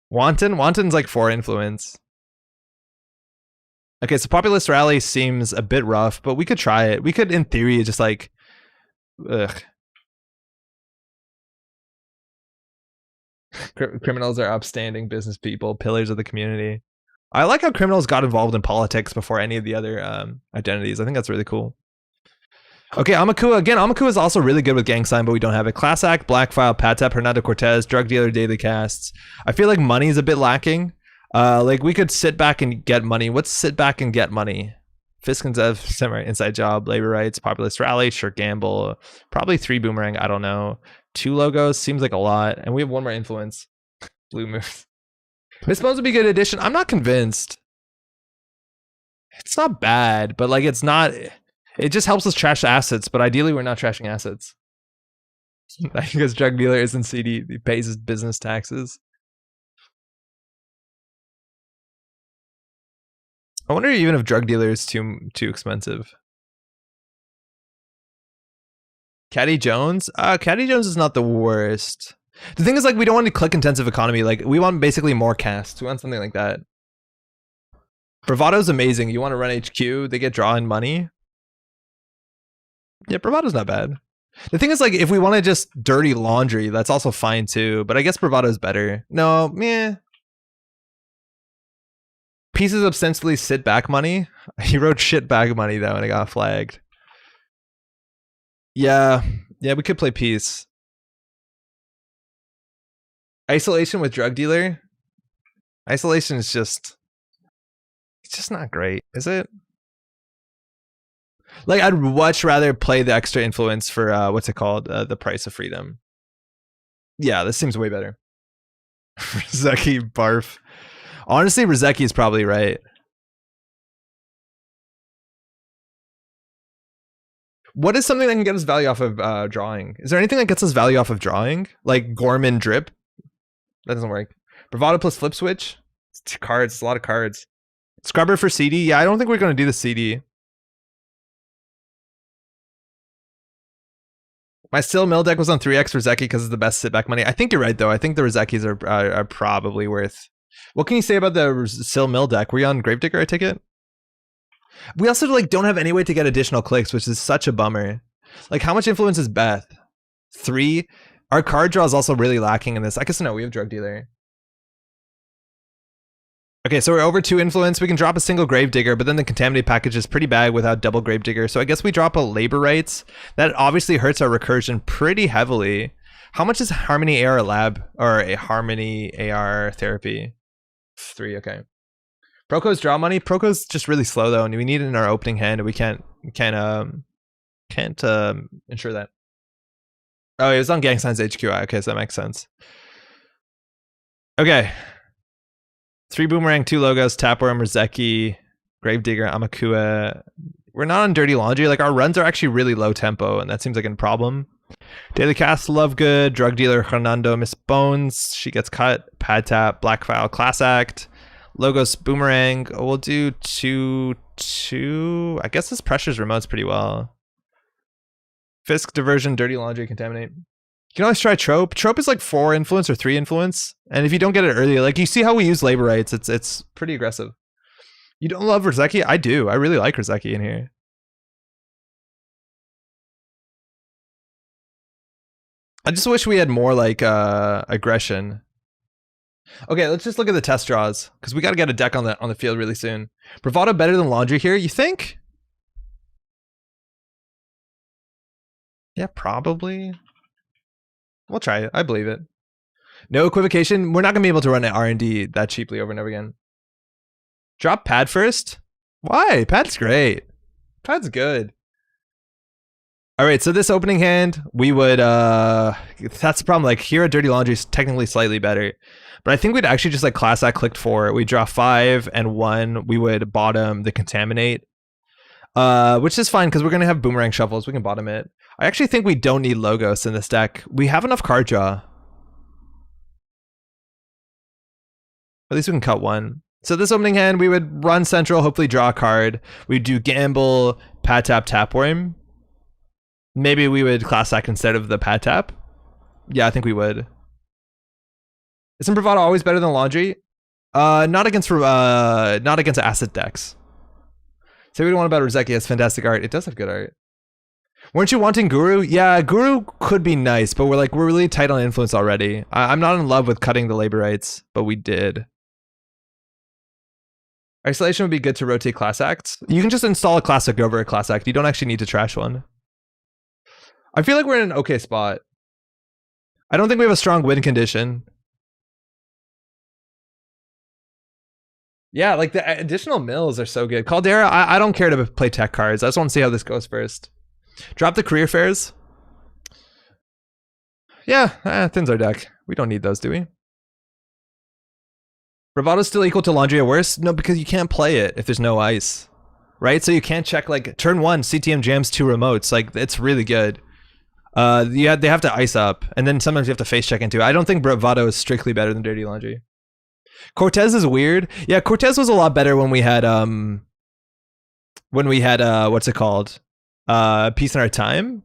Wanton? Wanton's like 4 influence. Okay, so Populist Rally seems a bit rough, but we could try it. We could, in theory, just like... Ugh. Criminals are upstanding business people, pillars of the community. I like how criminals got involved in politics before any of the other identities. I think that's really cool. Okay, Amakua. Again, Amakua is also really good with gang sign, but we don't have it. Class Act, Black File, Patap, Hernando Cortez, Drug Dealer, Daily Casts. I feel like money is a bit lacking. Like we could sit back and get money. What's sit back and get money? Fisk and Zev, Samurai Inside Job, Labor Rights, Populist Rally, Sure Gamble, probably 3 Boomerang. I don't know. 2 logos seems like a lot, and we have 1 more influence. Blue moves. Miss Bones would be a good addition. I'm not convinced. It's not bad, but like it's not. It just helps us trash assets, but ideally we're not trashing assets. Because Drug Dealer isn't CD, he pays his business taxes. I wonder even if Drug Dealer is too expensive. Caddy Jones? Caddy Jones is not the worst. The thing is, like, we don't want a click-intensive economy. Like, we want basically more casts. We want something like that. Bravado's amazing. You want to run HQ, they get draw in money. Yeah, Bravado's not bad. The thing is, like, if we want to just dirty laundry, that's also fine too. But I guess Bravado's better. No, meh. Pieces ostensibly sit back money. He wrote shit back money though, and it got flagged. Yeah, we could play Peace. Isolation with Drug Dealer. Isolation is just, it's just not great, is it? Like, I'd much rather play the extra influence for what's it called? The Price of Freedom. Yeah, this seems way better. Rizeki barf. Honestly, Rizeki is probably right. What is something that can get us value off of drawing? Is there anything that gets us value off of drawing? Like Gorman Drip? That doesn't work. Bravado plus Flip Switch? It's 2 cards. It's a lot of cards. Scrubber for CD? Yeah, I don't think we're going to do the CD. My Still Mill deck was on 3x Rizeki because it's the best sit back money. I think you're right, though. I think the Rizekis are probably worth... What can you say about the Still Mill deck? Were you on Gravedigger, I take it? We also like don't have any way to get additional clicks, which is such a bummer. Like, how much influence is Beth? 3? Our card draw is also really lacking in this. I guess no, we have Drug Dealer. Okay, so we're over 2 influence. We can drop a single Gravedigger, but then the Contaminate package is pretty bad without double Gravedigger. So I guess we drop a Labor Rights. That obviously hurts our recursion pretty heavily. How much is Harmony AR Lab or a Harmony AR Therapy? 3, okay. Proco's draw money. Proco's just really slow though, and we need it in our opening hand, and we can't ensure that. Oh, it was on Gang Signs HQI. Okay, so that makes sense. Okay. 3 Boomerang, 2 Logos, Tapworm, Rizeki, Gravedigger, Amakua. We're not on Dirty Laundry. Like, our runs are actually really low tempo, and that seems like a problem. Daily Cast, Love Good, Drug Dealer, Hernando, Miss Bones. She gets cut. Pad Tap, Black File, Class Act. Logos, Boomerang. We'll do 2. I guess this pressures remotes pretty well. Fisk, Diversion, Dirty Laundry, Contaminate. You can always try Trope. Trope is like 4 influence or 3 influence. And if you don't get it early, like you see how we use Labor Rights, it's pretty aggressive. You don't love Rizeki? I do. I really like Rizeki in here. I just wish we had more like aggression. Okay, let's just look at the test draws because we got to get a deck on the field really soon. Bravado better than Laundry here, you think? Yeah, probably. We'll try it. I believe it. No equivocation. We're not gonna be able to run an R&D that cheaply over and over again. Drop Pad first. Why? Pad's great. Pad's good. All right, so this opening hand, we would that's the problem. Like here at Dirty Laundry is technically slightly better. But I think we'd actually just like Class Act clicked 4. We draw 5 and 1. We would bottom the Contaminate. Which is fine because we're gonna have Boomerang shuffles. We can bottom it. I actually think we don't need Logos in this deck. We have enough card draw. At least we can cut 1. So this opening hand, we would run Central, hopefully draw a card. We'd do Gamble, Pad Tap, Tapworm. Maybe we would Class Act instead of the Pad Tap. Yeah, I think we would. Isn't Bravado always better than Laundry? Not against acid decks. Say what you want about Rizeki. It's fantastic art. It does have good art. Weren't you wanting Guru? Yeah, Guru could be nice, but we're really tight on influence already. I'm not in love with cutting the Labor Rights, but we did. Isolation would be good to rotate Class Acts. You can just install a Classic over a Class Act. You don't actually need to trash one. I feel like we're in an okay spot. I don't think we have a strong win condition. Yeah, like the additional mills are so good. Caldera, I don't care to play tech cards. I just want to see how this goes first. Drop the career fairs. Yeah, thins our deck. We don't need those, do we? Bravado's still equal to Laundry or worse? No, because you can't play it if there's no ice. Right? So you can't check like turn 1, CTM jams 2 remotes. Like it's really good. They have to ice up, and then sometimes you have to face check into it. I don't think Bravado is strictly better than Dirty Laundry. Cortez is weird. Yeah, Cortez was a lot better when we had what's it called? Peace in Our Time.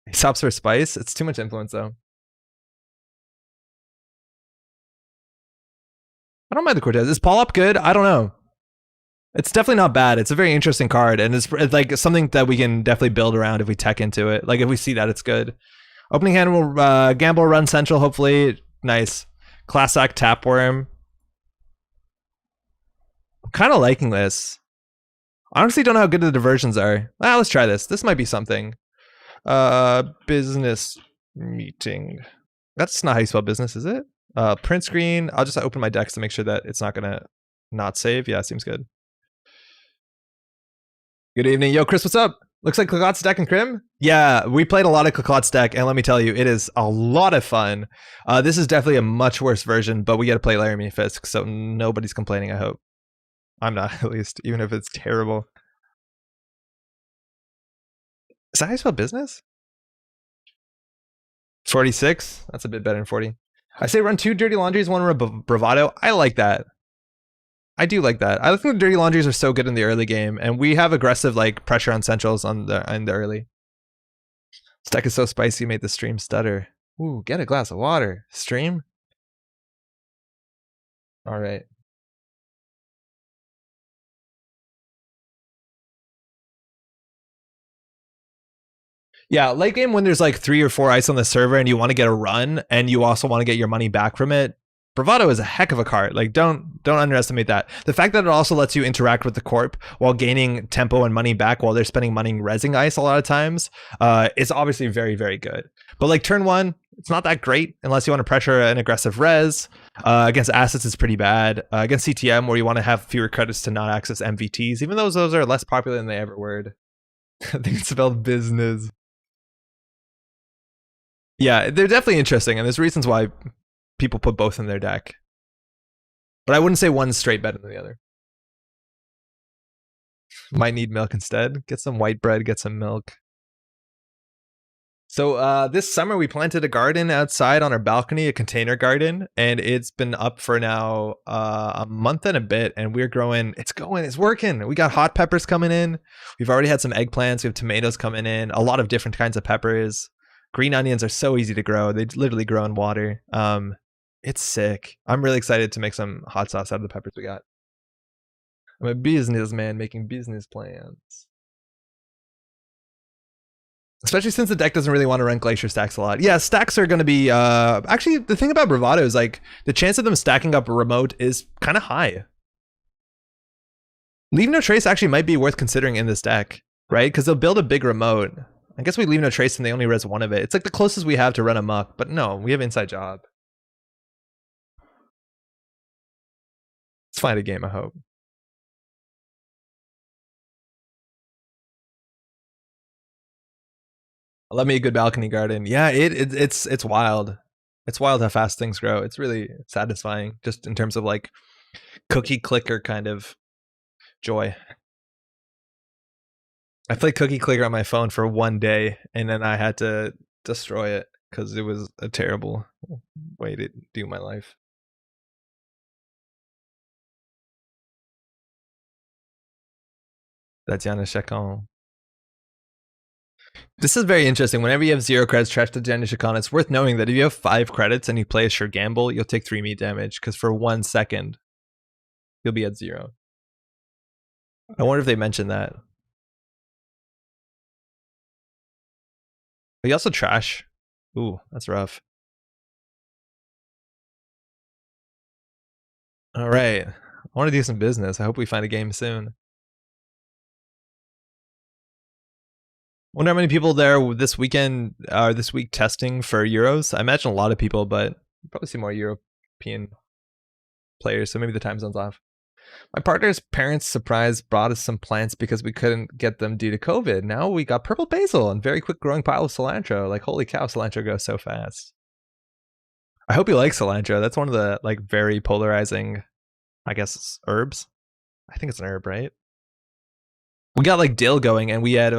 He stops for spice. It's too much influence though. I don't mind the Cortez. Is Paul up good? I don't know. It's definitely not bad. It's a very interesting card, and it's like something that we can definitely build around if we tech into it. Like if we see that it's good. Opening hand will Gamble, run Central, hopefully. Nice. Class Act, Tapworm. I'm kind of liking this. Honestly, don't know how good the diversions are. Let's try this. This might be something. Business meeting. That's not how you spell business, is it? Print screen. I'll just open my decks to make sure that it's not gonna not save. Yeah, seems good. Good evening. Yo, Chris, what's up? Looks like Clocot's deck and Crim? Yeah, we played a lot of Clocot's deck, and let me tell you, it is a lot of fun. This is definitely a much worse version, but we got to play Laramie Fisk, so nobody's complaining, I hope. I'm not, at least, even if it's terrible. Is that how you spell business? 46? That's a bit better than 40. I say run 2 Dirty Laundries, 1 Bravado. I like that. I do like that. I think the Dirty Laundries are so good in the early game, and we have aggressive like pressure on centrals in the early. This deck is so spicy, made the stream stutter. Ooh, get a glass of water. Stream? All right. Yeah, late game when there's like 3 or 4 ice on the server and you want to get a run and you also want to get your money back from it, Bravado is a heck of a card. Like don't underestimate that. The fact that it also lets you interact with the corp while gaining tempo and money back while they're spending money rezzing ice a lot of times is obviously very, very good. But like turn 1, it's not that great unless you want to pressure an aggressive res. Against assets is pretty bad. Against CTM where you want to have fewer credits to not access MVTs, even though those are less popular than they ever were. I think it's spelled business. Yeah, they're definitely interesting, and there's reasons why people put both in their deck. But I wouldn't say one's straight better than the other. Might need milk instead. Get some white bread, get some milk. So this summer we planted a garden outside on our balcony, a container garden, and it's been up for now a month and a bit, and we're growing. It's working. We got hot peppers coming in. We've already had some eggplants. We have tomatoes coming in. A lot of different kinds of peppers. Green onions are so easy to grow. They literally grow in water. It's sick. I'm really excited to make some hot sauce out of the peppers we got. I'm a businessman making business plans. Especially since the deck doesn't really want to run Glacier stacks a lot. Yeah, stacks are going to be... actually, the thing about Bravado is like the chance of them stacking up a remote is kind of high. Leave No Trace actually might be worth considering in this deck, right? Because they'll build a big remote. I guess we Leave No Trace and they only res one of it. It's like the closest we have to run amok, but no, we have Inside Job. Let's find a game, I hope. Love me a good balcony garden. Yeah, it's wild. It's wild how fast things grow. It's really satisfying, just in terms of like cookie clicker kind of joy. I played Cookie Clicker on my phone for one day, and then I had to destroy it because it was a terrible way to do my life. Tatiana Chacon. This is very interesting. Whenever you have 0 credits, trash Tatiana Chacon, it's worth knowing that if you have 5 credits and you play a sure gamble, you'll take 3 meat damage, because for 1 second, you'll be at 0. I wonder if they mentioned that. But you also trash. Ooh, that's rough. All right. I want to do some business. I hope we find a game soon. Wonder how many people there this weekend are this week testing for Euros. I imagine a lot of people, but you probably see more European players, so maybe the time zone's off. My partner's parents' surprise brought us some plants because we couldn't get them due to COVID. Now we got purple basil and very quick growing pile of cilantro. Like, holy cow, cilantro goes so fast. I hope you like cilantro. That's one of the like very polarizing, I guess, herbs. I think it's an herb, right? We got like dill going, and we had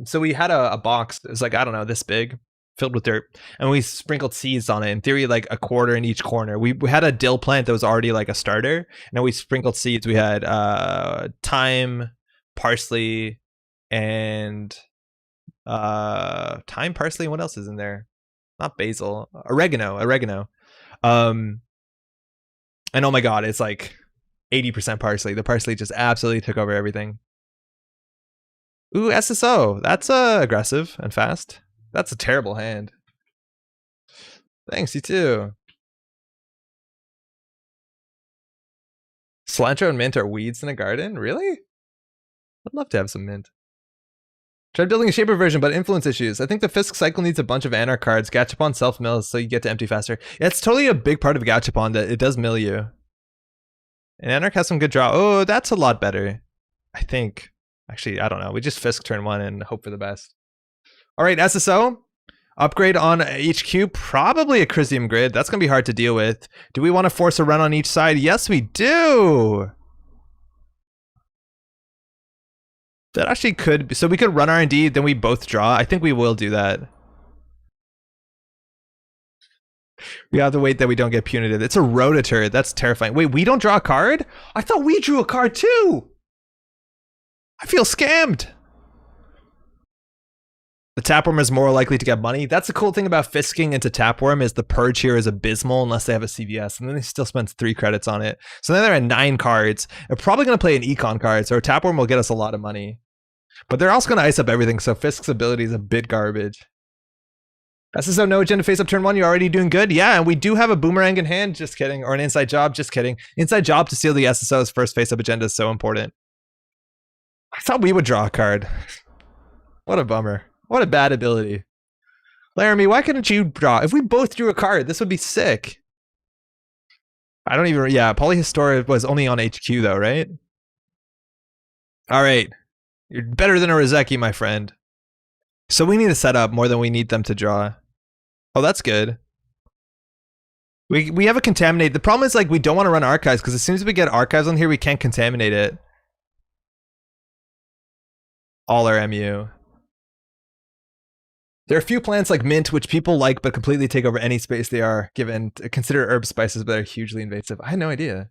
so we had a box. It was like, I don't know, this big, filled with dirt, and we sprinkled seeds on it. In theory, like a quarter in each corner. We had a dill plant that was already like a starter, and then we sprinkled seeds. We had thyme, parsley, and thyme, parsley, and what else is in there? Not basil, oregano. And oh my god, it's like 80% parsley. The parsley just absolutely took over everything. Ooh, SSO. That's aggressive and fast. That's a terrible hand. Thanks, you too. Cilantro and mint are weeds in a garden? Really? I'd love to have some mint. Tried building a Shaper version, but influence issues. I think the Fisk cycle needs a bunch of Anarch cards. Gachapon self-mills, so you get to empty faster. Yeah, it's totally a big part of Gachapon that it does mill you. And Anarch has some good draw. Oh, that's a lot better, I think. Actually, I don't know. We just Fisk turn 1 and hope for the best. All right, SSO. Upgrade on HQ. Probably a Chrysium Grid. That's going to be hard to deal with. Do we want to force a run on each side? Yes, we do. That actually could be. So we could run R&D, then we both draw. I think we will do that. We have to wait that we don't get punitive. It's a Rototurret. That's terrifying. Wait, we don't draw a card? I thought we drew a card too. I feel scammed. The Tapworm is more likely to get money. That's the cool thing about Fisking into Tapworm is the purge here is abysmal unless they have a CVS, and then they still spend 3 credits on it. So then they're at 9 cards. They're probably going to play an Econ card, so Tapworm will get us a lot of money. But they're also going to ice up everything, so Fisk's ability is a bit garbage. SSO no agenda face up turn 1, you're already doing good. Yeah, and we do have a boomerang in hand, just kidding. Or an inside job, just kidding. Inside job to seal the SSO's first face up agenda is so important. I thought we would draw a card. What a bummer. What a bad ability. Laramie, why couldn't you draw? If we both drew a card, this would be sick. I don't even, yeah, Polyhistoric was only on HQ though, right? All right. You're better than a Rozeki, my friend. So we need to set up more than we need them to draw. Oh, that's good. We have a contaminate. The problem is like we don't want to run archives because as soon as we get archives on here, we can't contaminate it. All our MU. There are a few plants like mint, which people like but completely take over any space they are given. Consider herb spices, but they're hugely invasive. I had no idea.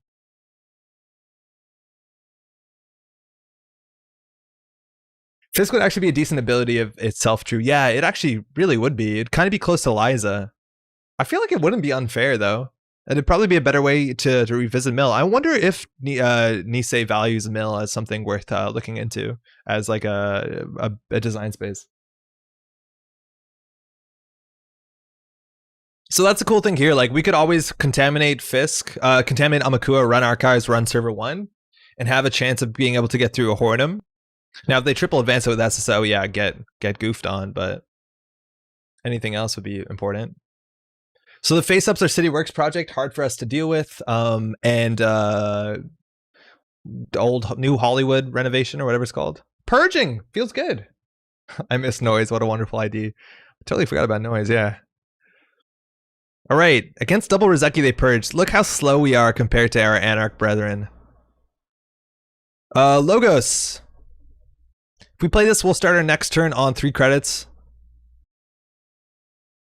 Fisk would actually be a decent ability of itself true. Yeah, it actually really would be. It'd kind of be close to Liza. I feel like it wouldn't be unfair though. It'd probably be a better way to revisit Mill. I wonder if Nisei values Mill as something worth looking into as like a design space. So that's a cool thing here. Like we could always contaminate Fisk, contaminate Amakua, run archives, run server 1, and have a chance of being able to get through a Hornum. Now if they triple advance it with SSO, yeah, get goofed on, but anything else would be important. So the face ups are City Works project, hard for us to deal with, and old new Hollywood renovation or whatever it's called. Purging feels good. I miss Noise. What a wonderful ID. Totally forgot about Noise. Yeah. All right, against double Rozeki they purged. Look how slow we are compared to our Anarch brethren. Logos. If we play this, we'll start our next turn on 3 credits.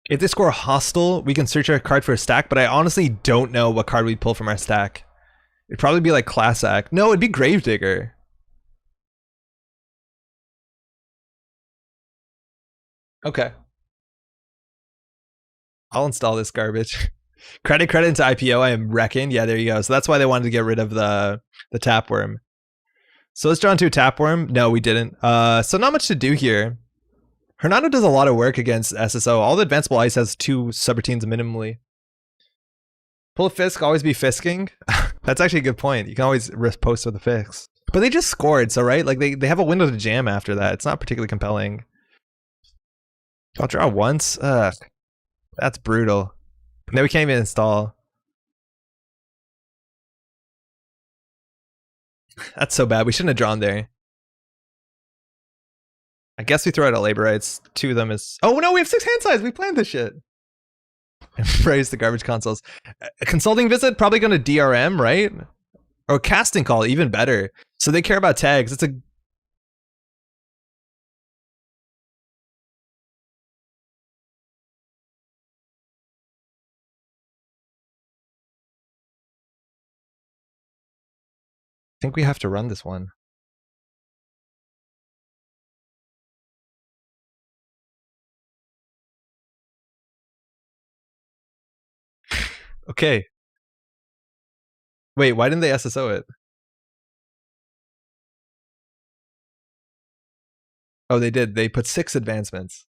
If they score hostile, we can search our card for a stack, but I honestly don't know what card we'd pull from our stack. It'd probably be like Class Act. No, it'd be Gravedigger. Okay. I'll install this garbage. Credit into IPO, I am wrecking. Yeah, there you go. So that's why they wanted to get rid of the Tapworm. So let's draw into a Tapworm. No, we didn't. So not much to do here. Hernando does a lot of work against SSO. All the advanceable ice has 2 subroutines minimally. Pull a Fisk, always be Fisking. That's actually a good point. You can always post with a Fisk. But they just scored, so right? Like they have a window to jam after that. It's not particularly compelling. I'll draw once. Ugh. That's brutal. Now we can't even install. That's so bad. We shouldn't have drawn there. I guess we throw out a labor rights. 2 of them is... Oh no, we have 6 hand size. We planned this shit. Embrace the garbage consoles. A consulting visit, probably going to DRM, right? Or casting call, even better. So they care about tags. It's a... I think we have to run this one. Okay. Wait, why didn't they SSO it? Oh, they did. They put 6 advancements.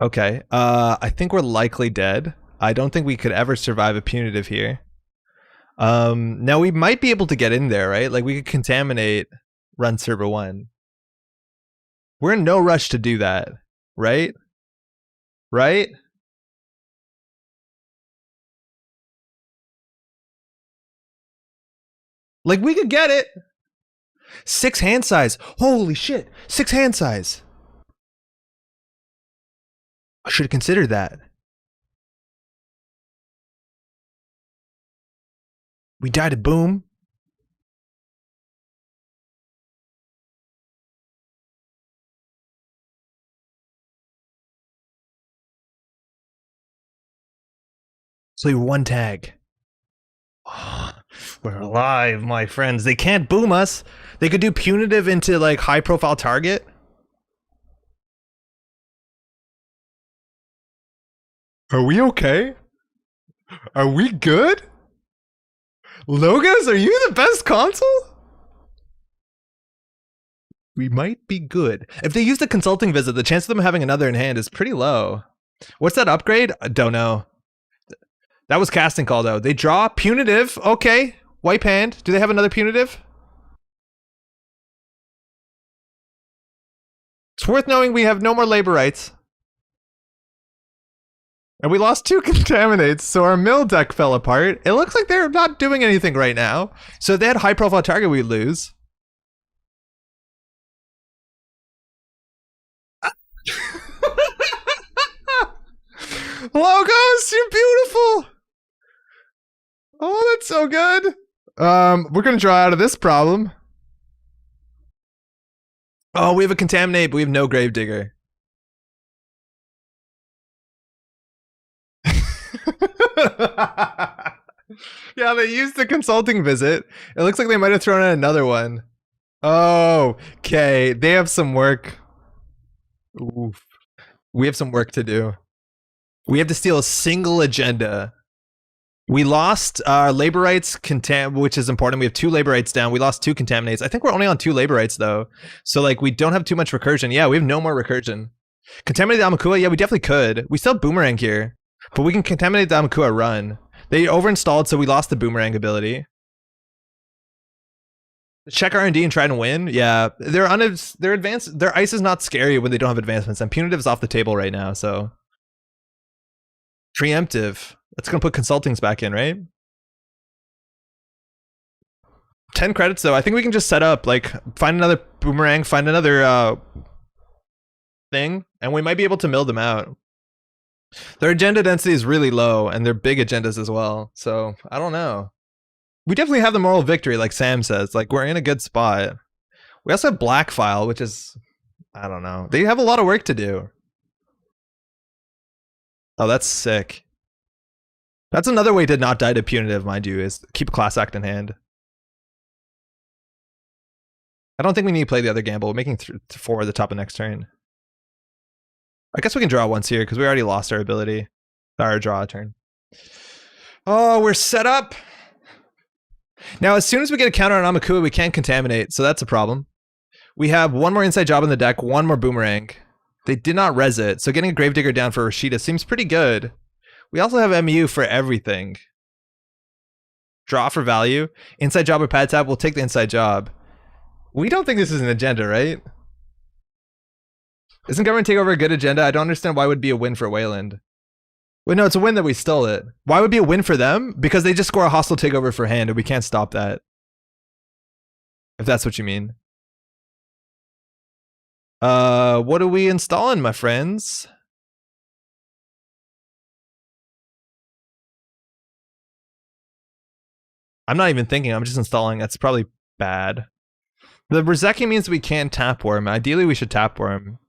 Okay. I think we're likely dead. I don't think we could ever survive a punitive here. Now we might be able to get in there, right? Like we could contaminate run server 1. We're in no rush to do that, right? Right? Like we could get it. 6 hand size. Holy shit. 6 hand size. I should have considered that. We died at boom. So we 1 tag. Oh, we're alive, my friends. They can't boom us. They could do punitive into like high profile target. Are we okay? Are we good? Logos, are you the best console? We might be good. If they use the consulting visit, the chance of them having another in hand is pretty low. What's that upgrade? I don't know. That was casting call though. They draw punitive. Okay. Wipe hand. Do they have another punitive? It's worth knowing we have no more labor rights. And we lost 2 contaminates, so our mill deck fell apart. It looks like they're not doing anything right now. So if they had a high profile target, we'd lose. Logos, you're beautiful. Oh, that's so good. We're gonna draw out of this problem. Oh, we have a contaminate, but we have no gravedigger. Yeah, they used the consulting visit. It looks like they might have thrown in another one. Oh, okay. They have some work. Oof. We have some work to do. We have to steal a single agenda. We lost our labor rights, which is important. We have 2 labor rights down. We lost 2 contaminates. I think we're only on 2 labor rights though. So like we don't have too much recursion. Yeah, we have no more recursion. Contaminate the Amakua? Yeah, we definitely could. We still have boomerang here. But we can contaminate the Amakua run. They overinstalled, so we lost the boomerang ability. Check R&D and try and win? Yeah. They're advanced. Their ice is not scary when they don't have advancements. And punitive is off the table right now, so. Preemptive. That's gonna put consultings back in, right? 10 credits though. I think we can just set up, like, find another boomerang, find another thing, and we might be able to mill them out. Their agenda density is really low, and they're big agendas as well. So I don't know. We definitely have the moral victory, like Sam says. Like we're in a good spot. We also have Black File, which is, I don't know. They have a lot of work to do. Oh, that's sick. That's another way to not die to punitive, mind you, is keep a class act in hand. I don't think we need to play the other gamble. We're making 4 at the top of next turn. I guess we can draw once here because we already lost our ability. Our draw a turn. Oh, we're set up. Now, as soon as we get a counter on Amakua, we can't contaminate, so that's a problem. We have 1 more inside job in the deck, 1 more boomerang. They did not res it, so getting a Gravedigger down for Rashida seems pretty good. We also have MU for everything. Draw for value. Inside job or pad tab, we'll take the inside job. We don't think this is an agenda, right? Isn't government takeover a good agenda? I don't understand why it would be a win for Wayland. Wait, no, it's a win that we stole it. Why would it be a win for them? Because they just score a hostile takeover for hand, and we can't stop that. If that's what you mean. What are we installing, my friends? I'm not even thinking, I'm just installing. That's probably bad. The Brzeki means we can't tap worm. Ideally, we should tap worm.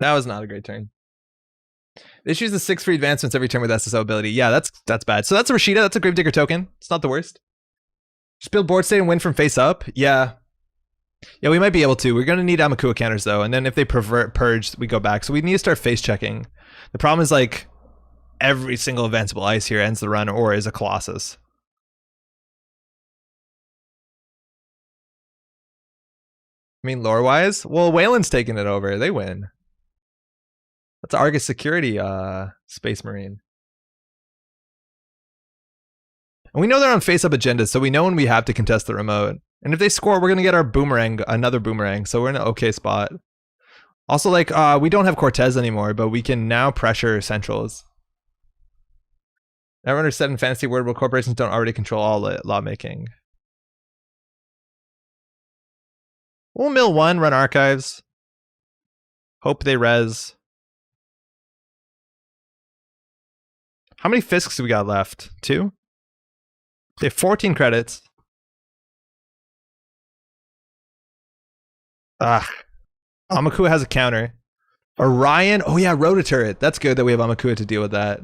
That was not a great turn. They choose the 6 free advancements every turn with SSO ability. Yeah, that's bad. So that's a Rashida. That's a Gravedigger token. It's not the worst. Just build board state and win from face up. Yeah. Yeah, we might be able to. We're going to need Amakua counters, though. And then if they purge, we go back. So we need to start face checking. The problem is, like, every single advanceable ice here ends the run or is a Colossus. I mean, lore-wise? Well, Wayland's taking it over. They win. That's Argus Security, Space Marine. And we know they're on face-up agendas, so we know when we have to contest the remote. And if they score, we're going to get our boomerang, another boomerang, so we're in an okay spot. Also, like, we don't have Cortez anymore, but we can now pressure Centrals. Netrunner said in Fantasy Wordable corporations don't already control all lawmaking. We'll mill 1, run archives. Hope they res. How many Fisks do we got left? 2? They have 14 credits. Amakua has a counter. Orion. Oh yeah, Rototurret. That's good that we have Amakua to deal with that.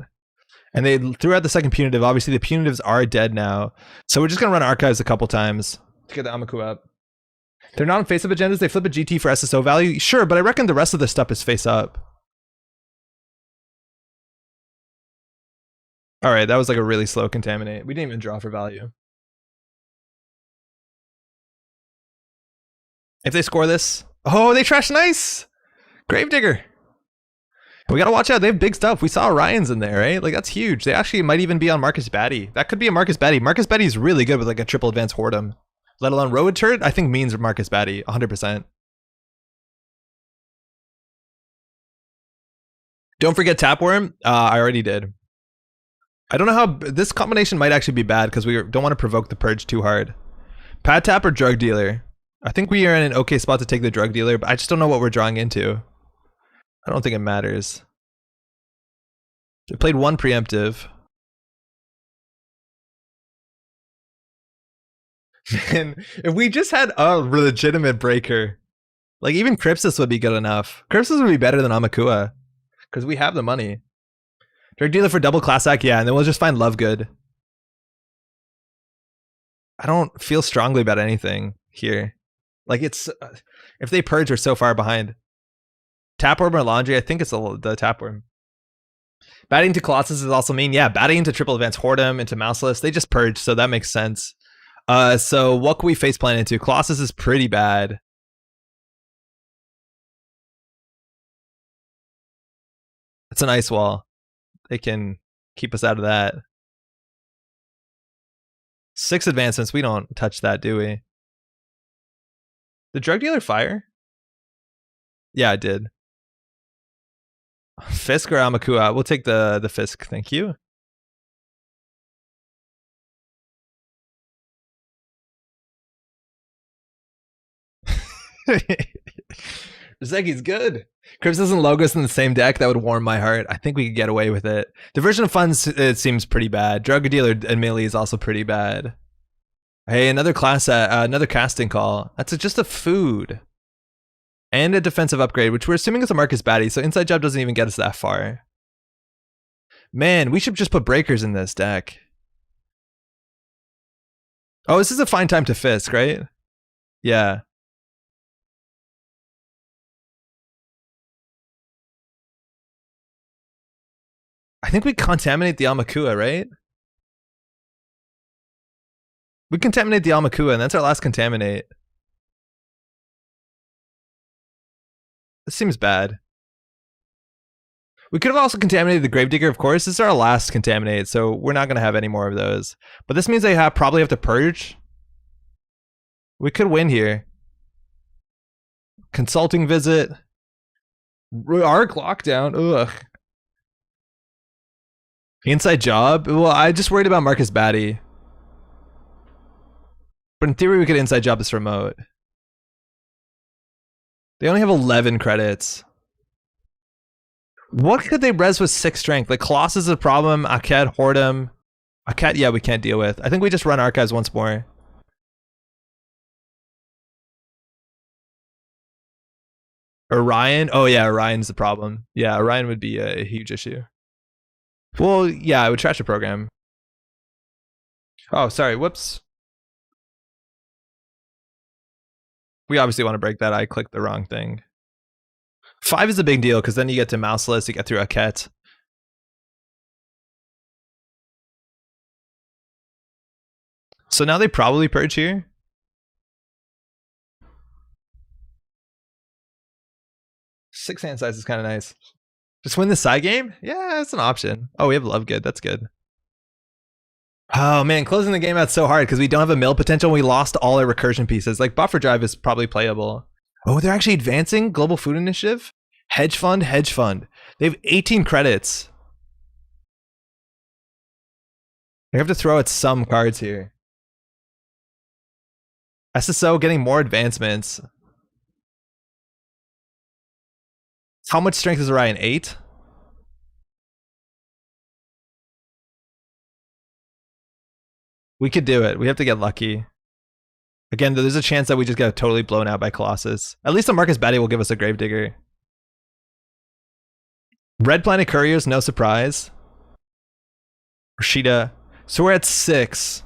And they threw out the second punitive. Obviously, the punitives are dead now. So we're just going to run archives a couple times to get the Amakua up. They're not on face-up agendas. They flip a GT for SSO value. Sure, but I reckon the rest of the stuff is face-up. All right, that was like a really slow contaminate. We didn't even draw for value. If they score this, oh, they trash nice. Gravedigger. We gotta watch out. They have big stuff. We saw Orion's in there, right? Like that's huge. They actually might even be on Marcus Batty. That could be a Marcus Batty. Marcus Batty's really good with like a triple advance Hordem. Let alone Road Turret, I think means Marcus Batty, 100%. Don't forget Tapworm. I already did. I don't know how this combination might actually be bad because we don't want to provoke the purge too hard. Pad Tap or Drug Dealer? I think we are in an okay spot to take the Drug Dealer, but I just don't know what we're drawing into. I don't think it matters. They played one preemptive. Man, if we just had a legitimate breaker, like even Crypsis would be good enough. Crypsis would be better than Amakua because we have the money. Drug Dealer for double class act, yeah, and then we'll just find Lovegood. I don't feel strongly about anything here. Like it's, if they purge, we're so far behind. Tapworm or Laundry, I think it's the Tapworm. Batting into Colossus is also mean. Yeah, batting into triple advance Hordem, into Mouseless, they just purge, so that makes sense. So what can we face plan into? Colossus is pretty bad. It's an ice wall. They can keep us out of that. 6 advancements, we don't touch that, do we? The Drug Dealer fire? Yeah, I did. Fisk or Amakua? We'll take the Fisk, thank you. Zeki's good. Crypsis and Logos in the same deck, that would warm my heart. I think we could get away with it. Diversion of Funds, it seems pretty bad. Drug Dealer and Melee is also pretty bad. Hey, another class, another casting call. That's just a food. And a defensive upgrade, which we're assuming is a Marcus Batty, so Inside Job doesn't even get us that far. Man, we should just put breakers in this deck. Oh, this is a fine time to Fisk, right? Yeah. I think we contaminate the Amakua, right? We contaminate the Amakua, and that's our last contaminate. This seems bad. We could have also contaminated the Gravedigger, of course. This is our last contaminate, so we're not going to have any more of those. But this means they probably have to purge. We could win here. Consulting visit. Arc lockdown. Ugh. Inside job? Well, I just worried about Marcus Batty. But in theory, we could inside job this remote. They only have 11 credits. What could they res with 6 strength? Like Colossus is a problem. Aked, Hordem. Aked, yeah, we can't deal with. I think we just run Archives once more. Orion? Oh yeah, Orion's the problem. Yeah, Orion would be a huge issue. Well, yeah, I would trash the program. Oh, sorry, whoops. We obviously want to break that. I clicked the wrong thing. 5 is a big deal because then you get to Mouseless, you get through Aked. So now they probably purge here. Six hand size is kind of nice. Just win the side game? Yeah, that's an option. Oh, we have Lovegood. That's good. Oh man, closing the game out so hard because we don't have a mill potential. We lost all our recursion pieces. Like Buffer Drive is probably playable. Oh, they're actually advancing Global Food Initiative? Hedge Fund, Hedge Fund. They have 18 credits. They have to throw out some cards here. SSO getting more advancements. How much strength is Orion? 8? We could do it. We have to get lucky. Again, there's a chance that we just get totally blown out by Colossus. At least the Marcus Batty will give us a Gravedigger. Red Planet Couriers, no surprise. Rashida. So we're at 6.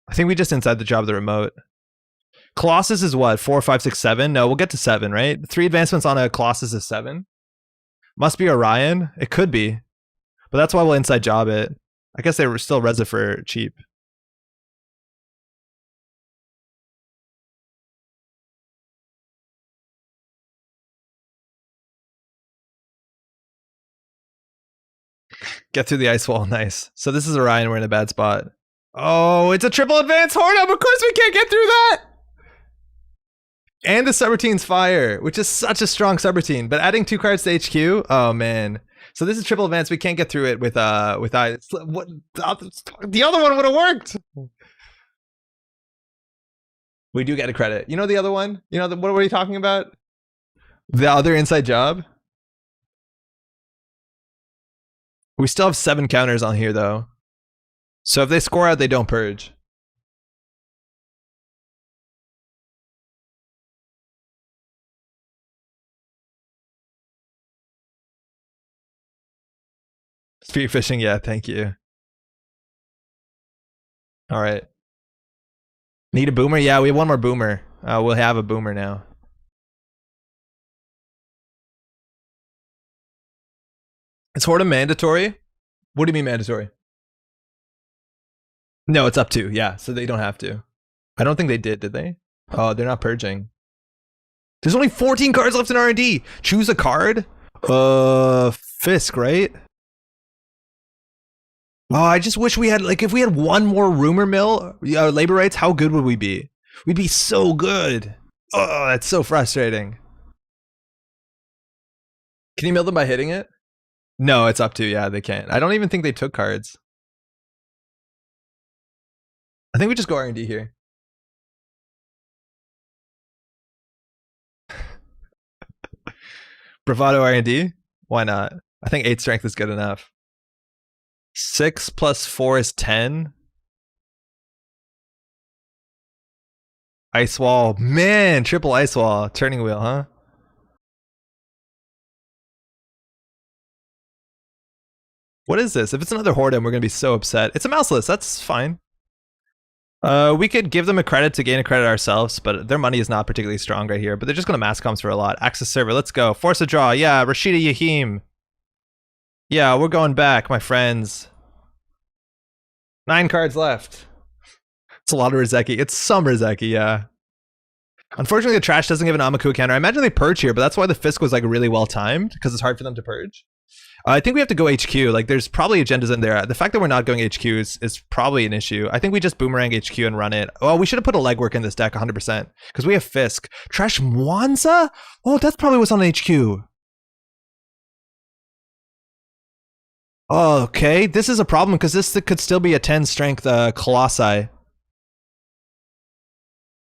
I think we just inside the job of the remote. Colossus is what? 4, 5, 6, 7? No, we'll get to 7, right? 3 advancements on a Colossus is 7. Must be Orion. It could be. But that's why we'll inside job it. I guess they were still res it for cheap. Get through the ice wall. Nice. So this is Orion. We're in a bad spot. Oh, it's a triple advance Hornum. Of course we can't get through that. And the subroutine's fire, which is such a strong subroutine. But adding 2 cards to HQ, oh man. So this is triple advance. We can't get through it with ice. What the other one would have worked. We do get a credit. You know the other one? You know what were you talking about? The other inside job. We still have 7 counters on here though. So if they score out, they don't purge. Spear fishing, yeah, thank you. All right. Need a boomer? Yeah, we have one more boomer. We'll have a boomer now. Is Hornum mandatory? What do you mean mandatory? No, it's up to, yeah, so they don't have to. I don't think they did they? Oh, they're not purging. There's only 14 cards left in R&D. Choose a card? Fisk, right? Oh, I just wish we had, like, if we had one more rumor mill, labor rights, how good would we be? We'd be so good. Oh, that's so frustrating. Can you mill them by hitting it? No, it's up to, yeah, they can't. I don't even think they took cards. I think we just go R&D here. Bravado R&D? Why not? I think 8 strength is good enough. 6 plus 4 is 10. Ice wall. Man, triple ice wall. Turning wheel, huh? What is this? If it's another Hordem, we're going to be so upset. It's a mouseless. That's fine. We could give them a credit to gain a credit ourselves, but their money is not particularly strong right here. But they're just going to mass comms for a lot. Access server, let's go. Force a draw. Yeah, Rashida Yahim. Yeah, we're going back, my friends. 9 cards left. It's a lot of Rizeki. It's some Rizeki, yeah. Unfortunately, the trash doesn't give an Amaku counter. I imagine they purge here, but that's why the Fisk was like really well timed, because it's hard for them to purge. I think we have to go HQ. Like, there's probably agendas in there. The fact that we're not going HQ is probably an issue. I think we just boomerang HQ and run it. Oh, we should have put a legwork in this deck 100%, because we have Fisk. Trash Mwanza? Oh, that's probably what's on HQ. Oh, okay, this is a problem, because this could still be a 10 strength Colossi.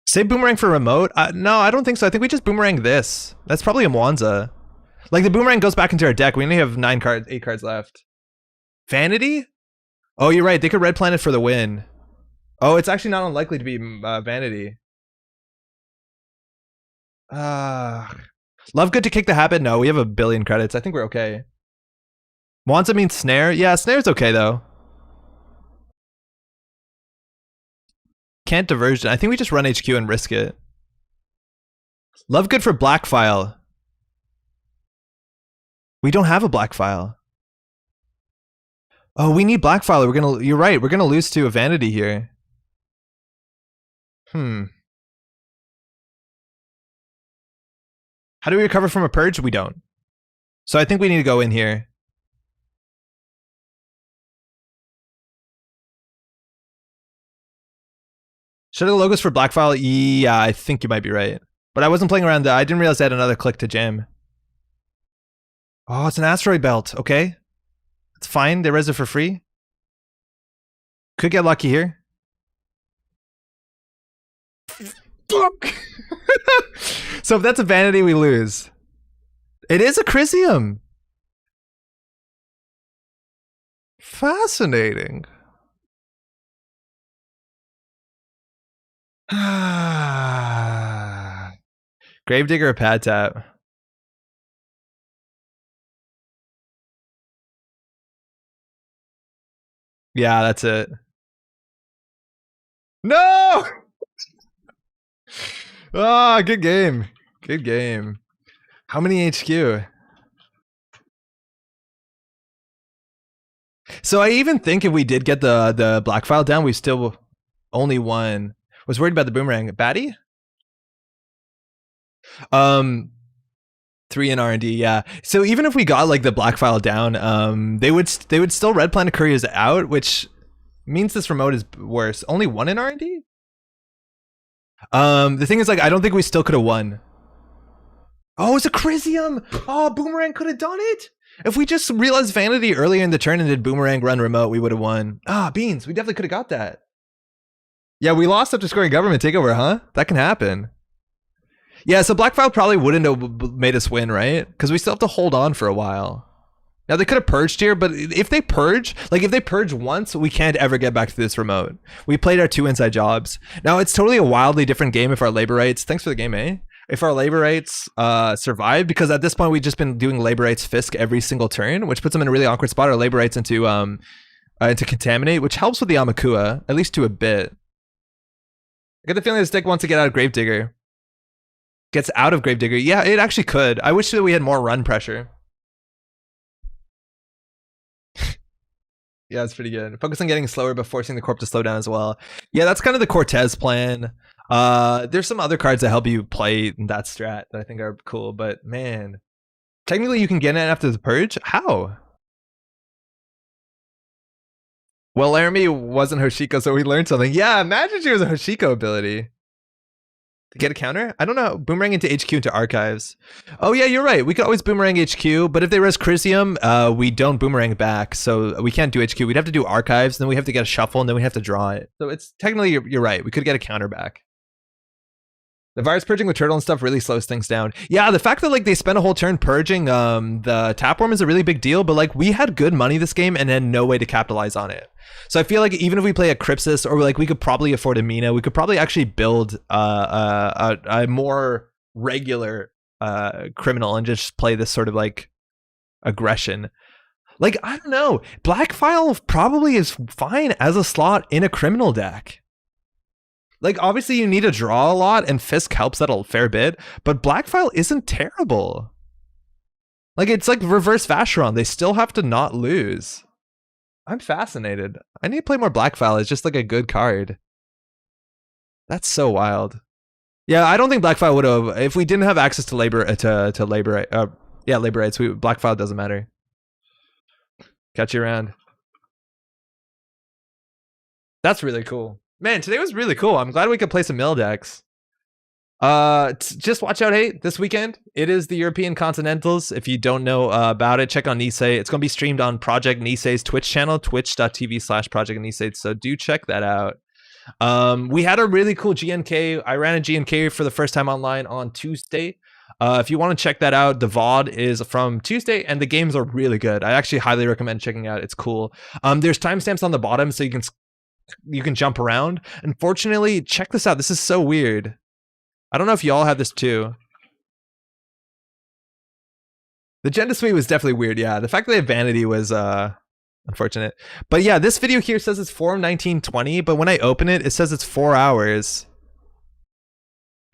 Say boomerang for remote? No, I don't think so. I think we just boomerang this. That's probably a Mwanza. Like, the boomerang goes back into our deck. We only have 8 cards left. Vanity? Oh, you're right. They could red planet for the win. Oh, it's actually not unlikely to be Vanity. Love good to kick the habit? No, we have a billion credits. I think we're okay. Mwanza means snare? Yeah, snare's okay, though. Can't diversion. I think we just run HQ and risk it. Love good for black file. We don't have a black file. Oh, we need black file. You're right. We're gonna lose to a vanity here. How do we recover from a purge? We don't. So I think we need to go in here. Should I have logos for black file? Yeah, I think you might be right. But I wasn't playing around I didn't realize I had another click to jam. Oh, it's an asteroid belt. Okay. It's fine. They res it for free. Could get lucky here. Fuck. So if that's a vanity, we lose. It is a Chrysium. Fascinating. Gravedigger or pad tap? Yeah, that's it. No! Ah, good game. Good game. How many HQ? So I even think if we did get the black file down, we still only won. Was worried about the boomerang. Batty? 3 in R&D, yeah. So even if we got like the black file down, they would still red planet couriers out, which means this remote is worse. Only 1 in R&D? The thing is, like, I don't think we still could have won. Oh, it's a Crisium! Oh, Boomerang could have done it! If we just realized Vanity earlier in the turn and did Boomerang run remote, we would have won. Ah, Beans, we definitely could have got that. Yeah, we lost after scoring government takeover, huh? That can happen. Yeah, so Black File probably wouldn't have made us win, right? Because we still have to hold on for a while. Now, they could have purged here, but if they purge, like if they purge once, we can't ever get back to this remote. We played our 2 inside jobs. Now, it's totally a wildly different game if our labor rights, thanks for the game, eh? If our labor rights survive, because at this point, we've just been doing labor rights Fisk every single turn, which puts them in a really awkward spot. Our labor rights into Contaminate, which helps with the Amakua, at least to a bit. I get the feeling this deck wants to get out of Gravedigger. Gets out of Gravedigger. Yeah, it actually could. I wish that we had more run pressure. Yeah, it's pretty good. Focus on getting slower, but forcing the corp to slow down as well. Yeah, that's kind of the Cortez plan. There's some other cards that help you play that strat that I think are cool, but man, technically you can get it after the purge. How? Well, Laramie wasn't Hoshiko, so we learned something. Yeah, imagine she was a Hoshiko ability. To get a counter? I don't know. Boomerang into HQ into archives. Oh yeah, you're right. We could always boomerang HQ, but if they res Crisium, we don't boomerang back, so we can't do HQ. We'd have to do archives, then we have to get a shuffle, and then we have to draw it. So it's technically you're right. We could get a counter back. The virus purging with turtle and stuff really slows things down. Yeah, the fact that like they spent a whole turn purging the Tapworm is a really big deal, but like we had good money this game and then no way to capitalize on it. So I feel like even if we play a Crypsis or like we could probably afford a Mina, we could probably actually build a more regular criminal and just play this sort of like aggression. Like, I don't know. Black File probably is fine as a slot in a criminal deck. Like, obviously you need to draw a lot and Fisk helps that a fair bit, but Black File isn't terrible. Like, it's like reverse Vacheron. They still have to not lose. I'm fascinated. I need to play more Black File. It's just like a good card. That's so wild. Yeah, I don't think Black File would have, if we didn't have access to labor rights, Black File doesn't matter. Catch you around. That's really cool. Man, today was really cool. I'm glad we could play some mill decks. Just watch out, hey, this weekend it is the European Continentals. If you don't know about it, check on Nisei. It's going to be streamed on Project Nisei's Twitch channel, twitch.tv/Project Nisei, so do check that out. We had a really cool GNK. I ran a GNK for the first time online on Tuesday. If you want to check that out, the VOD is from Tuesday and the games are really good. I actually highly recommend checking out. It's cool. There's timestamps on the bottom so you can jump around. Unfortunately, check this out. This is so weird. I don't know if y'all have this too. The Genda Suite was definitely weird, yeah. The fact that they have Vanity was unfortunate. But yeah, this video here says it's 4:19:20, but when I open it, it says it's 4 hours.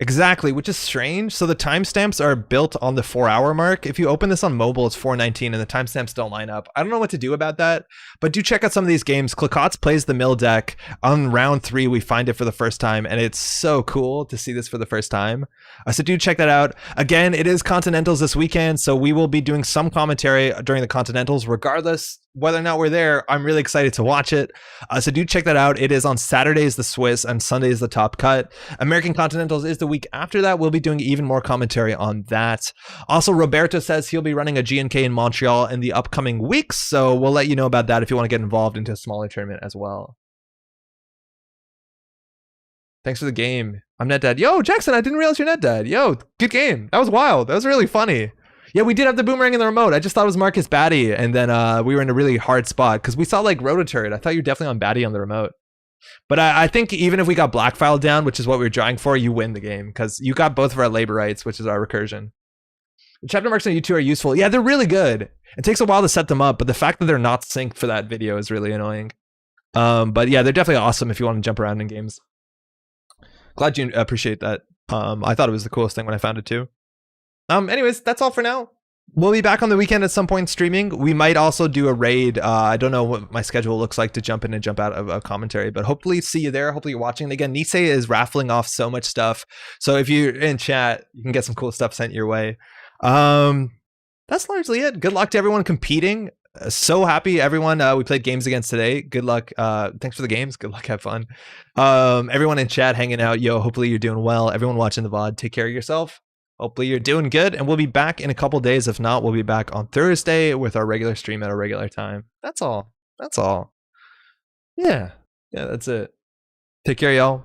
Exactly, which is strange. So the timestamps are built on the 4-hour mark. If you open this on mobile, it's 4:19 and the timestamps don't line up. I don't know what to do about that, but do check out some of these games. Klakotz plays the mill deck. On round 3, we find it for the first time, and it's so cool to see this for the first time. So do check that out. Again, it is Continentals this weekend, so we will be doing some commentary during the Continentals, regardless whether or not we're there. I'm really excited to watch it. So do check that out. It is on Saturdays, the Swiss, and Sundays, the Top Cut. American Continentals is the week after that. We'll be doing even more commentary on that. Also, Roberto says he'll be running a GNK in Montreal in the upcoming weeks. So we'll let you know about that if you want to get involved into a smaller tournament as well. Thanks for the game. I'm NetDad. Yo, Jackson, I didn't realize you're NetDad. Yo, good game. That was wild. That was really funny. Yeah, we did have the boomerang in the remote. I just thought it was Marcus Batty, and then we were in a really hard spot because we saw like Rototurret. I thought you were definitely on Batty on the remote. But I think even if we got Black File down, which is what we were trying for, you win the game because you got both of our labor rights, which is our recursion. The chapter marks on YouTube are useful. Yeah, they're really good. It takes a while to set them up, but the fact that they're not synced for that video is really annoying. But yeah, they're definitely awesome if you want to jump around in games. Glad you appreciate that. I thought it was the coolest thing when I found it too. Anyways, that's all for now. We'll be back on the weekend at some point streaming. We might also do a raid. I don't know what my schedule looks like to jump in and jump out of a commentary, but hopefully see you there. Hopefully you're watching. Again, Nisei is raffling off so much stuff. So if you're in chat, you can get some cool stuff sent your way. That's largely it. Good luck to everyone competing. So happy everyone we played games against today. Good luck. Thanks for the games. Good luck. Have fun. Everyone in chat hanging out. Yo, hopefully you're doing well. Everyone watching the VOD, take care of yourself. Hopefully you're doing good, and we'll be back in a couple days. If not, we'll be back on Thursday with our regular stream at a regular time. That's all. That's all. Yeah. Yeah, that's it. Take care, y'all.